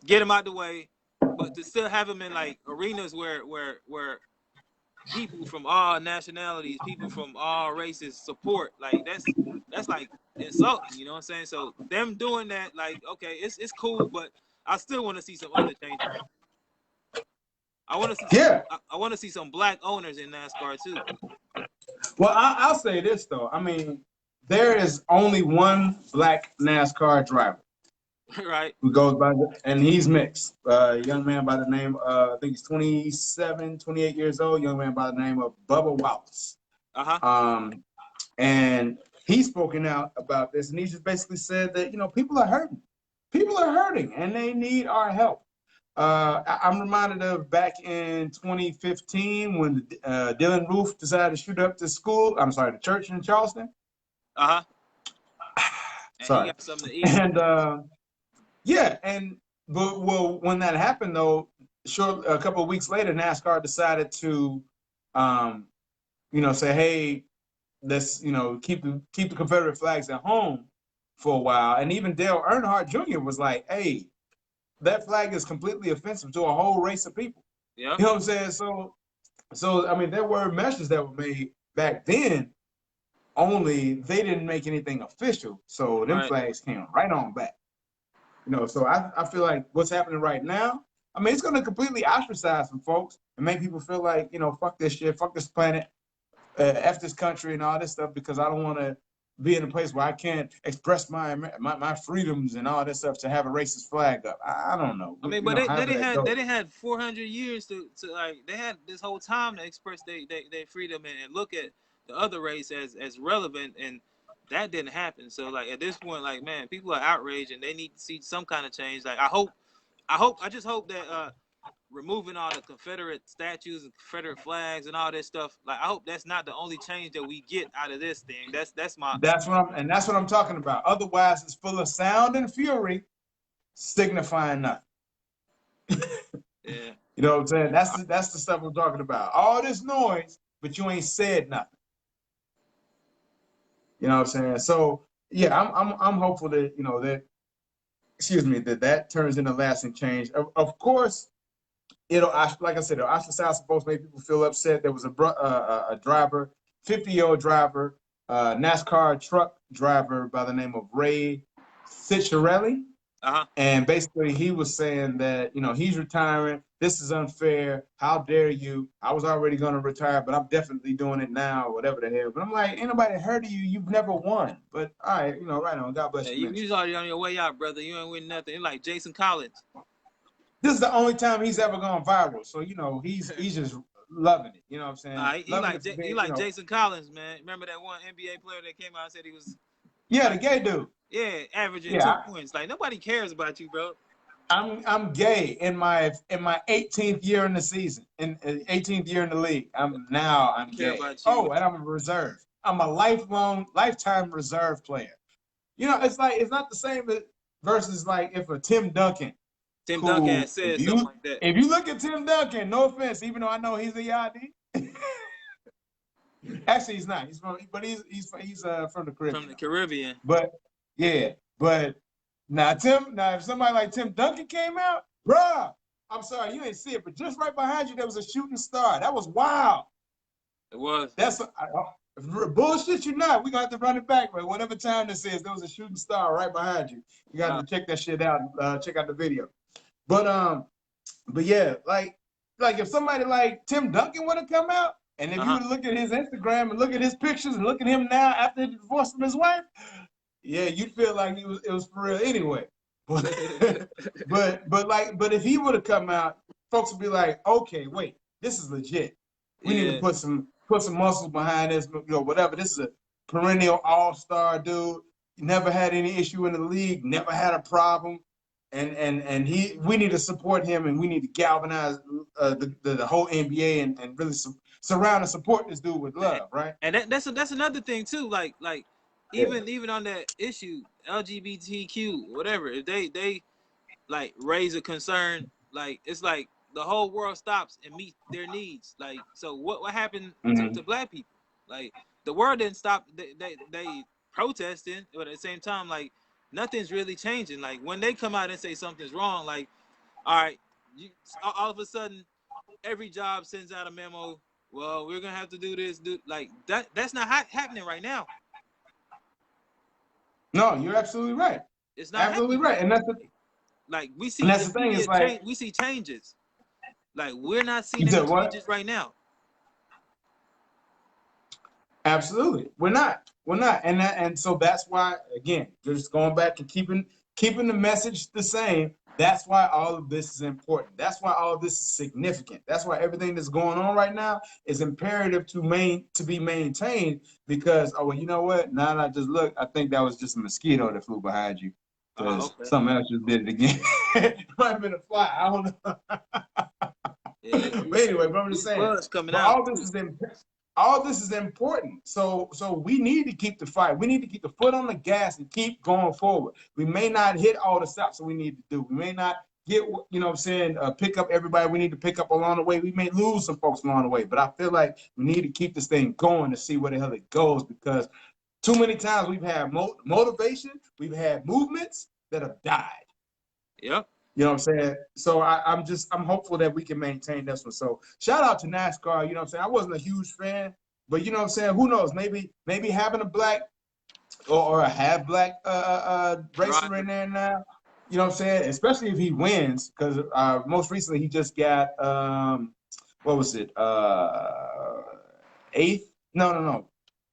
them out the way, but to still have them in like arenas where people from all nationalities, people from all races support, like that's like insulting. You know what I'm saying? So them doing that, like, okay, it's cool, but I still want to see some other changes. I want to see I want to see some black owners in NASCAR too. Well, I'll say this though. I mean, there is only one black NASCAR driver. Right. Who goes by and he's mixed. A young man by the name I think he's 27, 28 years old. Young man by the name of Bubba Wallace. And he's spoken out about this, and he just basically said that, you know, people are hurting. People are hurting, and they need our help. I'm reminded of back in 2015 when Dylan Roof decided to shoot up the church in Charleston. And Sorry. he got something to eat. And yeah, but when that happened though, a couple of weeks later, NASCAR decided to, you know, say, hey, let's, you know, keep the Confederate flags at home for a while. And even Dale Earnhardt Jr. was like, hey, that flag is completely offensive to a whole race of people. Yeah. You know what I'm saying? So I mean, there were measures that were made back then, only they didn't make anything official. So them flags came right on back. You know, so I feel like what's happening right now, I mean, it's going to completely ostracize some folks and make people feel like, you know, fuck this shit, fuck this planet, F this country and all this stuff, because I don't want to be in a place where I can't express my freedoms and all this stuff to have a racist flag up. I don't know. I mean, but they had 400 years to like, they had this whole time to express their freedom and look at the other race as relevant, and that didn't happen. So like at this point, like, man, people are outraged and they need to see some kind of change. Like I just hope that removing all the Confederate statues and Confederate flags and all this stuff, like I hope that's not the only change that we get out of this thing. That's what I'm talking about. Otherwise, it's full of sound and fury, signifying nothing. Yeah. You know what I'm saying? That's the stuff we're talking about. All this noise, but you ain't said nothing. You know what I'm saying? So yeah, I'm hopeful that, you know, that turns into lasting change. Of course, like I said, it'll ostracize supposed to make people feel upset. There was a driver, 50-year-old driver, NASCAR truck driver by the name of Ray Ciccarelli. And basically he was saying that, he's retiring. This is unfair. How dare you? I was already going to retire, but I'm definitely doing it now, or whatever the hell. But I'm like, ain't nobody heard of you. You've never won. But all right, right on. God bless you. You was already on your way out, brother. You ain't win nothing. You're like Jason Collins. This is the only time he's ever gone viral. So, he's just loving it. You know what I'm saying? He like Jason Collins, man. Remember that one NBA player that came out and said he was... Yeah, the gay dude. Yeah, averaging 2 points. Like, nobody cares about you, bro. I'm gay in my 18th year in the season, in 18th year in the league. I'm gay. Oh, and I'm a reserve. I'm a lifetime reserve player. It's not the same versus like if a Tim Duncan. Tim Duncan said something like that. If you look at Tim Duncan, no offense, even though I know he's a Yadi. Actually, he's not. He's from the Caribbean. From the Caribbean. But now if somebody like Tim Duncan came out, bruh, I'm sorry, you ain't see it, but just right behind you there was a shooting star. That was wild. It was. Bullshit you not. We gonna have to run it back, man. Whatever time this is, there was a shooting star right behind you. You got to check that shit out. Check out the video. But yeah, like if somebody like Tim Duncan would have come out, and if you would look at his Instagram and look at his pictures and look at him now after the divorce from his wife, yeah, you'd feel like it was for real anyway. But if he would have come out, folks would be like, okay, wait, this is legit. We need to put some muscles behind this, whatever. This is a perennial all-star dude. He never had any issue in the league, never had a problem. And we need to support him, and we need to galvanize the whole NBA and really surround and support this dude with love, right? And that's another thing too. Like even on that issue, LGBTQ, whatever, if they like raise a concern, like it's like the whole world stops and meet their needs. Like, so what happened to black people? Like, the world didn't stop. They protesting, but at the same time, like, nothing's really changing. Like, when they come out and say something's wrong, like, all right, all of a sudden, every job sends out a memo. Well, we're gonna have to do this. Like that. That's not happening right now. No, you're absolutely right. It's not absolutely right, and that's we see. That's the thing. Is like we see changes. Like, we're not seeing any changes right now. Absolutely, we're not, and so that's why, again, just going back and keeping the message the same. That's why all of this is important. That's why all of this is significant. That's why everything that's going on right now is imperative to be maintained. Because you know what? Now that I just look, I think that was just a mosquito that flew behind you. Because something else just did it again. It might have been a fly. I don't know. But anyway, but I'm just saying, all this is important. So we need to keep the fight. We need to keep the foot on the gas and keep going forward. We may not hit all the stops that we need to do. We may not get, pick up everybody we need to pick up along the way. We may lose some folks along the way, but I feel like we need to keep this thing going to see where the hell it goes, because too many times we've had motivation, we've had movements that have died. Yep. You know what I'm saying? So I'm hopeful that we can maintain this one. So shout out to NASCAR. You know what I'm saying? I wasn't a huge fan, but you know what I'm saying? Who knows? Maybe having a black or a half black racer in there now. You know what I'm saying? Especially if he wins, because most recently he just got what was it? 8th? No.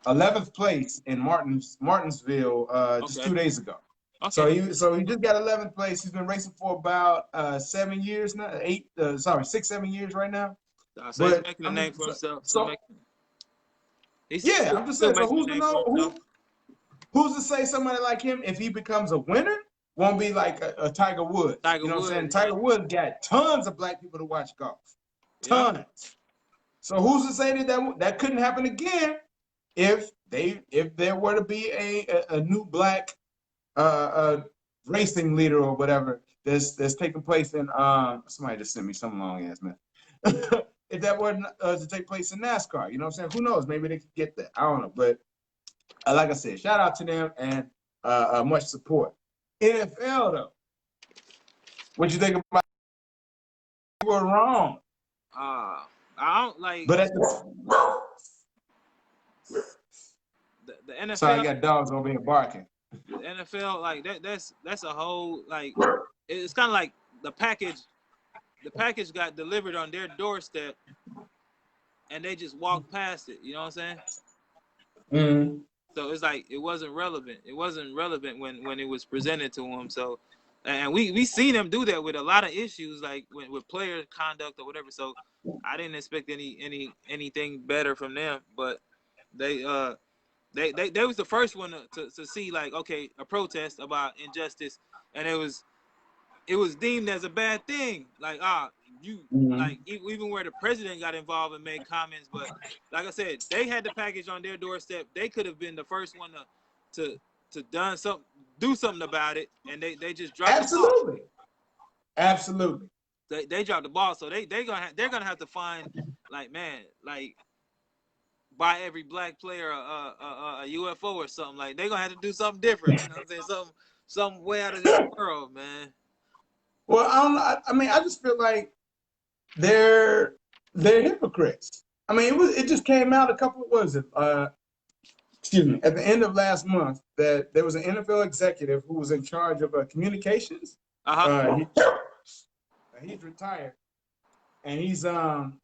11th place in Martinsville just 2 days ago. Okay. So he just got 11th place. He's been racing for about 7 years now. 6, 7 years right now. So he's making a name for himself. I'm just saying. So who's to know? Who's to say somebody like him, if he becomes a winner, won't be like a Tiger Woods? You know what I'm saying? Tiger Woods got tons of black people to watch golf. Tons. Yeah. So who's to say that couldn't happen again if there were to be a new black racing leader or whatever that's taking place in somebody just sent me some long ass man. If that were to take place in NASCAR, you know what I'm saying? Who knows? Maybe they could get that. I don't know. But like I said, shout out to them and much support. NFL though, what you think about were wrong. I don't like. But at the NFL. Sorry, I got dogs over here barking. The NFL, like that's a whole like. It's kind of like the package. The package got delivered on their doorstep, and they just walked past it. You know what I'm saying? Mm-hmm. So it's like it wasn't relevant. It wasn't relevant when it was presented to them. So, and we see them do that with a lot of issues, like with player conduct or whatever. So, I didn't expect anything better from them. But they was the first one to see like, okay, a protest about injustice, and it was deemed as a bad thing. Like like even where the president got involved and made comments, but like I said, they had the package on their doorstep. They could have been the first one to do something about it, and they just dropped the ball. Absolutely. They dropped the ball, so they're gonna have to find like, man, like buy every black player a UFO or something. Like they're gonna have to do something different. You know what I'm saying? Some way out of this world, man. Well, I don't know. I mean, I just feel like they're hypocrites. I mean, it just came out a couple. What was it? Excuse me. At the end of last month, that there was an NFL executive who was in charge of communications. He's retired, and he's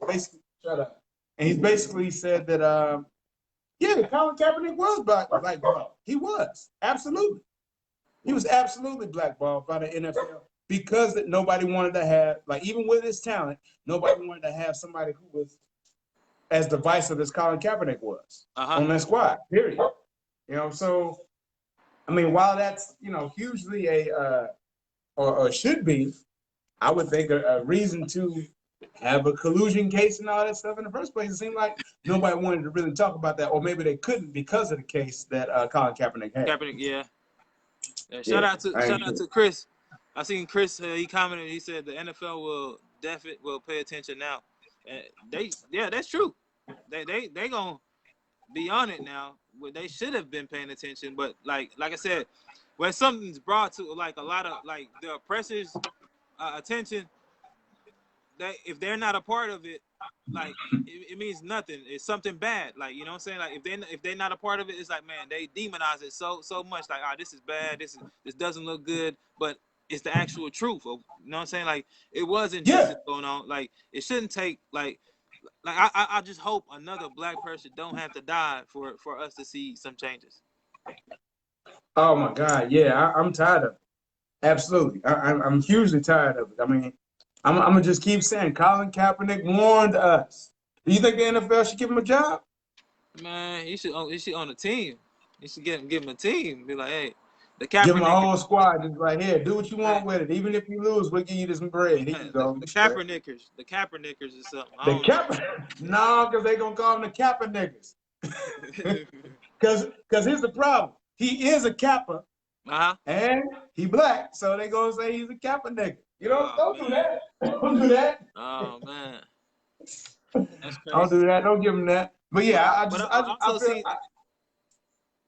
basically shut up. And he's basically said that Colin Kaepernick was blackballed. He was absolutely. He was absolutely blackballed by the NFL. Because that nobody wanted to have, like, even with his talent, nobody wanted to have somebody who was as divisive as Colin Kaepernick was on that squad, period. You know, so, I mean, while that's, hugely or should be, I would think a reason to have a collusion case and all that stuff in the first place. It seemed like nobody wanted to really talk about that, or maybe they couldn't because of the case that Colin Kaepernick had. Shout out to Chris. I seen Chris. He commented. He said the NFL will pay attention now. And that's true. They gonna be on it now. Well, they should have been paying attention, but like I said, when something's brought to like a lot of like the oppressors' attention, if they're not a part of it, like it means nothing. It's something bad. Like, you know what I'm saying? Like if they're not a part of it, it's like, man, they demonize it so much. Like, this is bad. This doesn't look good. But it's the actual truth. You know what I'm saying? Like, it was injustice going on. Like, it shouldn't take like I just hope another black person don't have to die for us to see some changes. Oh my God, yeah, I'm tired of it. Absolutely, I'm hugely tired of it. I mean, I'm gonna just keep saying, Colin Kaepernick warned us. Do you think the NFL should give him a job? Man, he should on a team. You should give him a team. Be like, hey. Give him a whole squad, just right here. Do what you want with it. Even if you lose, we'll give you this bread. Here you go. The Kaepernickers or something. No, because they gonna call them the Kaepernickers. Because here's the problem. He is a Kappa, and he black, so they gonna say he's a Kaepernick. You know, don't do that. Don't do that. Oh man, that's crazy. Don't do that. Don't give him that. But yeah, I feel.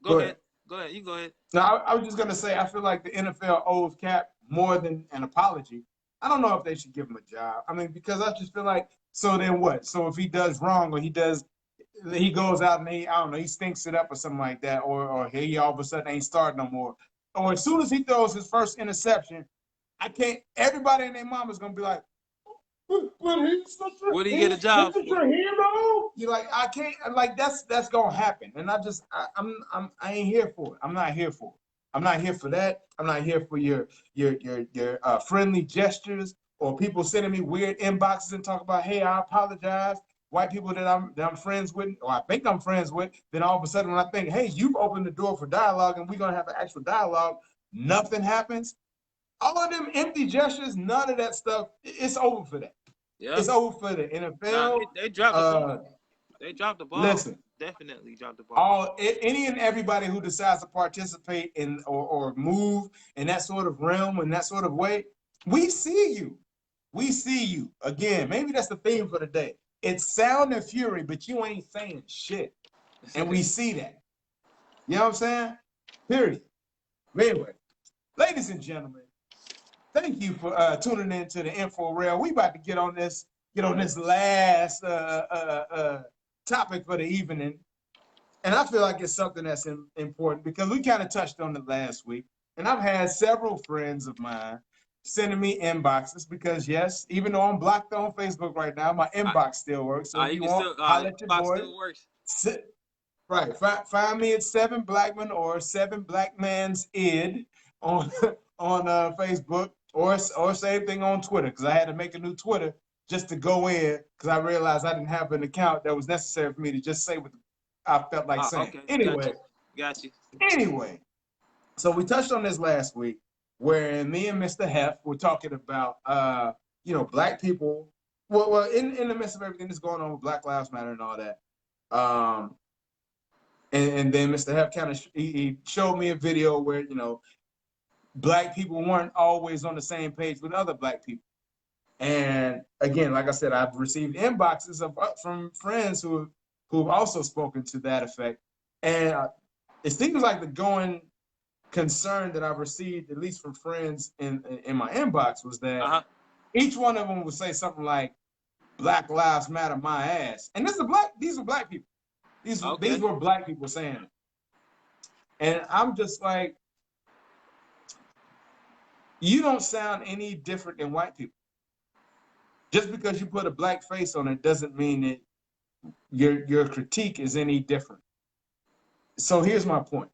Go ahead. Go ahead. You go ahead. No, I was just gonna say I feel like the NFL owes Cap more than an apology. I don't know if they should give him a job. I mean, because I just feel like, so then what? So if he does wrong or he goes out and he stinks it up or something like that, or he all of a sudden ain't starting no more. Or as soon as he throws his first interception, everybody and their mom is gonna be like, where do you get a job for? Hero? You're like, I can't, like, that's gonna happen. And I ain't here for it. I'm not here for it. I'm not here for that. I'm not here for your friendly gestures or people sending me weird inboxes and talk about, hey, I apologize. White people that I'm friends with, or I think I'm friends with, then all of a sudden when I think, hey, you've opened the door for dialogue and we're gonna have an actual dialogue, nothing happens. All of them empty gestures, none of that stuff, it's over for that. Yeah. It's over for the NFL. They dropped the ball. They dropped the ball. Listen, definitely dropped the ball. Any and everybody who decides to participate in or move in that sort of realm, in that sort of way, we see you. We see you. Again, maybe that's the theme for the day. It's sound and fury, but you ain't saying shit. And we see that. You know what I'm saying? Period. Anyway, ladies and gentlemen, thank you for tuning in to the Info Rail. We about to get on this last topic for the evening, and I feel like it's something that's important because we kind of touched on it last week, and I've had several friends of mine sending me inboxes because yes, even though I'm blocked on Facebook right now, my inbox still works. So if you want, holler at your boy. Still works. Right. Find me at 7 Blackman or 7 Blackman's id on Facebook or same thing on Twitter because I had to make a new Twitter just to go in because I realized I didn't have an account that was necessary for me to just say what I felt like saying. Okay. Anyway. Got you. Anyway, so we touched on this last week where me and Mr. Hef were talking about Black people. Well, in the midst of everything that's going on with Black Lives Matter and all that. And then Mr. Hef kind of he showed me a video where Black people weren't always on the same page with other Black people. And again, like I said, I've received inboxes from friends who've also spoken to that effect. And it seems like the going concern that I've received, at least from friends in my inbox, was that each one of them would say something like, "Black Lives Matter, my ass." And these were Black people. These were Black people saying it. And I'm just like, you don't sound any different than white people. Just because you put a black face on it doesn't mean that your critique is any different. So here's my point.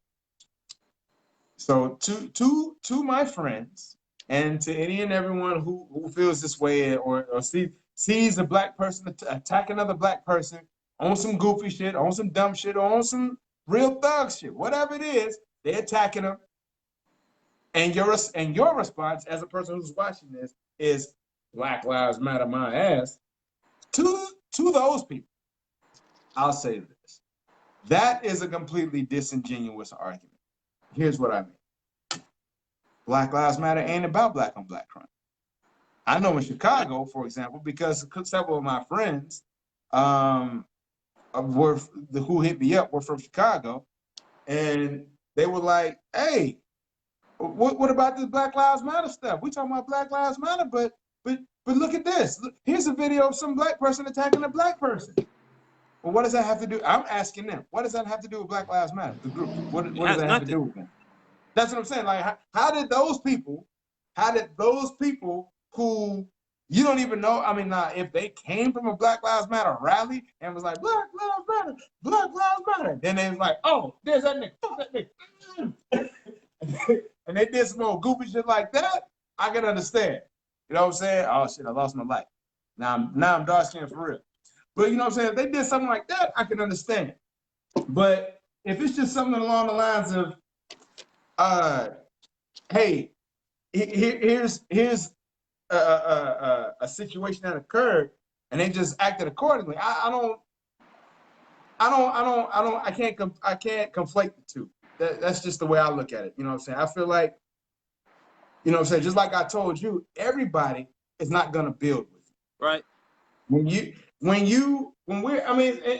So to my friends and to any and everyone who feels this way or sees a Black person attack another Black person on some goofy shit, on some dumb shit, or on some real thug shit, whatever it is, they're attacking them. And your response as a person who's watching this is Black Lives Matter, my ass. To those people, I'll say this. That is a completely disingenuous argument. Here's what I mean. Black Lives Matter ain't about Black on Black crime. I know in Chicago, for example, because several of my friends who hit me up were from Chicago, and they were like, "Hey, what about this Black Lives Matter stuff? We talking about Black Lives Matter, but look at this. Look, here's a video of some Black person attacking a Black person. Well, what does that have to do? I'm asking them. What does that have to do with Black Lives Matter? The group. What does that have to do with them? That's what I'm saying. Like, how did those people who you don't even know, I mean, if they came from a Black Lives Matter rally and was like, Black Lives Matter, Black Lives Matter, then they was like, oh, there's that nigga, fuck that nigga. And they did some more goofy shit like that, I can understand. You know what I'm saying? Oh shit, I lost my life. Now I'm dark skinned for real. But you know what I'm saying? If they did something like that, I can understand. But if it's just something along the lines of, hey, here's a situation that occurred, and they just acted accordingly. I can't conflate the two. That's just the way I look at it. You know what I'm saying? I feel like, you know what I'm saying, just like I told you, everybody is not gonna build with you. Right.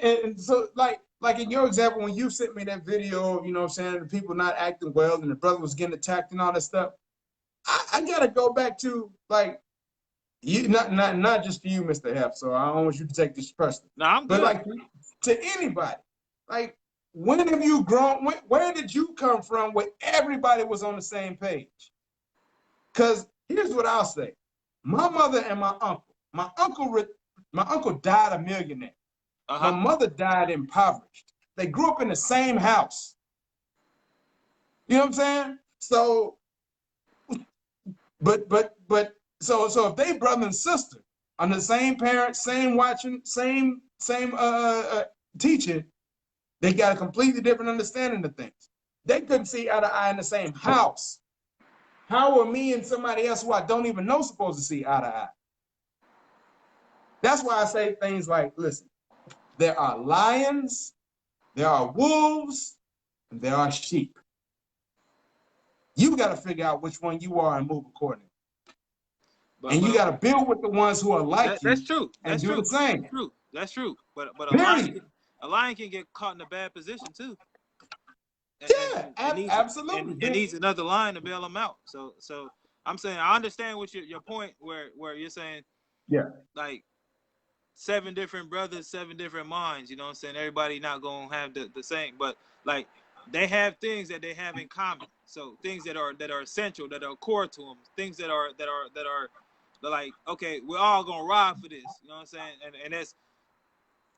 And so like in your example, when you sent me that video, you know what I'm saying, the people not acting well and the brother was getting attacked and all that stuff, I gotta go back to like you, not just to you, Mr. F. So I don't want you to take this personally. No, I'm good. But like to anybody, like when have you grown? Where did you come from where everybody was on the same page? Because here's what I'll say: my mother and my uncle died a millionaire. My mother died impoverished. They grew up in the same house. You know what I'm saying? So, so if they brother and sister on the same parents, same watching, same teaching, they got a completely different understanding of things. They couldn't see eye to eye in the same house. How are me and somebody else who I don't even know supposed to see eye to eye? That's why I say things like, listen, there are lions, there are wolves, and there are sheep. You got to figure out which one you are and move accordingly. And you got to build with the ones who are like you. That's true. And do the same. That's true. That's true. But a lion can get caught in a bad position too. Yeah, absolutely. And needs another lion to bail him out. So I'm saying I understand what your point where you're saying Yeah. like 7 different brothers, 7 different minds. You know what I'm saying? Everybody not gonna have the same, but like they have things that they have in common. So things that are essential, that are core to them, things that are like, okay, we're all gonna ride for this. You know what I'm saying? And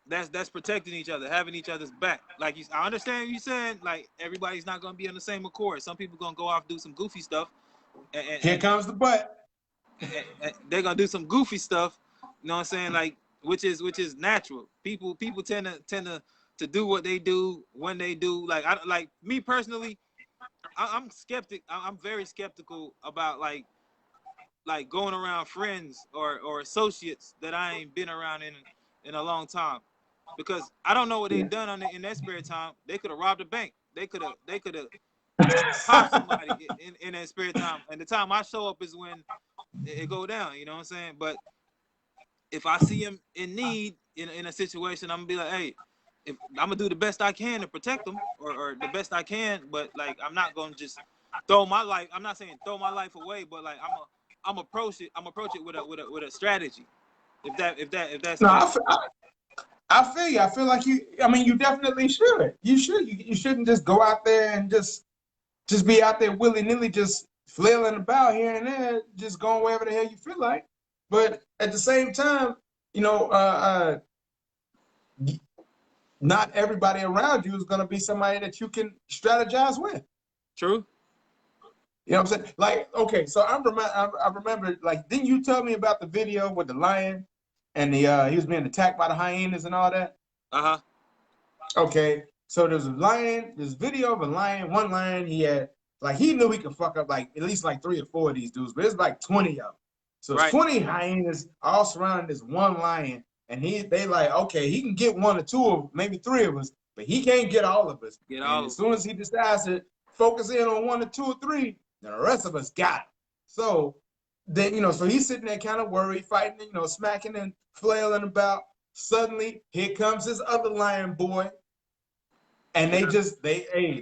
that's protecting each other, having each other's back. Like I understand you saying like everybody's not gonna be on the same accord. Some people gonna go off do some goofy stuff, and, and, Here and, comes the butt. and they're gonna do some goofy stuff. You know what I'm saying? Like which is natural. People tend to do what they do when they do. Like I like me personally, I'm skeptic. I'm very skeptical about like going around friends or associates that I ain't been around in a long time, because I don't know what they Yeah. done in their spare time. They could have robbed a bank. They could have popped somebody in their spare time. And the time I show up is when it go down. You know what I'm saying? But if I see him in need in a situation, I'm gonna be like, hey, if I'm gonna do the best I can to protect them or the best I can, but like I'm not gonna just throw my life. I'm not saying throw my life away, but like I'm approach it. I'm approach it with a strategy. If that's No, clear. I feel you. I feel like you. I mean, you definitely should. You should. You shouldn't just go out there and just be out there willy nilly, just flailing about here and there, just going wherever the hell you feel like. But at the same time, you know, not everybody around you is going to be somebody that you can strategize with. True. You know what I'm saying? Like, okay, so I remember, like, didn't you tell me about the video with the lion and he was being attacked by the hyenas and all that? Uh huh. Okay, so there's a lion, there's video of a lion, one lion, he had, like, he knew he could fuck up, like, at least, like, 3 or 4 of these dudes, but it's like 20 of them. So it's Right. 20 hyenas all surrounding this one lion, and they like, okay, he can get 1 or 2 of, maybe 3 of us, but he can't get all of us. Get And all as of soon as he decides to focus in on 1 or 2 or 3, then the rest of us got it. So then, so he's sitting there kind of worried, fighting, smacking and flailing about. Suddenly, here comes this other lion boy, and yeah.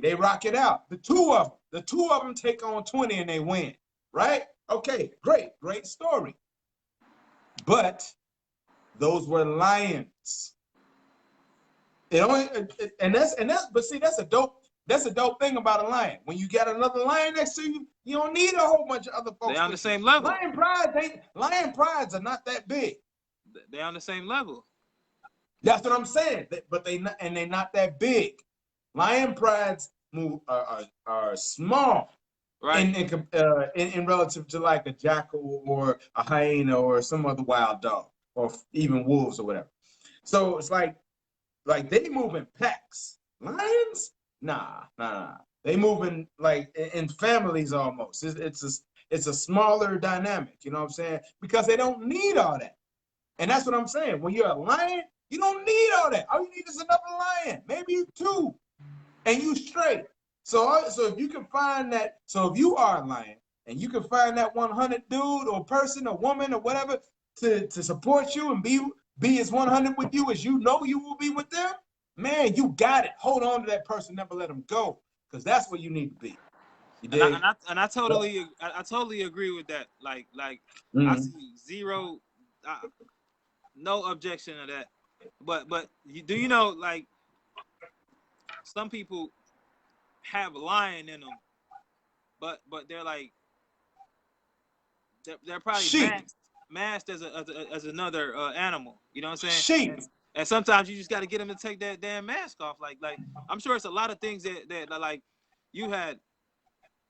they rock it out. The two of them take on 20 and they win, right? Okay, great story. But those were lions. It only and that's but see that's a dope thing about a lion. When you got another lion next to you, you don't need a whole bunch of other They folks on the with you. same level. Lion prides are not that big. They on the same level. That's what I'm saying. But they're not that big. Lion prides are small Right. in relative to like a jackal or a hyena or some other wild dog or even wolves or whatever. So it's like they move in packs. Lions, nah. They move in like in families almost. It's a smaller dynamic. You know what I'm saying? Because they don't need all that. And that's what I'm saying. When you're a lion, you don't need all that. All you need is another lion, maybe 2, and you straight. So if you can find that, so if you are a lion and you can find that 100 dude or person or woman or whatever to support you and be as 100 with you as you know you will be with them, man, you got it. Hold on to that person, never let them go, because that's where you need to be. You dig? I totally agree with that. Like I Mm-hmm. see zero, no objection to that. But do you know like some people have lion in them, but they're like they're probably Sheep. masked as another animal. You know what I'm saying? Sheep. And sometimes you just got to get them to take that damn mask off. Like I'm sure it's a lot of things that like you had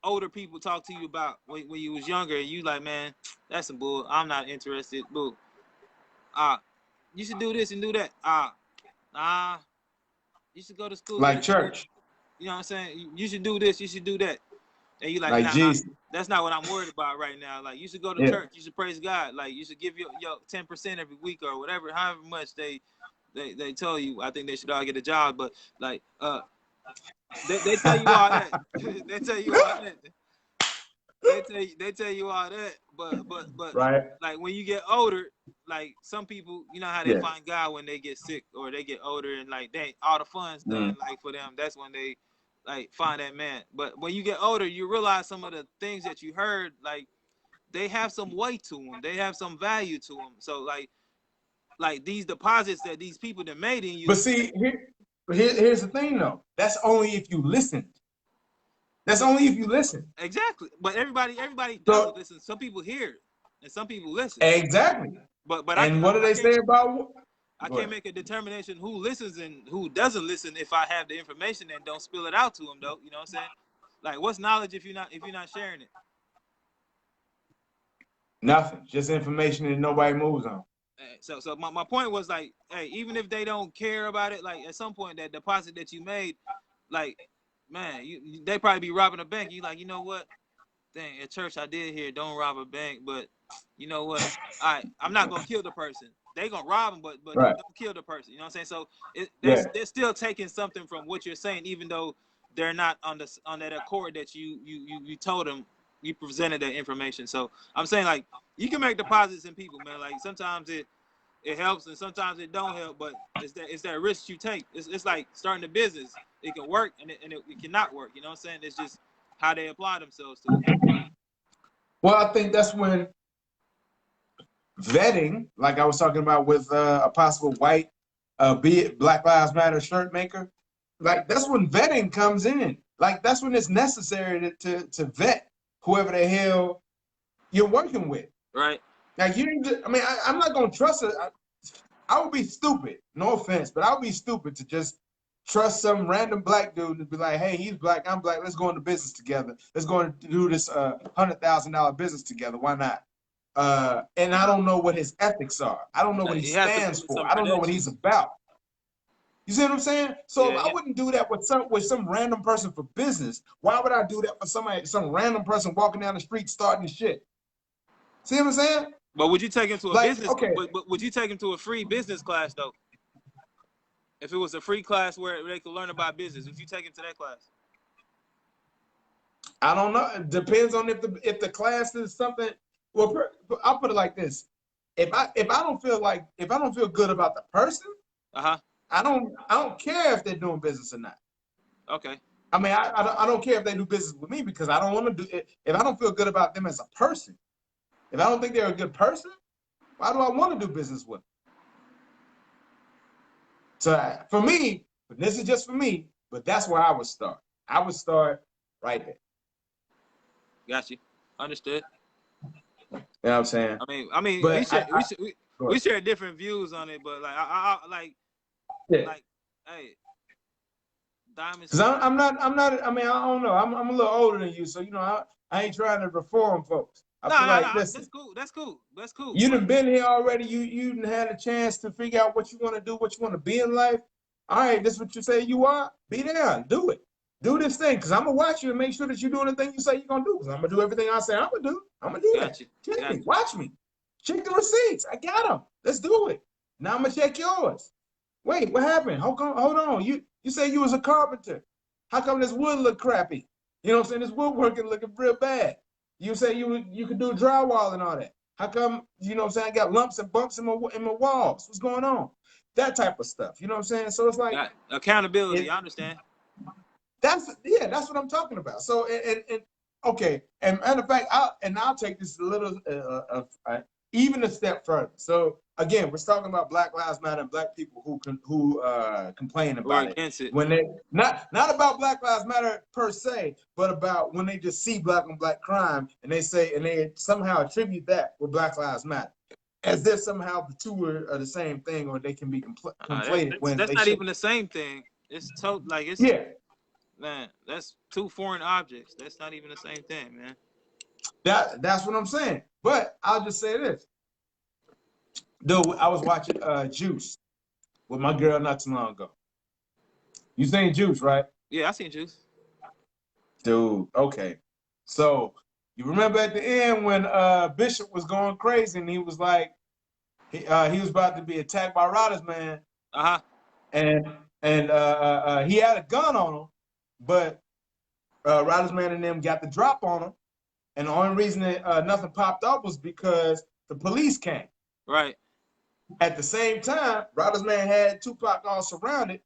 older people talk to you about when you was younger, and you like, man, that's some bull. I'm not interested. Boo. You should do this and do that. Nah. You should go to school. Like church. You know what I'm saying? You should do this. You should do that. And you like, Like nah, Jesus. that's not what I'm worried about right now. Like, you should go to Yeah. church. You should praise God. Like, you should give your 10% every week or whatever, however much they tell you. I think they should all get a job. But like, they tell you all that. They tell you all that. They tell you all that. But Right. like when you get older, like some people, you know how they Yeah. find God when they get sick or they get older and like all the fun's done like for them. That's when they like find that man. But when you get older, you realize some of the things that you heard, like they have some weight to them. They have some value to them. So like these deposits that these people that made in you. But see, here's the thing though. That's only if you listen. That's only if you listen. Exactly. But everybody So, doesn't listen. Some people hear it, and some people listen. Exactly. But and what do they say about? I can't make a determination who listens and who doesn't listen if I have the information and don't spill it out to them, though. You know what I'm saying? Like, what's knowledge if you're not sharing it? Nothing. Just information that nobody moves on. So my point was like, hey, even if they don't care about it, like at some point that deposit that you made, like, man, they probably be robbing a bank. You like, you know what? Dang, at church I did hear don't rob a bank, but you know what? I'm not gonna kill the person. They gonna rob them, but Right. don't kill the person. You know what I'm saying? So they're still taking something from what you're saying, even though they're not on that accord that you told them. You presented that information. So I'm saying, like, you can make deposits in people, man. Like sometimes it helps and sometimes it don't help, but it's that risk you take. It's like starting a business. It can work and it cannot work. You know what I'm saying? It's just how they apply themselves to it. Well, I think that's when vetting, like I was talking about with a possible white, be it Black Lives Matter shirt maker, like that's when vetting comes in. Like that's when it's necessary to vet whoever the hell you're working with. Right. Like I'm not gonna trust it. I would be stupid. No offense, but I would be stupid to just trust some random black dude and be like, hey, he's black, I'm black. Let's go into business together. Let's go and do this $100,000 business together. Why not? And I don't know what his ethics are. I don't know what he stands for. I don't know what he's about. You see what I'm saying? So if I wouldn't do that with some random person for business, why would I do that for some random person walking down the street starting shit? See what I'm saying? But would you take him to a business? Okay. But would you take him to a free business class though? If it was a free class where they could learn about business, would you take him to that class? I don't know. It depends on if the class is something. Well, I'll put it like this: if I don't feel good about the person, I don't care if they're doing business or not. Okay. I mean, I don't care if they do business with me because I don't want to do it. If I don't feel good about them as a person, if I don't think they're a good person, why do I want to do business with them? So for me, but this is just for me, but that's where I would start. I would start right there. Got you. Understood. You know what I'm saying? I mean, we share different views on it, but like, like, hey, diamonds. Because I'm not. I mean, I don't know. I'm a little older than you, so you know, I ain't trying to reform folks. That's cool. You done been here already. You done had a chance to figure out what you want to do, what you want to be in life. All right, this is what you say you are. Be there. Do it. Do this thing. Because I'm going to watch you and make sure that you're doing the thing you say you're going to do. Because I'm going to do everything I say I'm going to do. I'm going to do that. Check me. Watch me. Check the receipts. I got them. Let's do it. Now I'm going to check yours. Wait, what happened? Hold on. You say you was a carpenter. How come this wood look crappy? You know what I'm saying? This woodworking looking real bad. You say you could do drywall and all that. How come, you know what I'm saying, I got lumps and bumps in my walls? What's going on? That type of stuff. You know what I'm saying? So it's like accountability, I understand. That's what I'm talking about. So okay. And matter of fact, I'll take this a little even a step further. So again, we're talking about Black Lives Matter and black people who complain about it when they not about Black Lives Matter per se, but about when they just see black on black crime and they somehow attribute that with Black Lives Matter, as if somehow the two are the same thing, or they can be conflated. That's not even the same thing. It's man, that's two foreign objects. That's not even the same thing, man. That's what I'm saying. But I'll just say this. Dude, I was watching Juice with my girl not too long ago. You seen Juice, right? Yeah, I seen Juice. Dude, okay. So you remember at the end when Bishop was going crazy and he was like, he was about to be attacked by Riders Man. And he had a gun on him, but Riders Man and them got the drop on him. And the only reason that nothing popped up was because the police came. Right. At the same time, Riders Man had Tupac all surrounded.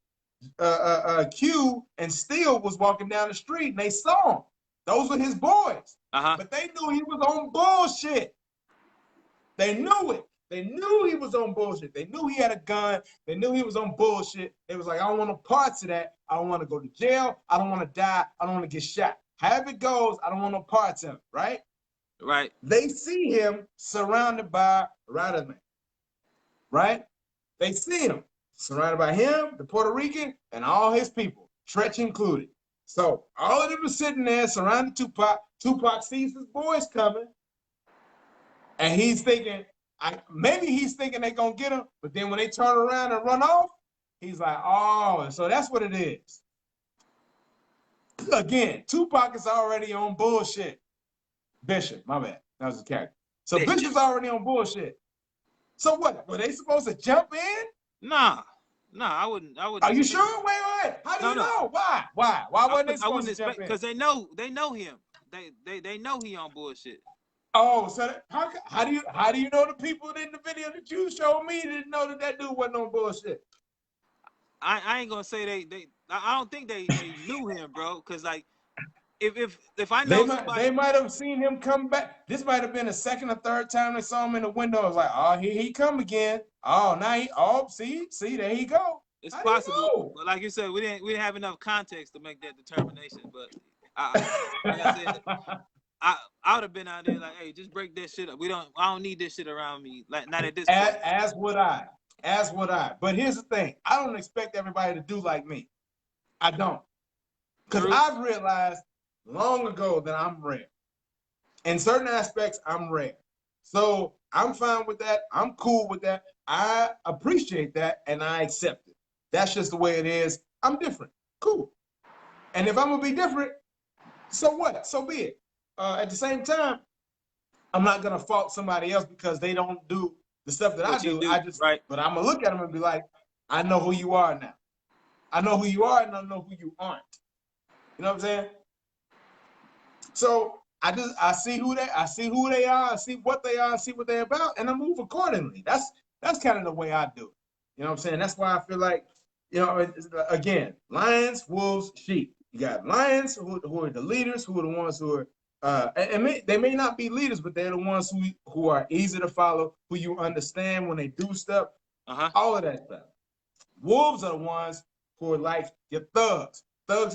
Q and Steel was walking down the street and they saw him. Those were his boys. Uh-huh. But they knew he was on bullshit. They knew it. They knew he was on bullshit. They knew he had a gun. They knew he was on bullshit. It was like, I don't want no parts of that. I don't want to go to jail. I don't want to die. I don't want to get shot. However it goes, I don't want no parts of it, right? Right. They see him surrounded by Radaman, right? They see him surrounded by him, the Puerto Rican, and all his people, Tretch included. So all of them are sitting there surrounding Tupac. Tupac sees his boys coming, and he's thinking, maybe he's thinking they're going to get him, but then when they turn around and run off, he's like, oh, so that's what it is. Again, Tupac is already on bullshit. Bishop, my bad. That was his character. So Bishop's already on bullshit. So what? Were they supposed to jump in? Nah, I wouldn't. Are you sure? Wait. How do you know? Why? Why wasn't they supposed to jump in? Because they know him. They know he on bullshit. Oh, so how do you know the people in the video that you showed me didn't know that dude wasn't on bullshit? I ain't gonna say they. I don't think they knew him, bro. Cause like, if I know they might have seen him come back. This might have been the second or third time they saw him in the window. It was like, oh, here he come again. Oh, now see, there he go. It's possible, but like you said, we didn't have enough context to make that determination. But like I said, I would have been out there like, hey, just break that shit up. I don't need this shit around me. Like not at this point. As would I. But here's the thing: I don't expect everybody to do like me. I don't, because I've realized long ago that I'm rare. In certain aspects, I'm rare. So I'm fine with that. I'm cool with that. I appreciate that, and I accept it. That's just the way it is. I'm different. Cool. And if I'm going to be different, so what? So be it. At the same time, I'm not going to fault somebody else because they don't do the stuff that I do. But I'm going to look at them and be like, I know who you are now. I know who you are and I know who you aren't. You know what I'm saying? So I see who they are, I see what they are, I see what they're about, and I move accordingly. That's kind of the way I do it. You know what I'm saying? That's why I feel like, you know, again, lions, wolves, sheep. You got lions who are the leaders, who are the ones who are they may not be leaders, but they're the ones who are easy to follow, who you understand when they do stuff, all of that stuff. Wolves are the ones who are like your thugs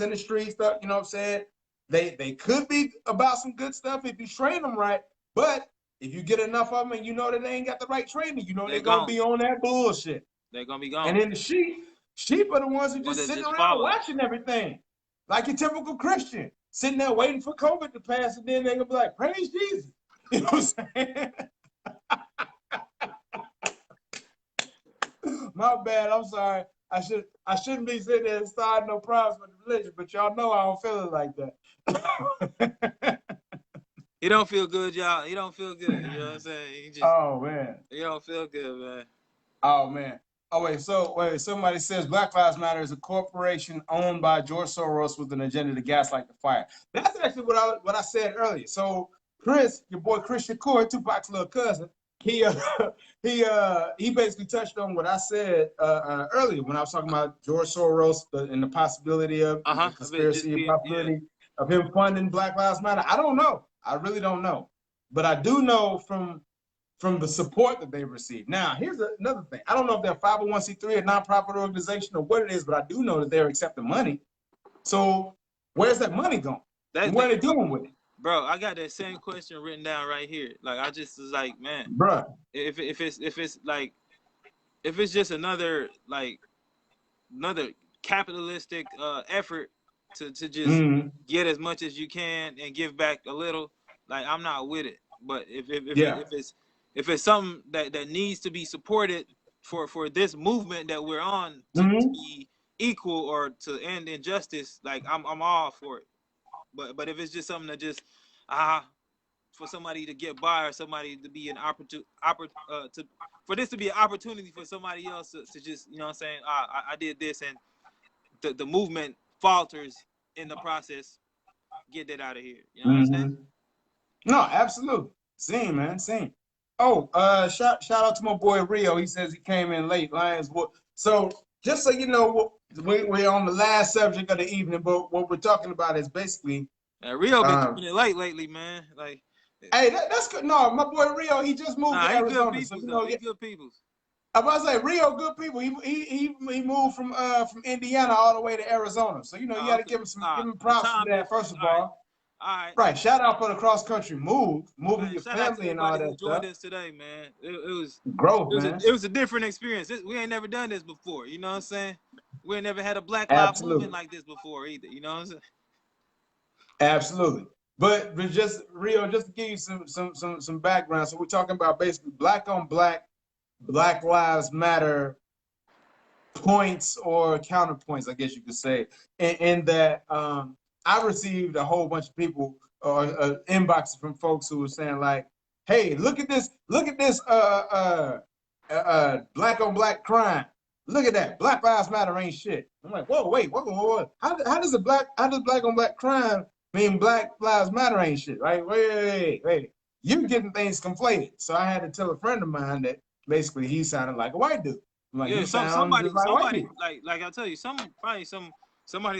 in the streets, stuff, you know what I'm saying? They could be about some good stuff if you train them right, but if you get enough of them and you know that they ain't got the right training, you know they're gonna be on that bullshit. They're gonna be gone. And then the sheep are the ones who just sitting around watching everything, like a typical Christian, sitting there waiting for COVID to pass, and then they're gonna be like, "Praise Jesus," you know what I'm saying? My bad. I'm sorry. I shouldn't be sitting there starting no problems with the religion, but y'all know I don't feel it like that. He don't feel good, y'all. He don't feel good. You know what I'm saying? Oh man. He don't feel good, man. Oh man. Oh wait. Somebody says Black Lives Matter is a corporation owned by George Soros with an agenda to gaslight the fire. That's actually what I said earlier. So Chris, your boy Chris Shakur, Tupac's little cousin, he basically touched on what I said earlier when I was talking about George Soros and the possibility of the conspiracy and possibility of him funding Black Lives Matter. I don't know. I really don't know. But I do know from the support that they've received. Now, here's another thing. I don't know if they're a 501c3 or nonprofit organization or what it is, but I do know that they're accepting money. So where's that money going? What are they doing with it? Bro, I got that same question written down right here. Like I just was like, man, bro, if it's just another capitalistic effort to just get as much as you can and give back a little, like I'm not with it. But if it's something that needs to be supported for this movement that we're on to be equal or to end injustice, like I'm all for it. But if it's just something that just for somebody to get by or somebody to be an for this to be an opportunity for somebody else to just, you know what I'm saying, I did this and the movement falters in the process, get that out of here. You know what I'm saying? No, absolutely. Same, man. Same. Oh, shout out to my boy Rio. He says he came in late. Lions. So just so you know, we're on the last subject of the evening, but what we're talking about is basically And Rio been keeping it light lately, man. Like, hey, that's good. No, my boy Rio, he just moved to he good Arizona, so peoples you though. know. He good peoples. I was about to say Rio, good people. He moved from Indiana all the way to Arizona, so you know you got to Okay. give him The props for time that. difference. First of all, All right. right? Shout out for the cross country moving Man, your shout out to family and all everybody that who joined stuff. us today, man. It Growth, man. was a different experience. We ain't never done this before. You know what I'm saying? We ain't never had a Black Lives movement Absolutely, like this before either. You know what I'm saying? absolutely. But just Rio, just to give you some background. So we're talking about basically black on black, Black Lives Matter points or counterpoints, I guess you could say, in that I received a whole bunch of people or inboxes from folks who were saying like, "Hey, look at this black on black crime. Look at that. Black Lives Matter ain't shit." I'm like, "Whoa, wait, whoa. How does black on black crime mean Black Lives Matter ain't shit?" Right? Wait. You're getting things conflated. So I had to tell a friend of mine that basically he sounded like a white dude. I'm like, Yeah, you sound just like white people. like I tell you, somebody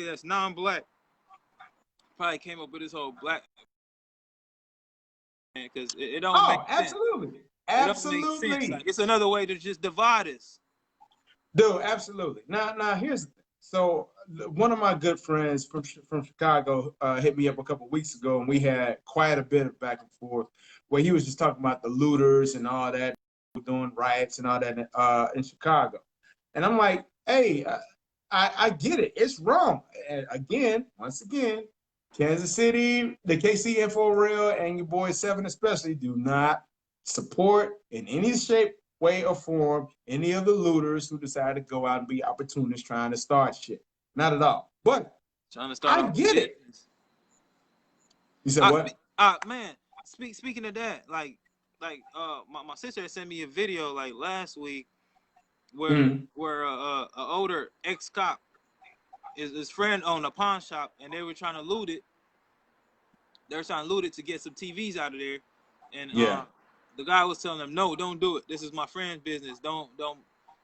that's non-black probably came up with this whole black man because it don't make Oh, sense. absolutely. It don't make sense. Absolutely. Like it's another way to just divide us. Dude, absolutely. Now here's the thing. So one of my good friends from Chicago hit me up a couple weeks ago, and we had quite a bit of back and forth where he was just talking about the looters and all that, doing riots and all that in Chicago. And I'm like, hey, I get it. It's wrong. And once again, Kansas City, the KC Info Real, and your boy Seven especially do not support in any shape, way, or form any of the looters who decide to go out and be opportunists trying to start shit. Not at all. But Trying to start I get it. You said what? Man, speaking of that, my sister sent me a video like last week where a older ex-cop his friend owned a pawn shop and they were trying to loot it. They were trying to loot it to get some TVs out of there. And the guy was telling them, "No, don't do it. This is my friend's business. Don't."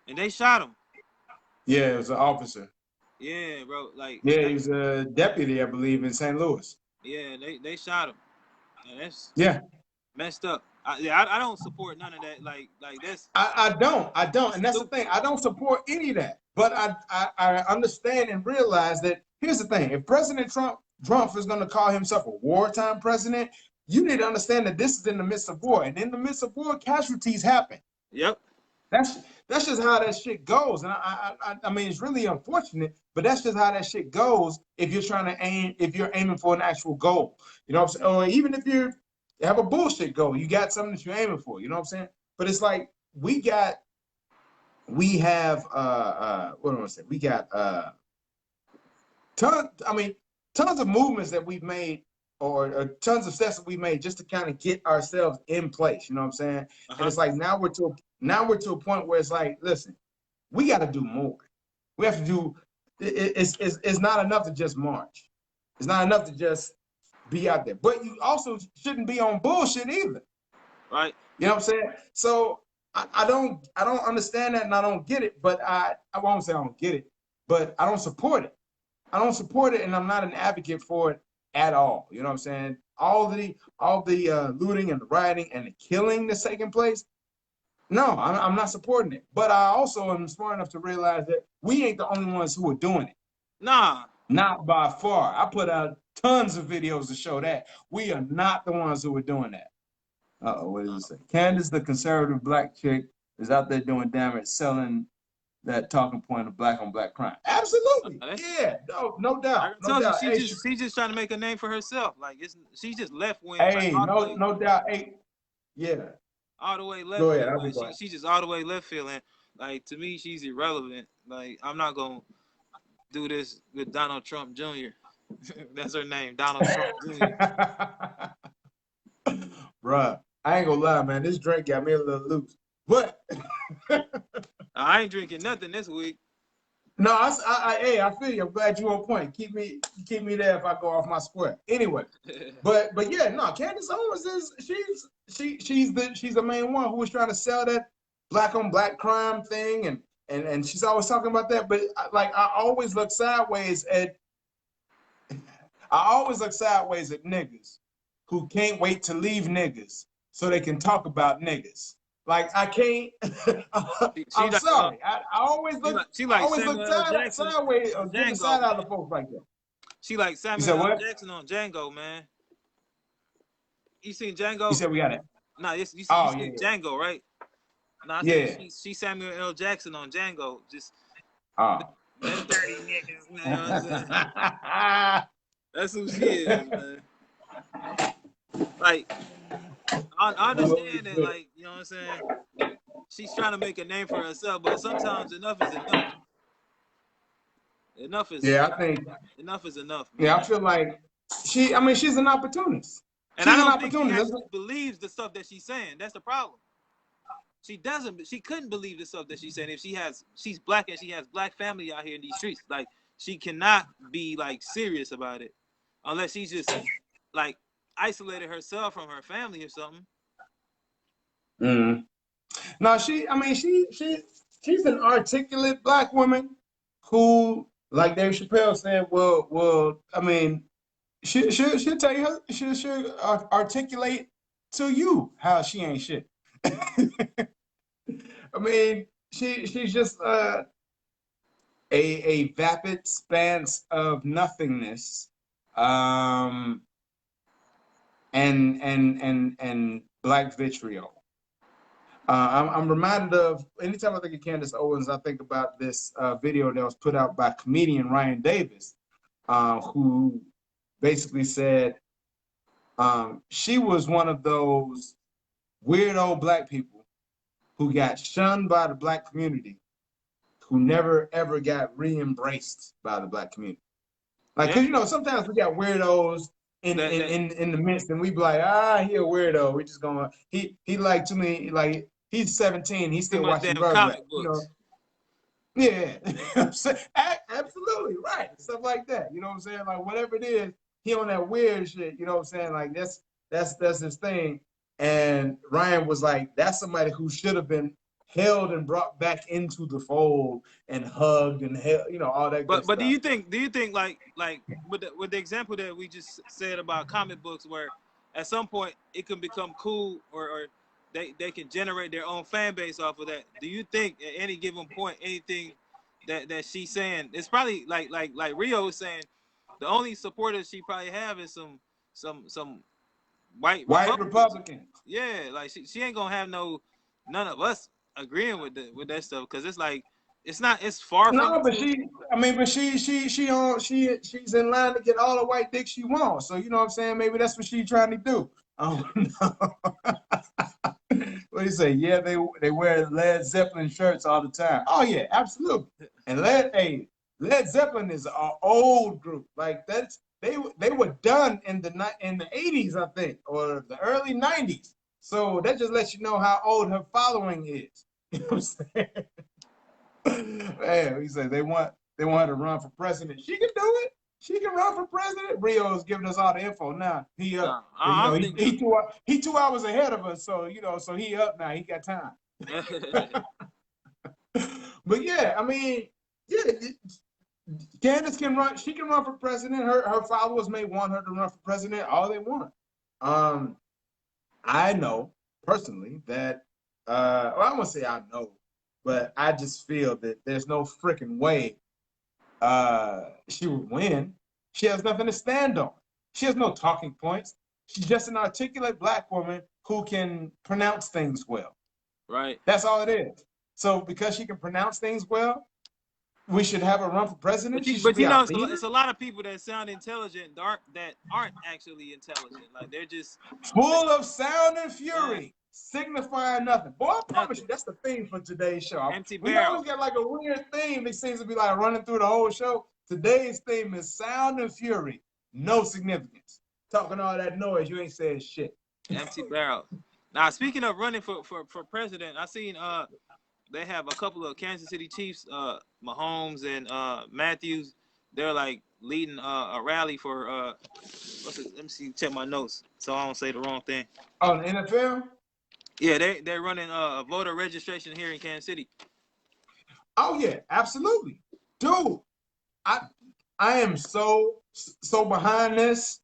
And they shot him. Yeah, it was an officer. Yeah, bro. Like, yeah, he was a deputy, I believe, in St. Louis. Yeah, they shot him. And that's messed up. I don't support none of that. Like that's. I don't, and that's the thing. I don't support any of that. But I understand and realize that here's the thing: if President Trump is going to call himself a wartime president, you need to understand that this is in the midst of war, and in the midst of war, casualties happen. Yep. That's just how that shit goes, and I mean it's really unfortunate, but that's just how that shit goes. If you're aiming for an actual goal, you know what I'm saying? Or even if you have a bullshit goal, you got something that you're aiming for, you know what I'm saying? But it's like we have what do I want to say? We got tons of movements that we've made or tons of steps that we made just to kind of get ourselves in place, you know what I'm saying? And it's like now we're to a point where it's like, listen, we got to do more. We have to do. It's not enough to just march. It's not enough to just be out there. But you also shouldn't be on bullshit either. Right. You know what I'm saying? So I don't understand that and I don't get it. But I won't say I don't get it, but I don't support it. I don't support it, and I'm not an advocate for it at all. You know what I'm saying? All the looting and the rioting and the killing that's taking place. No, I'm not supporting it. But I also am smart enough to realize that we ain't the only ones who are doing it. Nah. Not by far. I put out tons of videos to show that. We are not the ones who are doing that. What does it say? Candace, the conservative black chick, is out there doing damage, selling that talking point of black on black crime. Absolutely. Yeah, no doubt. No doubt. She's just trying to make a name for herself. Like she just left wing. Hey, no doubt. Hey, yeah. All the way left. Go ahead. Like, she just all the way left field. And like to me, she's irrelevant. Like I'm not gonna do this with Donald Trump Jr. That's her name, Donald Trump Jr. Bruh, I ain't gonna lie, man. This drink got me a little loose. But I ain't drinking nothing this week. No, I feel you. I'm glad you're on point. Keep me there if I go off my square. Anyway, but yeah, no, Candace Owens she's the main one who was trying to sell that black on black crime thing, and she's always talking about that. But like I always look sideways at. I always look sideways at niggas who can't wait to leave niggas so they can talk about niggas. Like I can't. She I'm like sorry. I she like always look Samuel L. Jackson sideways or on get the Django, side out man. of folks like that. She like You Samuel said L. what? Jackson on Django, man. You seen You Django? said we got it. Nah, you Oh seen yeah, Django, right? Nah, I said yeah. she Samuel L. Jackson on Django. Just Oh. them dirty niggas, man. You know what I'm saying? That's who she is, man. Like, I understand that, like, you know what I'm saying? She's trying to make a name for herself, but sometimes enough is enough. Enough is Yeah, I think. enough is enough, man. Yeah, I feel like she's an opportunist. And She's I an don't think she opportunist. actually believes the stuff that she's saying. That's the problem. She doesn't. She couldn't believe the stuff that she's saying. If she's black and she has black family out here in these streets. Like, she cannot be like serious about it, unless she's just like isolated herself from her family or something. Mm. No, she's an articulate black woman who, like Dave Chappelle said, I mean, she'll tell you, she'll articulate to you how she ain't shit. I mean, she's just a vapid expanse of nothingness, and black vitriol. I'm reminded of, anytime I think of Candace Owens, I think about this video that was put out by comedian Ryan Davis, who basically said she was one of those weirdo black people who got shunned by the black community, who never ever got re-embraced by the black community. Like, Yeah. cause you know, sometimes we got weirdos in the midst, and we be like, he a weirdo. We just going, he like, to me, like, he's 17, he's Too still much watching damn Rugrats, comic you know. books. Yeah. Absolutely right. Stuff like that. You know what I'm saying? Like, whatever it is, he on that weird shit, you know what I'm saying? Like, that's his thing. And Ryan was like, that's somebody who should have been held and brought back into the fold and hugged and held, you know, all that good But stuff. do you think like with the example that we just said about comic books, where at some point it can become cool, or they can generate their own fan base off of that? Do you think at any given point anything that she's saying, it's probably like Rio was saying, the only supporters she probably have is some white Republicans. Yeah, like she ain't gonna have none of us agreeing with that stuff, because it's like it's far from No, the but truth. she's in line to get all the white dick she wants. So you know what I'm saying? Maybe that's what she's trying to do. Oh no. What do you say? Yeah, they wear Led Zeppelin shirts all the time. Oh yeah, absolutely. And Led Zeppelin is an old group. Like, they were done in the 80s, I think, or the early 90s. So that just lets you know how old her following is. You know what I'm saying? Man, he said they want her to run for president. She can do it. She can run for president. Rio's giving us all the info now. He up. I'm thinking. He 2 hours ahead of us, so so he up now. He got time. But yeah, I mean, yeah, Candace can run. She can run for president. Her followers may want her to run for president. All they want. I know personally that. Well, I'm gonna say I know, but I just feel that there's no freaking way she would win. She has nothing to stand on. She has no talking points. She's just an articulate black woman who can pronounce things well. Right. That's all it is. So because she can pronounce things well, we should have her run for president. But you know, it's a lot of people that sound intelligent that aren't actually intelligent. Like, they're just full of sound and fury, signifying nothing. Boy, I promise you, that's the theme for today's show. Empty We barrel. always got like a weird theme that seems to be like running through the whole show. Today's theme is sound and fury, no significance. Talking all that noise, you ain't saying shit. Empty barrel. Now, speaking of running for president, I seen they have a couple of Kansas City Chiefs, Mahomes and Matthews. They're like leading a rally for let me see, check my notes so I don't say the wrong thing. Oh, the NFL? Yeah, they're running a voter registration here in Kansas City. Oh yeah, absolutely, dude. I am so behind this.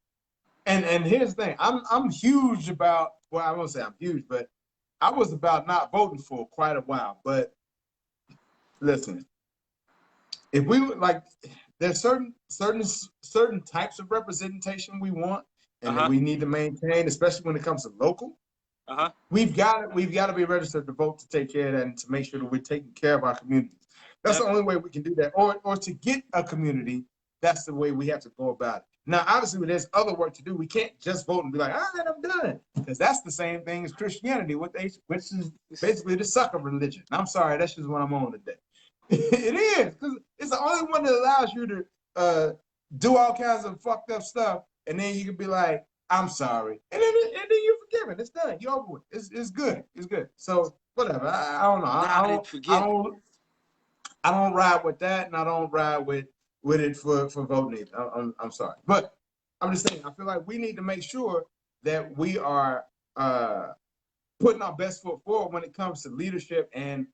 And here's the thing, I'm huge about, well, I won't say I'm huge, but I was about not voting for quite a while. But listen, if we like, there's certain types of representation we want and that we need to maintain, especially when it comes to local. We've got to be registered to vote to take care of that and to make sure that we're taking care of our communities. That's the only way we can do that. Or to get a community, that's the way we have to go about it. Now, obviously, there's other work to do. We can't just vote and be like, all right, I'm done. Because that's the same thing as Christianity, which is basically the sucker religion. I'm sorry, that's just what I'm on today. It is, because it's the only one that allows you to do all kinds of fucked up stuff, and then you can be like, I'm sorry. And then you're forgiven. It's done. You're over with. It's good. It's good. So whatever. I don't know. I don't ride with that, and I don't ride with it for voting either. I'm sorry. But I'm just saying, I feel like we need to make sure that we are putting our best foot forward when it comes to leadership and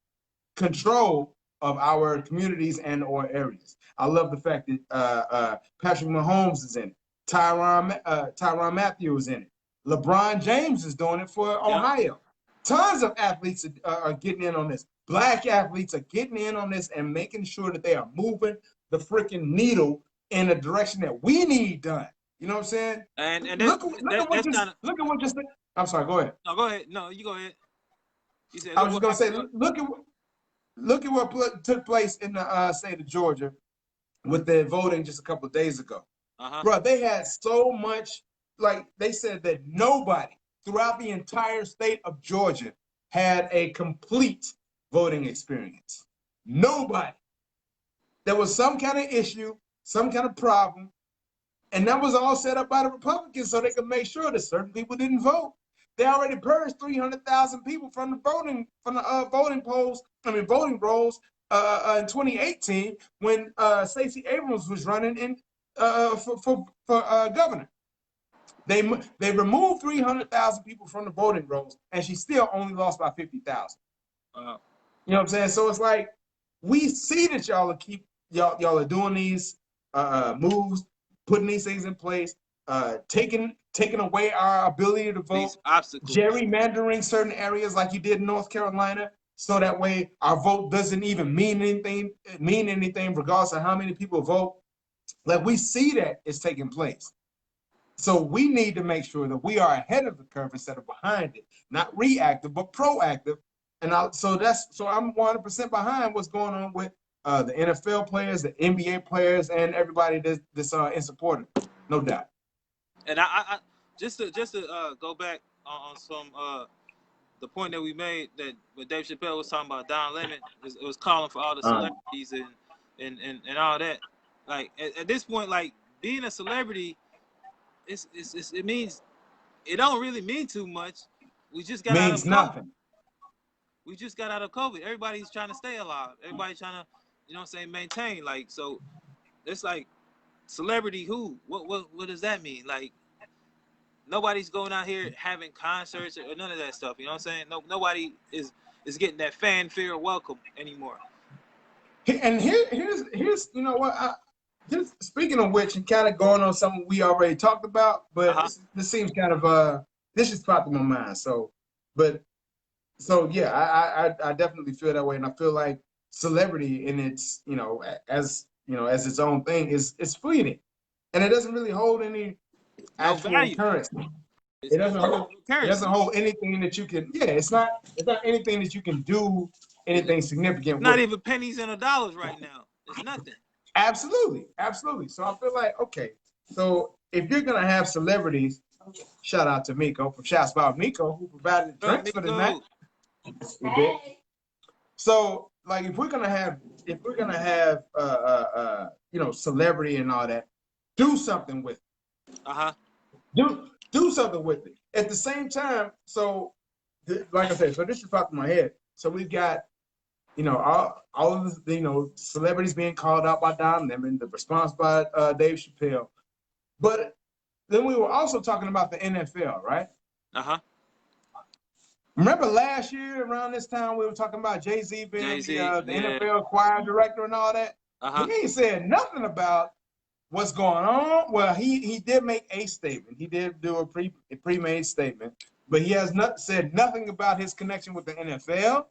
control of our communities and or areas. I love the fact that Patrick Mahomes is in it. Tyrann Mathieu is in it. LeBron James is doing it for Ohio. Tons of athletes are getting in on this. Black athletes are getting in on this and making sure that they are moving the freaking needle in a direction that we need done. You know what I'm saying? And look at what just. I'm sorry. Go ahead. No, go ahead. No, you go ahead. You said, I was just gonna say, look at what took place in the state of Georgia with the voting just a couple of days ago. Bro, they had so much, like they said that nobody throughout the entire state of Georgia had a complete voting experience. Nobody. There was some kind of issue, some kind of problem, and that was all set up by the Republicans so they could make sure that certain people didn't vote. They already purged 300,000 people from the voting rolls in 2018 when Stacey Abrams was running in for governor. They removed 300,000 people from the voting rolls, and she still only lost by 50,000. You know what I'm saying? So it's like, we see that y'all are doing these moves, putting these things in place, taking away our ability to vote, gerrymandering certain areas like you did in North Carolina, so that way our vote doesn't even mean anything regardless of how many people vote. Like, we see that it's taking place. So we need to make sure that we are ahead of the curve instead of behind it, not reactive, but proactive. And so I'm 100% behind what's going on with the NFL players, the NBA players, and everybody that's in support of it. No doubt. And I just to go back on some the point that we made, that when Dave Chappelle was talking about Don Lemon, it was calling for all the celebrities and all that. Like at this point, like, being a celebrity, it means, it don't really mean too much. We just got out of nothing. We just got out of COVID. Everybody's trying to stay alive. Everybody's trying to, you know what I'm saying, maintain. Like, so it's like, celebrity who? What does that mean? Like, nobody's going out here having concerts or none of that stuff. You know what I'm saying? Nobody is getting that fanfare welcome anymore. And here's you know what? Just speaking of which, and kind of going on something we already talked about, but this seems kind of this just popped in my mind. So yeah, I definitely feel that way, and I feel like celebrity in its, you know, as its own thing is fleeting, and it doesn't really hold any actual currency. It doesn't hold anything that you can. Yeah, it's not anything that you can do anything significant. Not even pennies and dollars right now. It's nothing. Absolutely. So I feel like, okay, so if you're gonna have celebrities, shout out to Miko from Shouts About Miko, who provided the drinks for the night. We did. So, like, if we're gonna have you know, celebrity and all that, do something with it. Do something with it. At the same time, so like I said, so this is popping in my head. So we've got, you know, all of the, you know, celebrities being called out by Don Lemon, the response by Dave Chappelle. But then we were also talking about the NFL, right? Remember last year around this time we were talking about Jay-Z being the NFL choir director and all that? He ain't said nothing about what's going on? Well, he did make a statement. He did do a pre-made statement, but he has not said nothing about his connection with the NFL,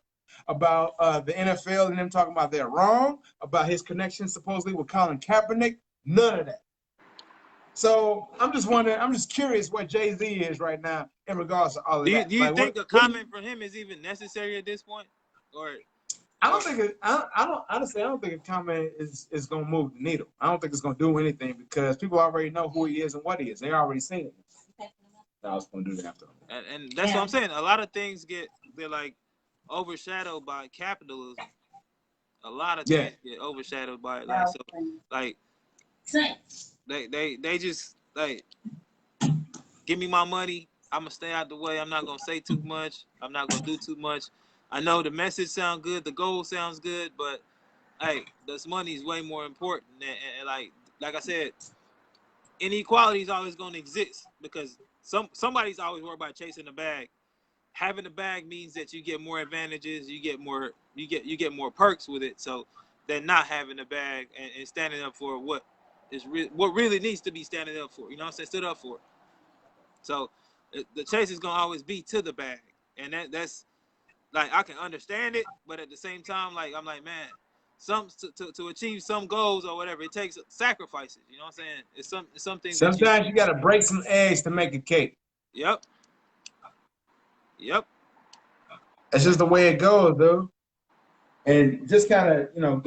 about the NFL and them talking about they're wrong, about his connection supposedly with Colin Kaepernick. None of that. So I'm just wondering. I'm just curious what Jay-Z is right now in regards to all of that. Do you think a comment from him is even necessary at this point, or? I don't think honestly, I don't think a comment is gonna move the needle. I don't think it's gonna do anything because people already know who he is and what he is. They already seen it. I was gonna do that after. And that's what I'm saying. A lot of things they're like overshadowed by capitalism. A lot of things get overshadowed by it. Like so, like they just like give me my money. I'm gonna stay out the way. I'm not gonna say too much. I'm not gonna do too much. I know the message sounds good, the goal sounds good, but hey, this money is way more important. And like I said, inequality is always going to exist because somebody's always worried about chasing the bag. Having the bag means that you get more advantages, you get more perks with it. So than not having the bag and standing up for what really needs to be standing up for. You know what I'm saying? Stood up for it. So the chase is going to always be to the bag, and that's. Like I can understand it, but at the same time, like I'm like, man, to achieve some goals or whatever, it takes sacrifices. You know what I'm saying? It's something. Sometimes you gotta break some eggs to make a cake. Yep. That's just the way it goes, though. And just kind of,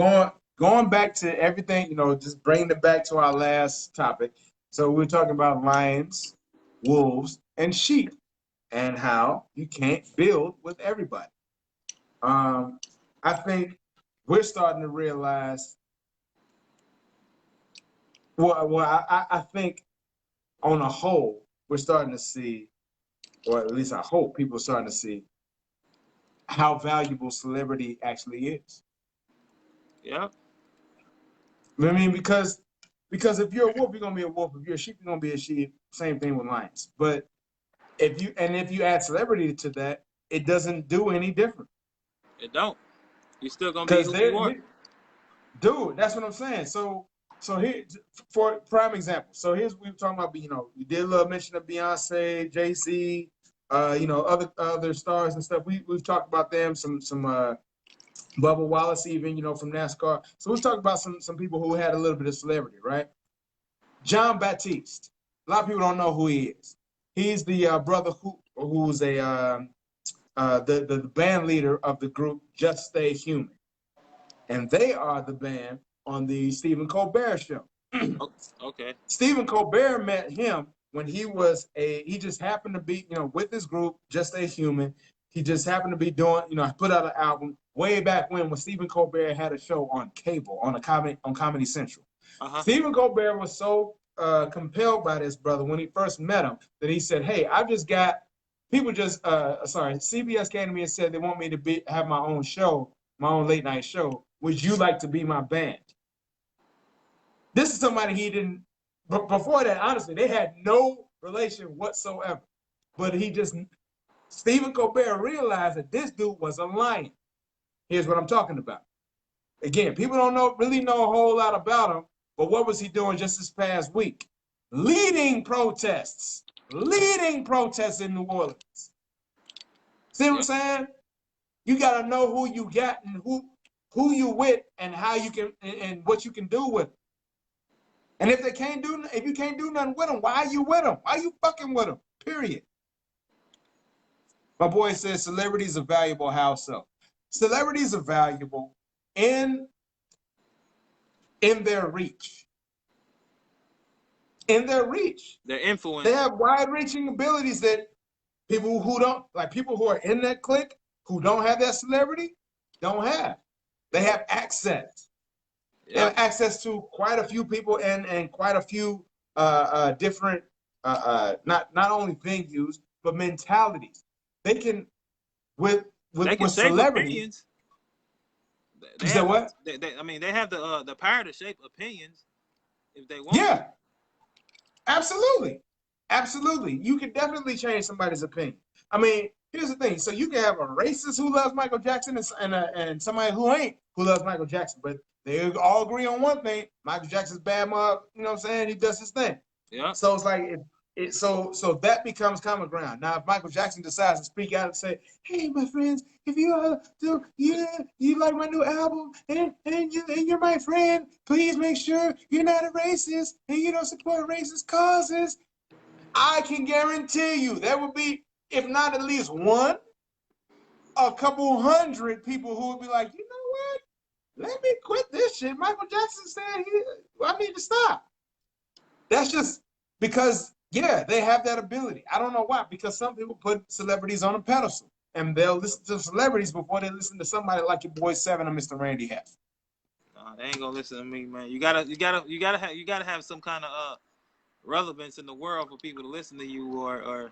going back to everything, just bringing it back to our last topic. So we're talking about lions, wolves, and sheep, and how you can't build with everybody. I think we're starting to realize. I think on a whole, we're starting to see, or at least I hope people are starting to see, how valuable celebrity actually is. Yeah. I mean, because if you're a wolf, you're gonna be a wolf. If you're a sheep, you're gonna be a sheep. Same thing with lions. But if you add celebrity to that, it doesn't do any different. It don't. You're still gonna be who you are. Dude, that's what I'm saying. So here, for prime example. So here's what we were talking about. We did a little mention of Beyonce, Jay-Z, other stars and stuff. We've talked about them. Some Bubba Wallace, even from NASCAR. So we've talked about some people who had a little bit of celebrity, right? John Baptiste. A lot of people don't know who he is. He's the brother who's the band leader of the group Just Stay Human, and they are the band on the Stephen Colbert show. Okay. Stephen Colbert met him when he just happened to be with this group Just Stay Human. He just happened to be doing put out an album way back when Stephen Colbert had a show on cable on Comedy Central. Stephen Colbert was so compelled by this brother when he first met him that he said, "Hey, I've just got people CBS came to me and said they want me to have my own show, my own late night show. Would you like to be my band?" This is somebody he didn't. But before that, honestly, they had no relation whatsoever. But Stephen Colbert realized that this dude was a lion. Here's what I'm talking about. Again, people don't really know a whole lot about him. But what was he doing just this past week? Leading protests in New Orleans. See what I'm saying? You got to know who you got and who you with and how you can and what you can do with them. And if you can't do nothing with them, why are you with them? Why are you fucking with them? Period. My boy says celebrities are valuable. How so? Celebrities are valuable in their reach. In their reach. Their influence. They have wide-reaching abilities that people who are in that clique, who don't have that celebrity, don't have. They have access. They have access to quite a few people and quite a few different, not only venues, but mentalities. They can, with celebrity. Opinions. You said what? They have the power to shape opinions if they want. Yeah, absolutely. You can definitely change somebody's opinion. I mean, here's the thing. So you can have a racist who loves Michael Jackson and somebody who loves Michael Jackson. But they all agree on one thing: Michael Jackson's bad mug. You know what I'm saying? He does his thing. Yeah. So it's like so that becomes common ground. Now, if Michael Jackson decides to speak out and say, "Hey, my friends, if you you like my new album and you're my friend, please make sure you're not a racist and you don't support racist causes," I can guarantee you there will be, if not at least one, a couple hundred people who would be like, you know what? Let me quit this shit. Michael Jackson said I need to stop. That's just because, yeah, they have that ability. I don't know why. Because some people put celebrities on a pedestal, and they'll listen to celebrities before they listen to somebody like your boy Seven or Mr. Randy Hess. Nah, they ain't gonna listen to me, man. You gotta have some kind of relevance in the world for people to listen to you, or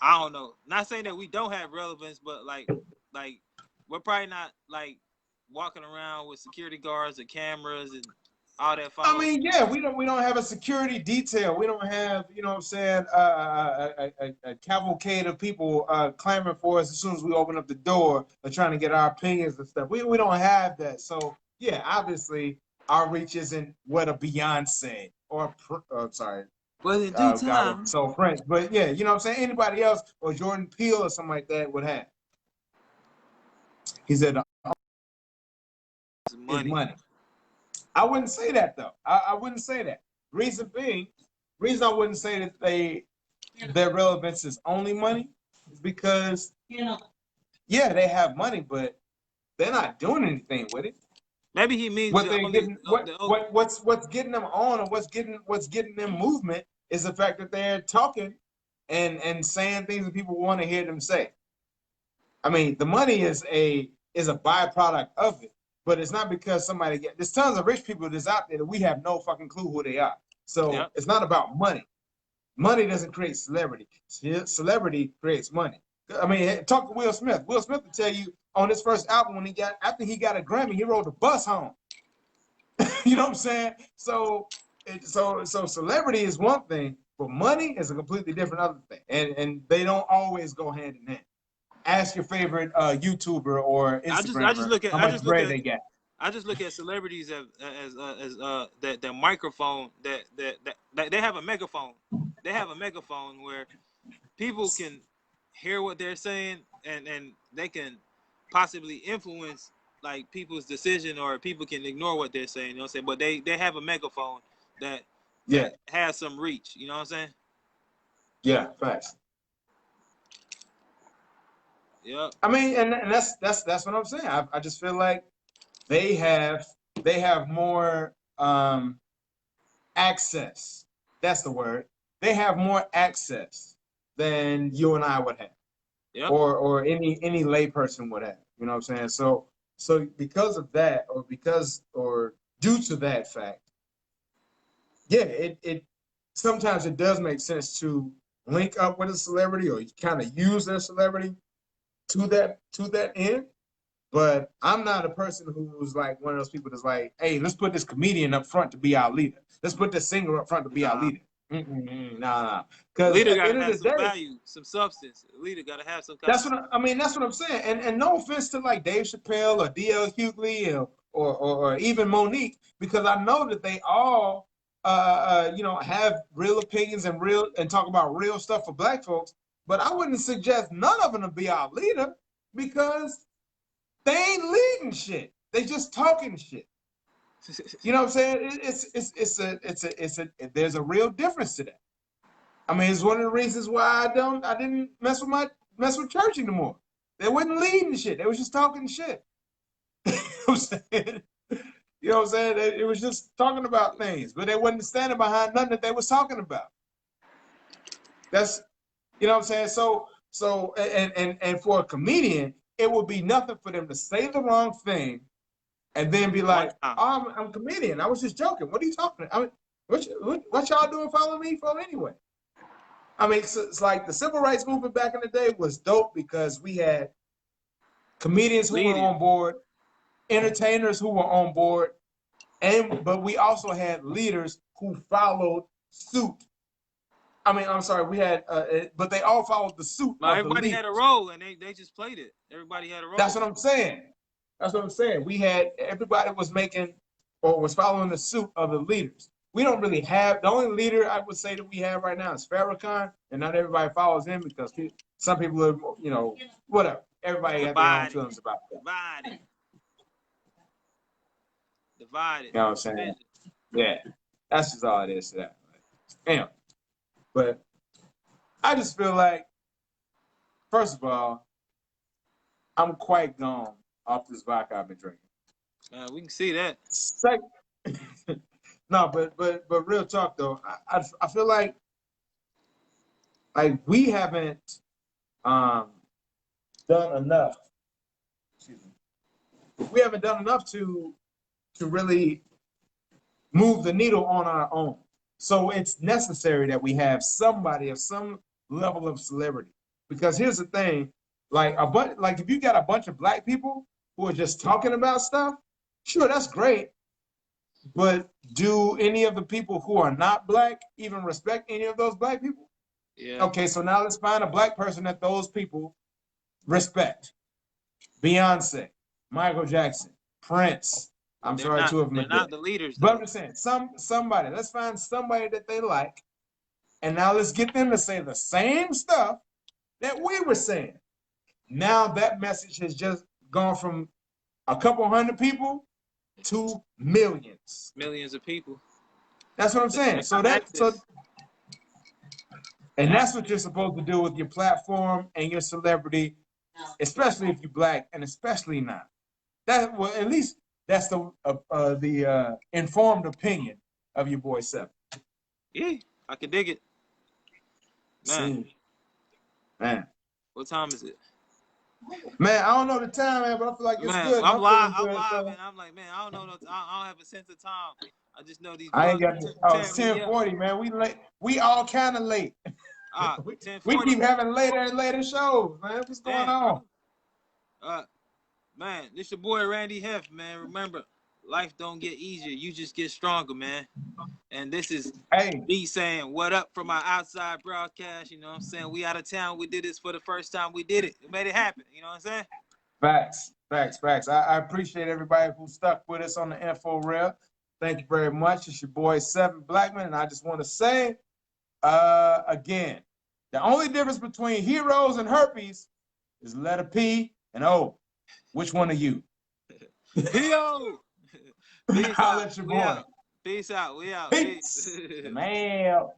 I don't know. Not saying that we don't have relevance, but like we're probably not like walking around with security guards and cameras and all that. I mean, yeah, we don't have a security detail. We don't have, you know what I'm saying, a cavalcade of people clamoring for us as soon as we open up the door, trying to get our opinions and stuff. We don't have that. So yeah, obviously our reach isn't what a Beyonce or sorry. But in due time. So French, but yeah, you know what I'm saying? Anybody else or Jordan Peele or something like that would have. He said, money. I wouldn't say that though. I wouldn't say that. Reason I wouldn't say that their relevance is only money is because yeah, they have money, but they're not doing anything with it. Maybe he means what they getting, what's getting them on, or what's getting them movement is the fact that they're talking and saying things that people want to hear them say. I mean, the money is a byproduct of it. But it's not because there's tons of rich people that's out there that we have no fucking clue who they are. So It's not about money. Money doesn't create celebrity. Celebrity creates money. I mean, talk to Will Smith. Will Smith will tell you on his first album after he got a Grammy, he rode the bus home. You know what I'm saying? So celebrity is one thing, but money is a completely different other thing. And they don't always go hand in hand. Ask your favorite YouTuber or Instagrammer I just look at they get. I just look at celebrities as that microphone that they have a megaphone. They have a megaphone where people can hear what they're saying and they can possibly influence like people's decision, or people can ignore what they're saying. You know what I'm saying? But they have a megaphone that has some reach. You know what I'm saying? Yeah, facts. Yeah. I mean, and that's what I'm saying. I just feel like they have more access. That's the word. They have more access than you and I would have. Yep. Or any layperson would have. You know what I'm saying? So because of that, or due to that fact, yeah, it sometimes it does make sense to link up with a celebrity, or kind of use their celebrity to that end. But I'm not a person who's like one of those people that's like, hey, let's put this comedian up front to be our leader. Let's put this singer up front to be our leader. Nah. Because leader got to have some value, some substance. Leader got to have some kind that's what I'm saying. And no offense to like Dave Chappelle or D.L. Hughley or even Monique, because I know that they all have real opinions and talk about real stuff for Black folks. But I wouldn't suggest none of them to be our leader, because they ain't leading shit. They just talking shit. You know what I'm saying? There's a real difference to that. I mean, it's one of the reasons why I didn't mess with church anymore. They wasn't leading shit. They was just talking shit. You know what I'm saying? You know what I'm saying? It was just talking about things, but they wasn't standing behind nothing that they was talking about. That's, you know what I'm saying? So and for a comedian, it would be nothing for them to say the wrong thing and then be like, oh, I'm a comedian. I was just joking. What are you talking about? I mean, what y'all doing following me for anyway? I mean, it's like the civil rights movement back in the day was dope because we had comedians who were on board, entertainers who were on board, but we also had leaders who followed suit. I mean, I'm sorry, we had, but they all followed the suit. Everybody had a role, and they just played it. Everybody had a role. That's what I'm saying. That's what I'm saying. We had everybody was making or was following the suit of the leaders. We don't really have the only leader I would say that we have right now is Farrakhan, and not everybody follows him because some people are, whatever. Everybody got their own Divided. feelings about that. Divided. You know what I'm saying? Yeah, that's just all it is to that. Anyway, but I just feel like, first of all, I'm quite gone off this vodka I've been drinking. We can see that. Second, no, but real talk though, I feel like we haven't done enough. Excuse me. We haven't done enough to really move the needle on our own. So it's necessary that we have somebody of some level of celebrity. Because here's the thing, like if you got a bunch of black people who are just talking about stuff, sure, that's great. But do any of the people who are not black even respect any of those black people? Yeah. Okay, so now let's find a black person that those people respect. Beyonce, Michael Jackson, Prince. I'm sorry, two of them. They're not the leaders. But I'm just saying, somebody. Let's find somebody that they like, and now let's get them to say the same stuff that we were saying. Now that message has just gone from a couple hundred people to millions. Millions of people. That's what I'm saying. And that's what you're supposed to do with your platform and your celebrity, especially if you're black, and especially now. At least that's the informed opinion of your boy Seven. Yeah, I can dig it. Man. What time is it? Man, I don't know the time, man, but I feel like it's good. I'm live, and I'm like, man, I don't know. I don't have a sense of time. I just know these. I ain't got. It's 10:40, man. We late. We all kind of late. We keep having later and later shows, man. What's going on? Man, this your boy Randy Heft, man. Remember, life don't get easier. You just get stronger, man. And this is me saying what up from our outside broadcast. You know what I'm saying? We out of town. We did this for the first time. We did it. We made it happen. You know what I'm saying? Facts. I appreciate everybody who stuck with us on the Info Rail. Thank you very much. It's your boy Seven Blackman, and I just want to say, again, the only difference between heroes and herpes is letter P and O. Which one are you? Yo! I'll let your boy. Peace out. We out. Peace. Man.